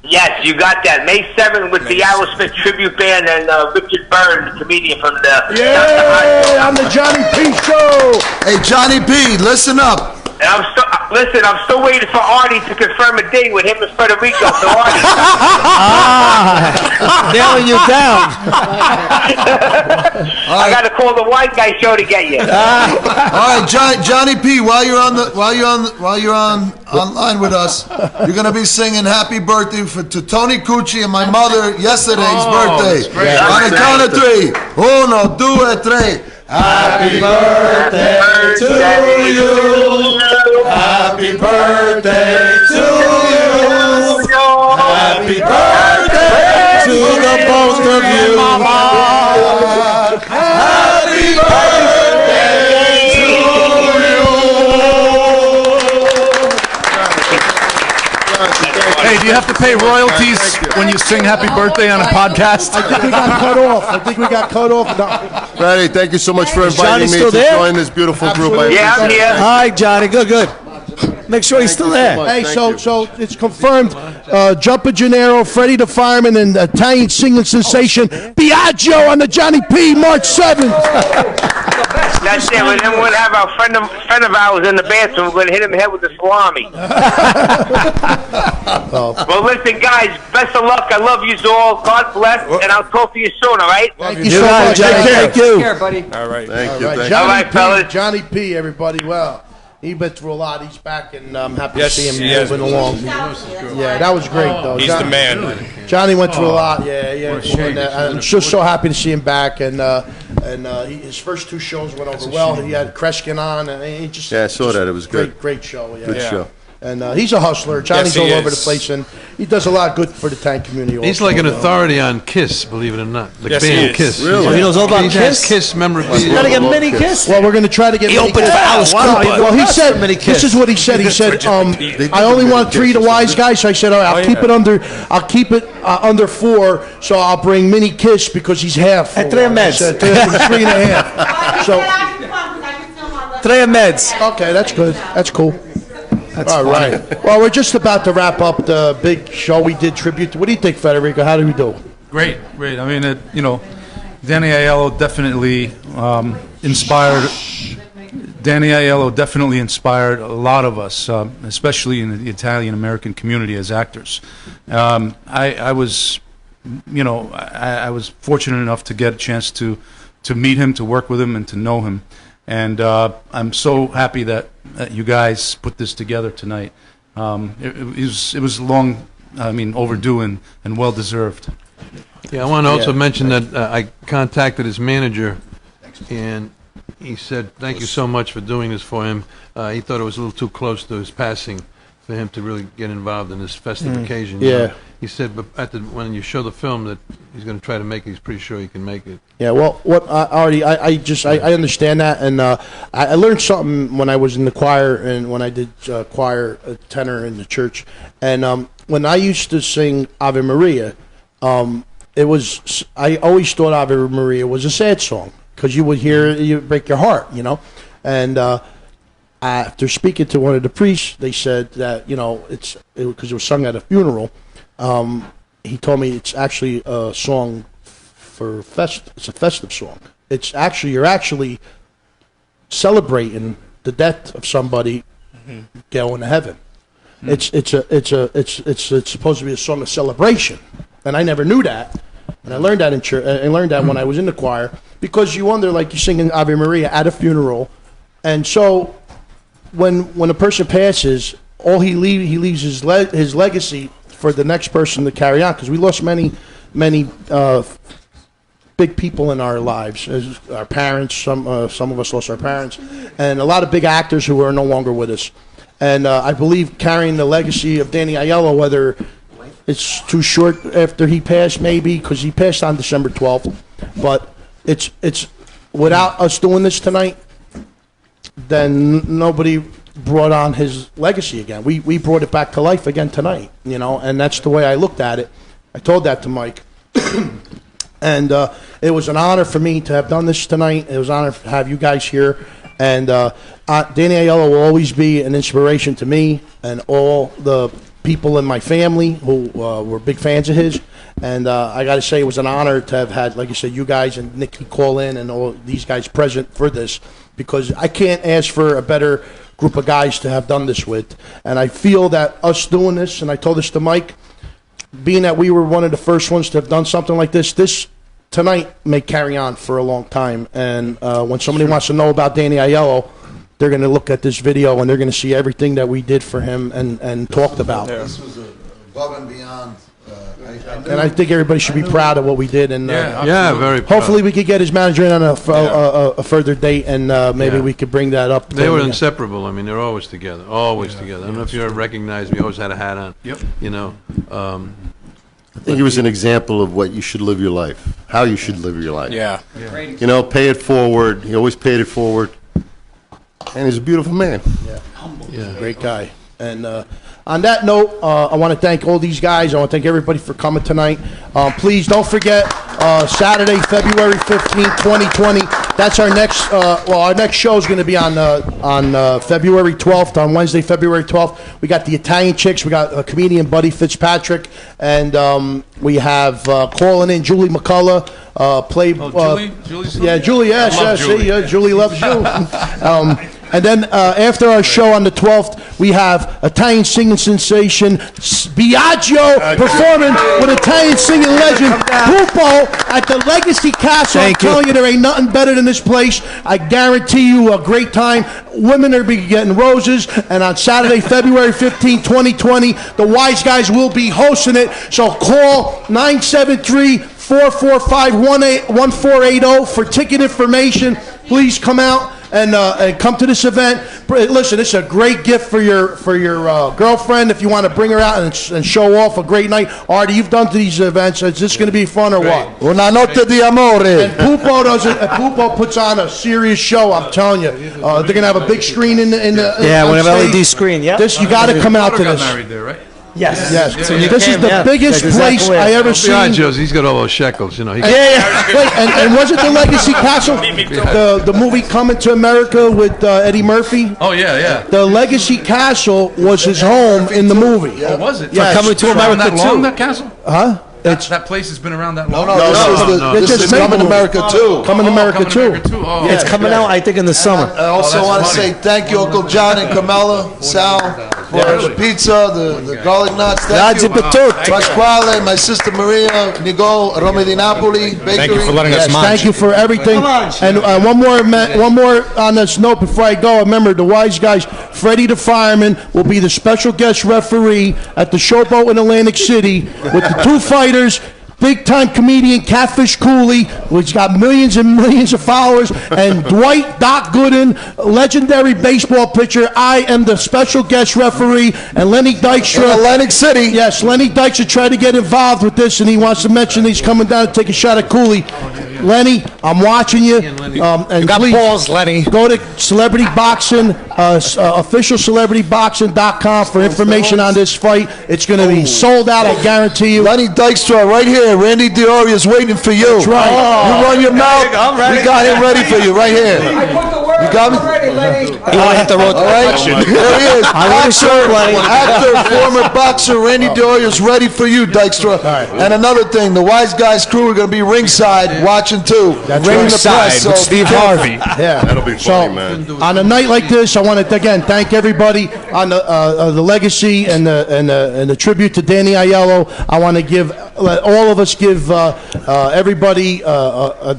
Yes, you got that. May 7th with the Aerosmith tribute band and Richard Byrne, the comedian from the... Yay! On the Johnny P Show! Hey, Johnny P, listen up. And I'm still waiting for Artie to confirm a date with him and Federico. So Artie... Nailing you down. I got to call the Wiseguyz show to get you. All right, Johnny P, while you're online with us, you're gonna be singing "Happy Birthday" to Tony Cucci and my mother yesterday's birthday. That's great. On the count of three. 1, 2, 3. Happy birthday to you. Happy birthday to you. Happy birthday to the both of you. Happy birthday to Hey, do you have to pay royalties when you sing "Happy Birthday" on a podcast? I think we got cut off. No. Freddie, thank you so much for inviting me to join this beautiful group. Yeah, I'm here. Hi, Johnny. Good. Make sure he's still there. Hey, so it's confirmed. Jumper Gennaro, Freddie the Fireman, and Italian singing sensation Biagio on the Johnny P. March 7th. That's it. And then we're going to have our friend of ours in the bathroom. We're going to hit him in the head with the salami. Well, listen, guys, best of luck. I love you all. God bless, and I'll talk to you soon, all right? Thank you so much. Thank you. Take care, buddy. All right. Thank you. Johnny All right, P, fellas. Johnny P, everybody. Well, he been through a lot. He's back, and I'm happy Yes, to see him he has. moving along. Yeah, that was great, though. He's the man. Johnny went through a lot. Yeah. And, I'm just so happy to see him back, and his first 2 shows went over well. He had Kreskin on, and he just Yeah, I saw that. It was good. Great show. Yeah. Good show. And he's a hustler. Johnny's Yes, he all over the is. place, and he does a lot of good for the tank community. He's also, like an you know. authority on Kiss, believe it or not. The Yes, he band is. Kiss. Really? He knows all about He has Kiss? Kiss memorabilia. You gotta get mini Kiss. Well, we're going to try to get. He mini opened Kiss. for Alice Cooper. Well, he said Mini this Kiss. is what he said. He said, I only want 3 to Wiseguyz. So I said, all right, I'll keep it under 4. So I'll bring Mini Kiss because he's half. At 3 meds. 3.5. So 3 meds. okay, that's good. That's cool. All right. Well, we're just about to wrap up the big show we did tribute to. What do you think, Federico? How did we do? Great. I mean, Danny Aiello definitely inspired. Danny Aiello definitely inspired a lot of us, especially in the Italian American community as actors. I was fortunate enough to get a chance to meet him, to work with him, and to know him. And I'm so happy that you guys put this together tonight. It was long, overdue and well deserved. Yeah, I want to also mention that I contacted his manager, and he said, thank you so much for doing this for him. He thought it was a little too close to his passing for him to really get involved in this festive occasion. you know. He said, but when you show the film that he's going to try to make it, he's pretty sure he can make it. Yeah, well, I understand that, and I learned something when I was in the choir and when I did choir tenor in the church, and when I used to sing Ave Maria, I always thought Ave Maria was a sad song because you would hear you break your heart, and after speaking to one of the priests, they said that because it was sung at a funeral. He told me it's actually a song for it's a festive song. You're actually celebrating the death of somebody going to heaven. It's supposed to be a song of celebration, and I never knew that. And I learned that in church. I learned that when I was in the choir, because you wonder, like you're singing Ave Maria at a funeral, and so when a person passes, all he leaves his legacy for the next person to carry on. Because we lost many big people in our lives, as our parents. Some of us lost our parents, and a lot of big actors who are no longer with us. And I believe carrying the legacy of Danny Aiello, whether it's too short after he passed, maybe, because he passed on December 12th, but it's without us doing this tonight, then nobody brought on his legacy again. We brought it back to life again tonight, and that's the way I looked at it. I told that to Mike. And it was an honor for me to have done this tonight. It was an honor to have you guys here. And Danny Aiello will always be an inspiration to me and all the people in my family who were big fans of his. And I got to say, it was an honor to have had, like you said, you guys and Nicky call in and all these guys present for this, because I can't ask for a better group of guys to have done this with. And I feel that us doing this, and I told this to Mike, being that we were one of the first ones to have done something like this tonight may carry on for a long time. And when somebody wants to know about Danny Aiello, they're going to look at this video and they're going to see everything that we did for him and talked about. This was above and beyond. And I think everybody should be proud of what we did. And very proud. hopefully we could get his manager in on a further date, and maybe we could bring that up. They were inseparable. I mean, they're always together, together. I don't know if you ever recognized me. Always had a hat on. Yep. I think he was an example of what you should live your life, how you should live your life. Yeah. Pay it forward. He always paid it forward. And he's a beautiful man. Yeah, great guy. And on that note, I want to thank all these guys. I want to thank everybody for coming tonight. Please don't forget, Saturday, February 15th, 2020. That's our next. Our next show is going to be on February 12th. On Wednesday, February 12th, we got the Italian Chicks. We got comedian Buddy Fitzpatrick, and we have calling in Julie McCullough. Julie. Yes. Julie loves you. And then after our show on the 12th, we have Italian singing sensation Biagio performing with Italian singing legend Pupo at the Legacy Castle. I'm telling you, there ain't nothing better than this place. I guarantee you a great time. Women are be getting roses. And on Saturday, February 15, 2020, the Wiseguyz will be hosting it. So call 973-445-1480 for ticket information. Please come out and come to this event. Listen, it's a great gift for your girlfriend if you want to bring her out and show off a great night. Artie, you've done to these events. Is this going to be fun or what? Una notte di amore. And Pupo puts on a serious show. I'm telling you, they're going to have a big screen in the we have LED screen. Yeah, this you got to come out to this. Married there, right? Yes. This is the biggest place I ever seen. He's got all those shekels, Wait, and was it the Legacy Castle? The movie Coming to America with Eddie Murphy? Oh, yeah. The Legacy Castle was his home in the movie. Oh, was it? Yes. Coming to America too. That castle? Huh? That place has been around that long? This is Coming to America 2. Coming to America 2. Oh, it's coming out, I think, in the summer. I also want to say thank you, Uncle John and Carmela, Sal, for the pizza, the garlic nuts. Thank you, Pasquale, my sister Maria, Nigo, Rome di Napoli, Bakery. Thank you for letting us munch. Thank you for everything. And one more on this note before I go. Remember, the Wiseguyz, Freddie the Fireman, will be the special guest referee at the Showboat in Atlantic City with the two fighters. Big-time comedian Catfish Cooley, which got millions and millions of followers, and Dwight Doc Gooden, legendary baseball pitcher. I am the special guest referee, and Lenny Dykstra. Atlantic City. Yes, Lenny Dykstra tried to get involved with this, and he wants to mention he's coming down to take a shot at Cooley. Lenny, I'm watching you. And you got please balls, Lenny. Go to Celebrity Boxing, officialcelebrityboxing.com for information on this fight. It's going to be sold out, I guarantee you. Lenny Dykstra right here. Randy Diori is waiting for you. That's right. You run your mouth. We got him ready for you right here. You got me? You want to hit the road? All right. There he is. Actor, former boxer Randy Doyer's ready for you, Dykstra. And another thing, the Wiseguyz crew are going to be ringside watching too. That's Ring the ringside press, with so Steve be careful. Harvey. Yeah. That'll be funny, man. On a night like this, I want to again thank everybody on the legacy and the tribute to Danny Aiello. I want to let all of us give everybody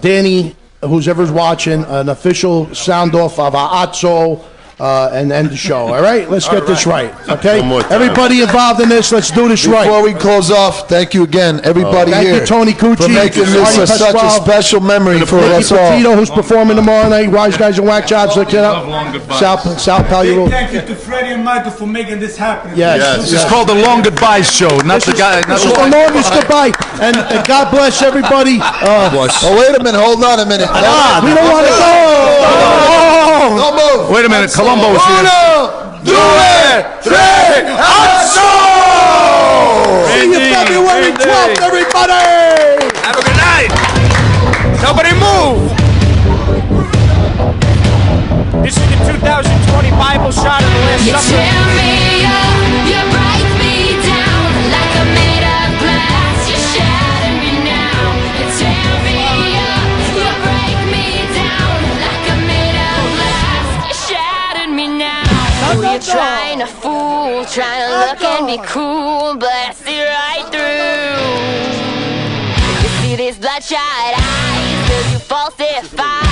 Danny, who's ever watching, an official sound off of our Atzo. And end the show. All right, let's get this right. Okay, everybody involved in this, let's do this right. Before we close off, thank you again, everybody thank here. you, Tony Cucci, for making this such a special memory for us all. Petito, who's performing tomorrow night. Wiseguyz and Whack Jobs. Look it up. South Pal. Thank you to Freddie and Michael for making this happen. Yes. It's called the Long Goodbye Show, not the guy. This is the longest goodbye, and God bless everybody. Oh, wait a minute, hold on a minute. We don't want to go. Don't move. Wait a minute, Columbo is here. 1, 2, 3, Atzo! See you February 12th, everybody! Have a good night. Nobody move. This is the 2020 Bible shot of the last You supper. tear me up, you break me down like I'm made of glass. You shatter me now. You tear me up, you break me down like I'm made of glass. You shattered me now. You're trying to fool, trying to look and be cool, but I see right through. You see these bloodshot eyes, will you falsify?